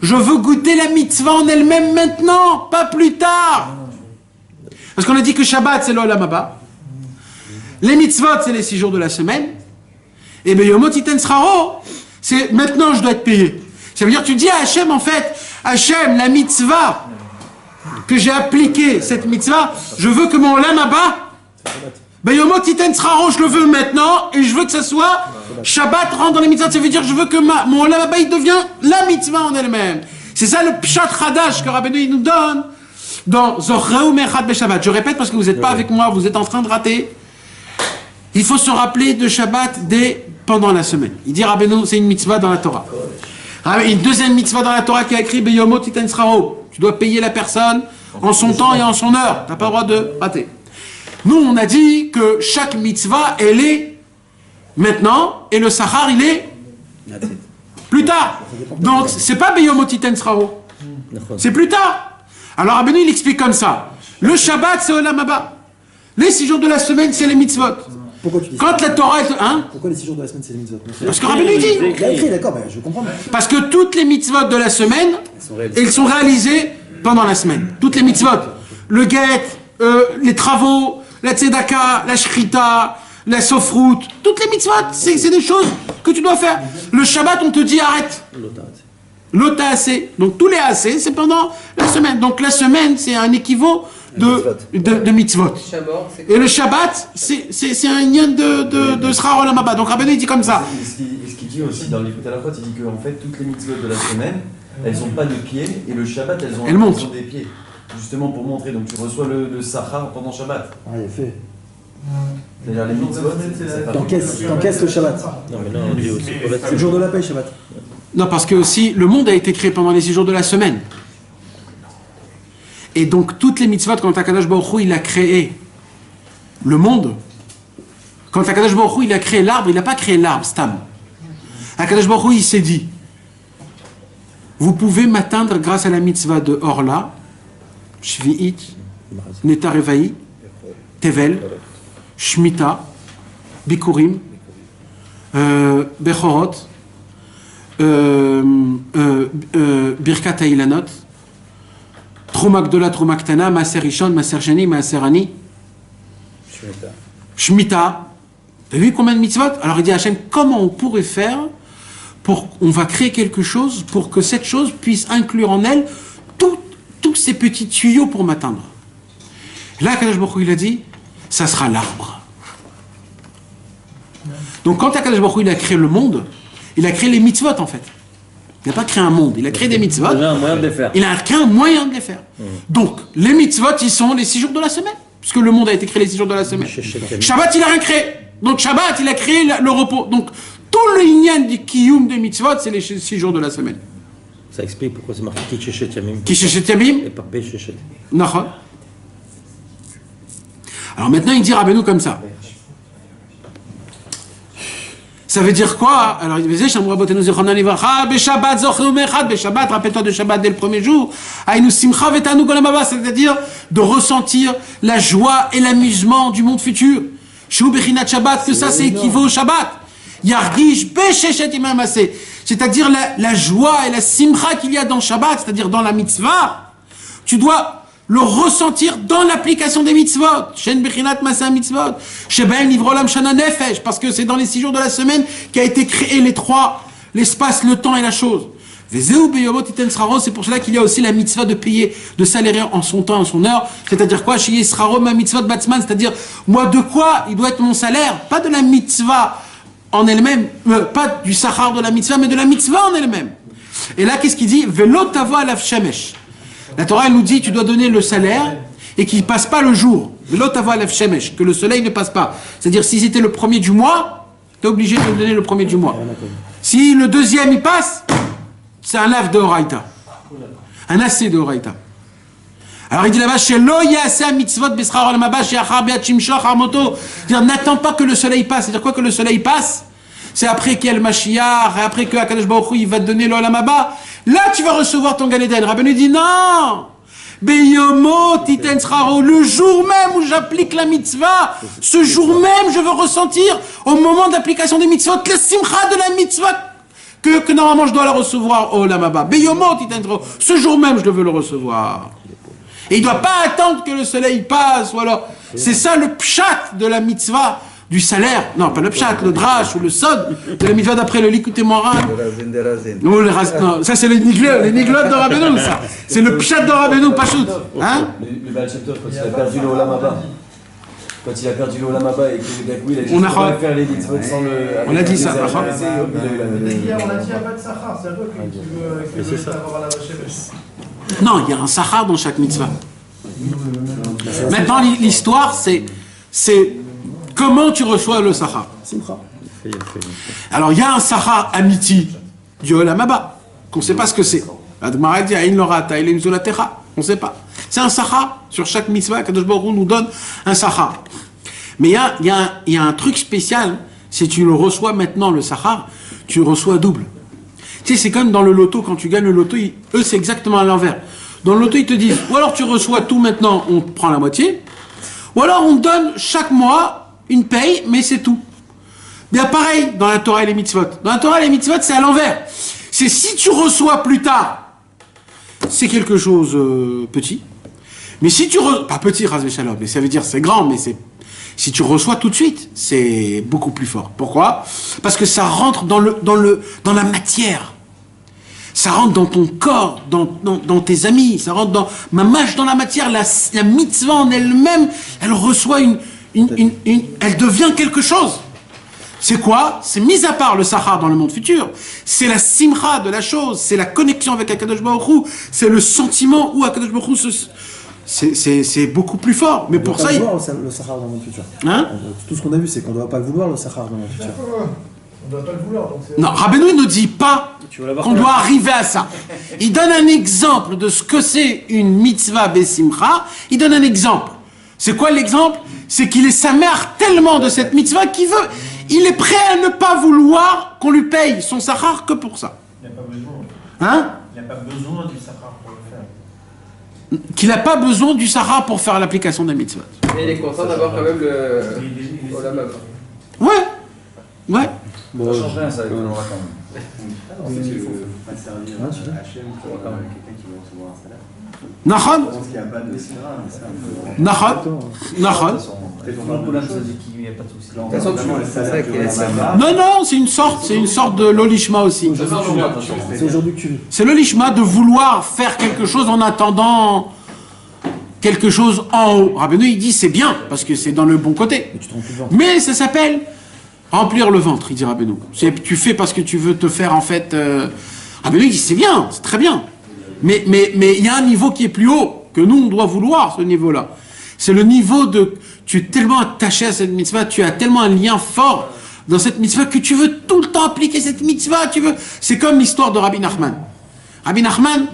je veux goûter la mitzvah en elle-même maintenant, pas plus tard. Parce qu'on a dit que Shabbat c'est l'Olam Haba, les mitzvot c'est les 6 jours de la semaine, et Beyomo titen sraro, c'est maintenant je dois être payé. Ça veut dire que tu dis à Hachem en fait, Hachem, la mitzvah que j'ai appliquée, cette mitzvah, je veux que mon Olam Haba, Beyomo titen sraro, je le veux maintenant, et je veux que ça soit Shabbat rentre dans les mitzvahs. Ça veut dire que je veux que mon Olam Haba il devient la mitzvah en elle-même. C'est ça le pshat chadash que Rabbeinu il nous donne dans Zohreu me'echad be'Shabbat. Je répète parce que vous n'êtes pas avec moi, vous êtes en train de rater. Il faut se rappeler de Shabbat pendant la semaine. Il dit Rabbeinu, c'est une mitzvah dans la Torah. Une deuxième mitzvah dans la Torah qui a écrit Beyomo titen sraro. Tu dois payer la personne en son temps et en son heure. Tu n'as pas le droit de rater. Nous, on a dit que chaque mitzvah, elle est maintenant, et le sahar, il est plus tard. Donc, c'est pas Beyomo titen sraro. C'est plus tard. Alors, Rabbeinu, il explique comme ça. Le Shabbat, c'est Olam Haba. Les 6 jours de la semaine, c'est les mitzvot. Pourquoi tu dis quand ça? la Torah est... Hein? Pourquoi les 6 jours de la semaine, c'est les mitzvot? Parce que Rabbeinu dit. Il a écrit, d'accord, je comprends. Parce que toutes les mitzvot de la semaine, elles sont réalisées pendant la semaine. Toutes les mitzvot. Le guet, les travaux, la tzedaka, la shrita, la sofroute, toutes les mitzvot, c'est des choses que tu dois faire. Le Shabbat, on te dit arrête. L'ota assez. Donc tous les assez, c'est pendant la semaine. Donc la semaine, c'est un équivalent de mitzvot. Et le Shabbat, c'est un lien de Sraro Olam Haba. Donc Rabbeinu dit comme ça. Ce qu'il dit aussi dans l'Écoute à la fois, il dit qu'en fait, toutes les mitzvot de la semaine, elles n'ont pas de pieds, et le Shabbat, elles ont des pieds. Justement pour montrer, donc tu reçois le Sahar pendant Shabbat. Ah, il a fait. C'est-à-dire les mitzvot, t'encaisses le Shabbat. Non, mais là, on dit aussi. C'est le jour de la paix, Shabbat. Non, parce que aussi, le monde a été créé pendant les 6 jours de la semaine. Et donc, toutes les mitzvot, quand Akadosh Baruch Hu, il a créé le monde, quand Akadosh Baruch Hu, il a créé l'arbre, il n'a pas créé l'arbre, Stam. Akadosh Baruch Hu, il s'est dit, vous pouvez m'atteindre grâce à la mitzvah de Orla, Shvi'it, Netarevaï, Tevel, Shmita, Bikurim, Bechorot, Birkat Hailanot, Trouma Gdola, Trouma Ktana, Maaser Rishon, Maaser Sheni, Maaser Ani, Shmita. T'as vu combien de mitzvot? Alors il dit à Hachem, comment on pourrait faire on va créer quelque chose pour que cette chose puisse inclure en elle tous ces petits tuyaux pour m'atteindre. Là, Akadosh Baruch Hu, il a dit, ça sera l'arbre. Donc quand Akadosh Baruch Hu, il a créé le monde, il a créé les mitzvot en fait. Il n'a pas créé un monde, il a créé des mitzvot. Il a un moyen de les faire. Il a créé un moyen de les faire. Donc, les mitzvot, ils sont les 6 jours de la semaine. Puisque le monde a été créé les 6 jours de la semaine. Shabbat, il n'a rien créé. Donc, Shabbat, il a créé le repos. Donc, tout le inyan du kiyum des mitzvot, c'est les 6 jours de la semaine. Ça explique pourquoi c'est marqué Kisheshet Yamim. Kisheshet Yamim. Et pas Besheshet. Nachon. Alors maintenant, il dit Rabbeinu comme ça. Ça veut dire quoi? Alors, il disait, Shabbat, rappelle-toi de Shabbat dès le premier jour. C'est-à-dire de ressentir la joie et l'amusement du monde futur. Shabbat, que ça, c'est équivaut au Shabbat. Yargish Besheshet Imam Aseh. C'est-à-dire la joie et la simcha qu'il y a dans Shabbat, c'est-à-dire dans la mitzvah. Tu dois le ressentir dans l'application des mitzvot. Shen Bechinat Masa Mitzvot. Sheben Livrolam Shana Nefesh. Parce que c'est dans les 6 jours de la semaine qu'a été créé les 3, l'espace, le temps et la chose. Vezeu Beyomot Iten Sraro. C'est pour cela qu'il y a aussi la mitzvah de payer, de salérer en son temps, en son heure. C'est-à-dire quoi? Shiye Sraro Ma Mitzvot Batzman. C'est-à-dire, moi, de quoi il doit être mon salaire? Pas de la mitzvah en elle-même. Pas du sachar de la mitzvah, mais de la mitzvah en elle-même. Et là, qu'est-ce qu'il dit? Velo Tavo Alav Shemesh. La Torah, elle nous dit, tu dois donner le salaire et qu'il ne passe pas le jour. Que le soleil ne passe pas. C'est-à-dire, si c'était le premier du mois, tu es obligé de le donner le premier du mois. Si le deuxième, il passe, c'est un lave de Horaïta. Un assez de Horaïta. Alors, il dit là-bas, n'attends pas que le soleil passe. C'est-à-dire quoi que le soleil passe? C'est après qu'il y a le Mashiach, et après que Akadosh Baruch Hu, il va te donner l'Olam Haba. Là, tu vas recevoir ton Gan Eden. Rabbeinu dit non. Beyomo titen sraro. Le jour même où j'applique la mitzvah, ce jour même, je veux ressentir, au moment d'application des mitzvot, la simcha de la mitzvah, que normalement je dois la recevoir au Olam Haba. Beyomo titen sraro. Ce jour même, je veux le recevoir. Et il ne doit pas attendre que le soleil passe, ou alors. C'est ça le pshat de la mitzvah. Du salaire, non pas le pshat, le drash ou le sod, de la mitzvah d'après le likuté moral. Non, ça c'est les niglotes de Rabbeinu, ça. C'est le pshat de Rabbeinu, pas shoot. Hein? Le Baal Shem Tov, quand il a perdu le Olam Haba, et que le Gagou, il a dit on va faire les mitzvot sans le. On a dit ça, on a dit à Bat Sachar, c'est à toi que tu veux avoir la Shemesh. Non, il y a un sachar dans chaque mitzvah. Maintenant, l'histoire, c'est comment tu reçois le sachar. Alors, il y a un sachar amiti du Olam Haba, qu'on ne sait pas ce que c'est. On ne sait pas. C'est un sachar. Sur chaque mitzvah, Kadosh Baruch Hu nous donne un sachar. Mais il y a un truc spécial. Si tu le reçois maintenant, le sachar, tu reçois double. Tu sais, c'est comme dans le loto, quand tu gagnes le loto, eux, c'est exactement à l'envers. Dans le loto, ils te disent, ou alors tu reçois tout maintenant, on te prend la moitié, ou alors on te donne chaque mois une paye, mais c'est tout. Bien pareil dans la Torah et les mitzvot. Dans la Torah et les mitzvot, c'est à l'envers. C'est si tu reçois plus tard, c'est quelque chose petit. Mais si tu pas petit, Razvé Shalom, mais ça veut dire c'est grand, mais si tu reçois tout de suite, c'est beaucoup plus fort. Pourquoi? Parce que ça rentre dans la matière. Ça rentre dans ton corps, dans tes amis, ça rentre dans la matière. La mitzvah en elle-même, elle reçoit elle devient quelque chose. C'est quoi? C'est mis à part le sachar dans le monde futur. C'est la simcha de la chose, c'est la connexion avec Akadosh Baruch Hu, c'est le sentiment où Akadosh Baruch Hu c'est beaucoup plus fort. Mais pour ça, on ne doit pas vouloir le sachar dans le monde futur. Hein? Tout ce qu'on a vu, c'est qu'on ne doit pas le vouloir le sachar dans le monde futur. On ne doit pas le vouloir. Donc non, Rabbeinu ne dit pas qu'on doit arriver à ça. Il donne un exemple de ce que c'est une mitzvah besimcha. Il donne un exemple. C'est quoi l'exemple? C'est qu'il est sa mère tellement de cette mitzvah il est prêt à ne pas vouloir qu'on lui paye son sachar que pour ça. Il n'y a pas besoin. Hein? Il n'y a pas besoin du sachar pour le faire. Qu'il n'a pas besoin du sachar pour faire l'application de la mitzvah. Mais il est content d'avoir quand même le Olam Haba. Ouais. Ça change rien, ça, avec le Nora quand même. En fait, il faut pas servir Hachem pour quelqu'un qui veut recevoir un salaire. Nachon. Je pense qu'il n'y a pas de sira. Nachon. Peut-être qu'on parle de ça dit qu'il n'y a pas de souci. De toute façon, c'est ça qui est Non, c'est une sorte de lolishma aussi. C'est aujourd'hui que tu vis. C'est lolishma de vouloir faire quelque chose en attendant quelque chose en haut. Rabbeinu, il dit c'est bien, parce que c'est dans le bon côté. Mais ça s'appelle remplir le ventre, il dit Rabbeinu. Tu fais parce que tu veux te faire en fait Ah, mais lui, il dit, c'est bien, c'est très bien. Mais il y a un niveau qui est plus haut, que nous, on doit vouloir, ce niveau-là. C'est le niveau de... Tu es tellement attaché à cette mitzvah, tu as tellement un lien fort dans cette mitzvah que tu veux tout le temps appliquer cette mitzvah. C'est comme l'histoire de Rabbi Nachman. Rabbi Nachman,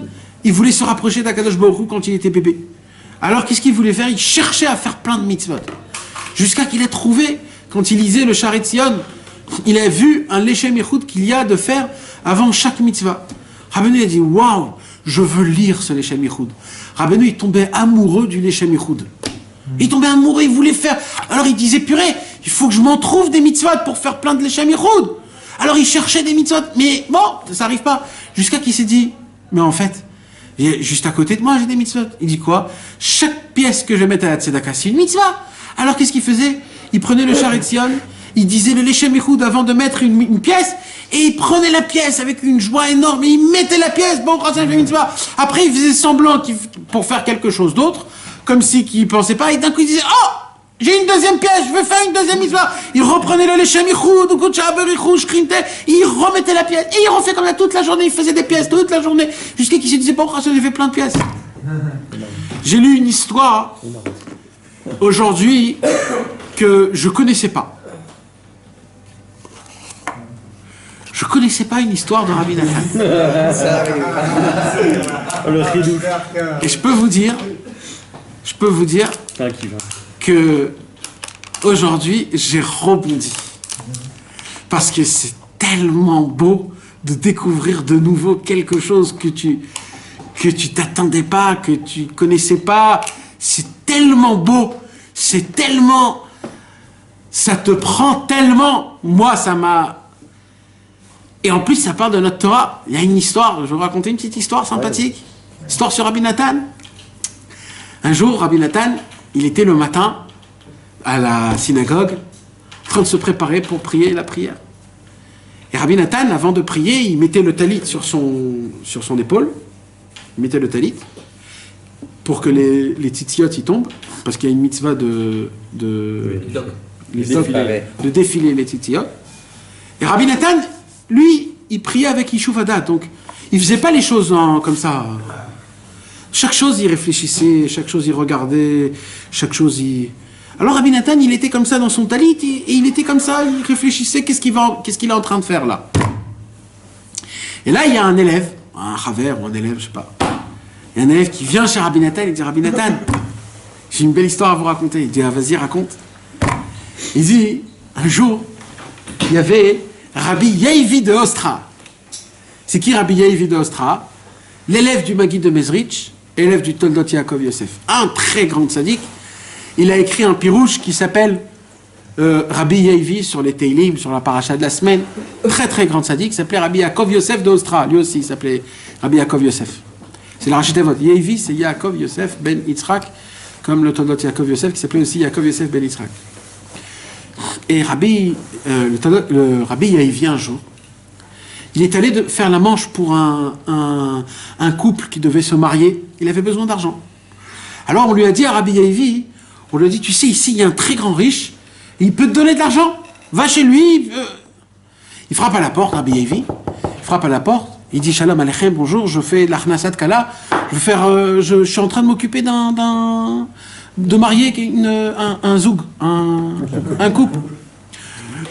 il voulait se rapprocher d'Akadosh Baruch Hu quand il était bébé. Alors, qu'est-ce qu'il voulait faire? Il cherchait à faire plein de mitzvot. Jusqu'à qu'il ait trouvé, quand il lisait le Sharet Zion, il a vu un Leshem Yichud qu'il y a de faire avant chaque mitzvah. Rabbeinu a dit, waouh, je veux lire ce Leshem Yichud. Rabbeinu, il tombait amoureux du Leshem Yichud. Il tombait amoureux, il voulait faire. Alors il disait, purée, il faut que je m'en trouve des mitzvot pour faire plein de Leshem Yichud. Alors il cherchait des mitzvot, mais bon, ça n'arrive pas. Jusqu'à qu'il s'est dit, mais en fait, juste à côté de moi, j'ai des mitzvot. Il dit quoi? Chaque pièce que je vais mettre à la tzedaka, c'est une mitzvah. Alors qu'est-ce qu'il faisait? Il prenait le Sharet Zion, il disait le Leshem Yichud avant de mettre une pièce, et il prenait la pièce avec une joie énorme, et il mettait la pièce, bon, quand ça fait mitzvah. Après, il faisait semblant pour faire quelque chose d'autre, comme si qu'il pensait pas, et d'un coup il disait, oh, j'ai une deuxième pièce, je veux faire une deuxième mitzvah. Il reprenait le Leshem Yichud, ou il remettait la pièce, et il refait comme ça toute la journée, il faisait des pièces toute la journée, jusqu'à qu'il se disait, bon, j'ai fait plein de pièces. J'ai lu une histoire, aujourd'hui, que je connaissais pas. Je connaissais pas une histoire de Rabbi Nathan. Et je peux vous dire que aujourd'hui j'ai rebondi. Parce que c'est tellement beau de découvrir de nouveau quelque chose que tu t'attendais pas, que tu connaissais pas. C'est tellement beau, c'est tellement, ça te prend tellement. Moi, ça m'a... Et en plus, ça parle de notre Torah. Il y a une histoire, je vais vous raconter une petite histoire sympathique. Histoire sur Rabbi Nathan. Un jour, Rabbi Nathan, il était le matin à la synagogue, en train de se préparer pour prier la prière. Et Rabbi Nathan, avant de prier, il mettait le talit sur son épaule. Il mettait le talit pour que les tzitziot y tombent, parce qu'il y a une mitzvah de défiler les tzitziot. Et Rabbi Nathan, lui, il priait avec Yishuv Hadat, donc il faisait pas les choses comme ça. Chaque chose, il réfléchissait, chaque chose, il regardait, chaque chose, il... Alors Rabbi Nathan, il était comme ça dans son talit, et il était comme ça, il réfléchissait, qu'est-ce qu'il est en train de faire là. Et là, il y a un élève, un chaver ou un élève, je sais pas. Il y a un élève qui vient chez Rabbi Nathan, il dit, Rabbi Nathan, j'ai une belle histoire à vous raconter. Il dit, ah, vas-y, raconte. Il dit, un jour, il y avait Rabbi Yehivi de Ostra. C'est qui Rabbi Yehivi de Ostra? L'élève du Maguid de Mezrich, élève du Toldot Yaakov Yosef. Un très grand tzaddik. Il a écrit un pirouche qui s'appelle Rabbi Yehivi sur les Teilim, sur la paracha de la semaine. Très très grand tzaddik, qui s'appelait Rabbi Yaakov Yosef de Ostra. Lui aussi, il s'appelait Rabbi Yaakov Yosef. C'est la rachitavot. Yehivi, c'est Yaakov Yosef ben Yitzhak, comme le Toldot Yaakov Yosef, qui s'appelait aussi Yaakov Yosef ben Yitzhak. Et le Rabbi Yehivi, un jour, il est allé faire la manche pour un couple qui devait se marier. Il avait besoin d'argent. Alors on lui a dit à Rabbi Yehivi, on lui a dit, tu sais, ici il y a un très grand riche, il peut te donner de l'argent, va chez lui. Il frappe à la porte, Rabbi Yehivi, il frappe à la porte, il dit, Shalom Aleichem, bonjour, je fais l'Achnasat Kala, je suis en train de m'occuper de marier un zoug, un couple.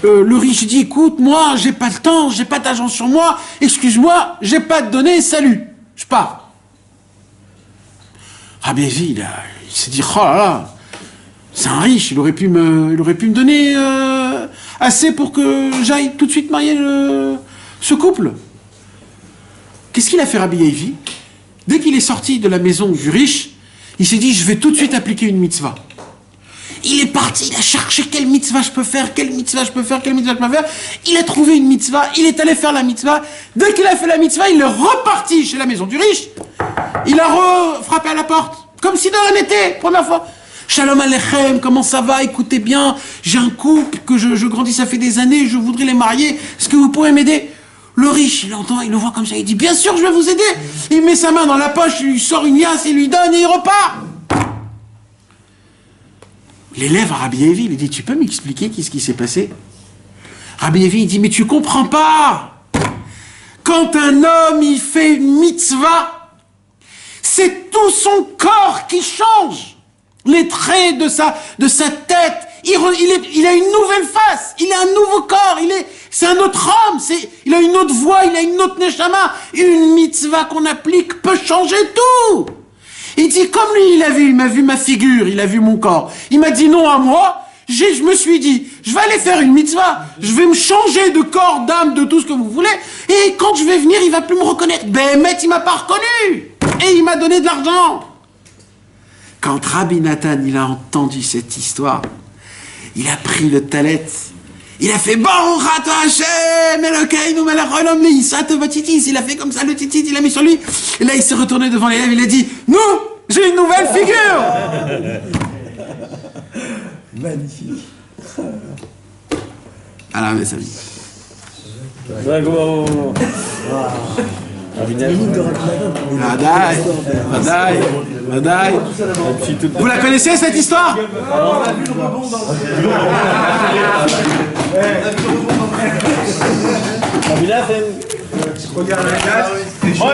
Le riche dit, écoute, moi, j'ai pas le temps, j'ai pas d'argent sur moi, excuse-moi, j'ai pas de données, salut, je pars. Rabbi Yehivi, il s'est dit, oh là là, c'est un riche, il aurait pu me donner assez pour que j'aille tout de suite marier ce couple. Qu'est-ce qu'il a fait, Rabbi Yehivi? Dès qu'il est sorti de la maison du riche, il s'est dit, je vais tout de suite appliquer une mitzvah. Il est parti, il a cherché quelle mitzvah je peux faire, quelle mitzvah je peux faire. Il a trouvé une mitzvah, il est allé faire la mitzvah. Dès qu'il a fait la mitzvah, il est reparti chez la maison du riche. Il a frappé à la porte, comme si de rien n'était, première fois. Shalom Aleichem, comment ça va? Écoutez bien, j'ai un couple que je grandis, ça fait des années, je voudrais les marier. Est-ce que vous pourrez m'aider? Le riche, il entend, il le voit comme ça, il dit, bien sûr, je vais vous aider. Il met sa main dans la poche, il lui sort une liasse, il lui donne et il repart. L'élève à Rabbi Yehivi, il dit, tu peux m'expliquer qu'est-ce qui s'est passé? Rabbi Yehivi, il dit, mais tu comprends pas. Quand quand un homme il fait une mitzvah, c'est tout son corps qui change. Les traits de sa tête, il a une nouvelle face, il a un nouveau corps, c'est un autre homme, il a une autre voix, il a une autre neshama. Une mitzvah qu'on applique peut changer tout. Il dit, comme lui, il m'a vu ma figure, il a vu mon corps. Il m'a dit non à moi, je me suis dit, je vais aller faire une mitzvah, je vais me changer de corps, d'âme, de tout ce que vous voulez, et quand je vais venir, il va plus me reconnaître. Béhémet, il m'a pas reconnu, et il m'a donné de l'argent. Quand Rabbi Nathan, il a entendu cette histoire, il a pris le talet, il a fait Baruch Atah Hashem, Elokeinu melech haolam le'isat vatitis. Il a fait comme ça, le titit, il a mis sur lui. Et là, il s'est retourné devant l'élève, il a dit, nous, j'ai une nouvelle figure. Magnifique. Alors, mes amis. Bravo. Vadaï. Vous la connaissez cette histoire? On a vu le rebond dans le... Regarde,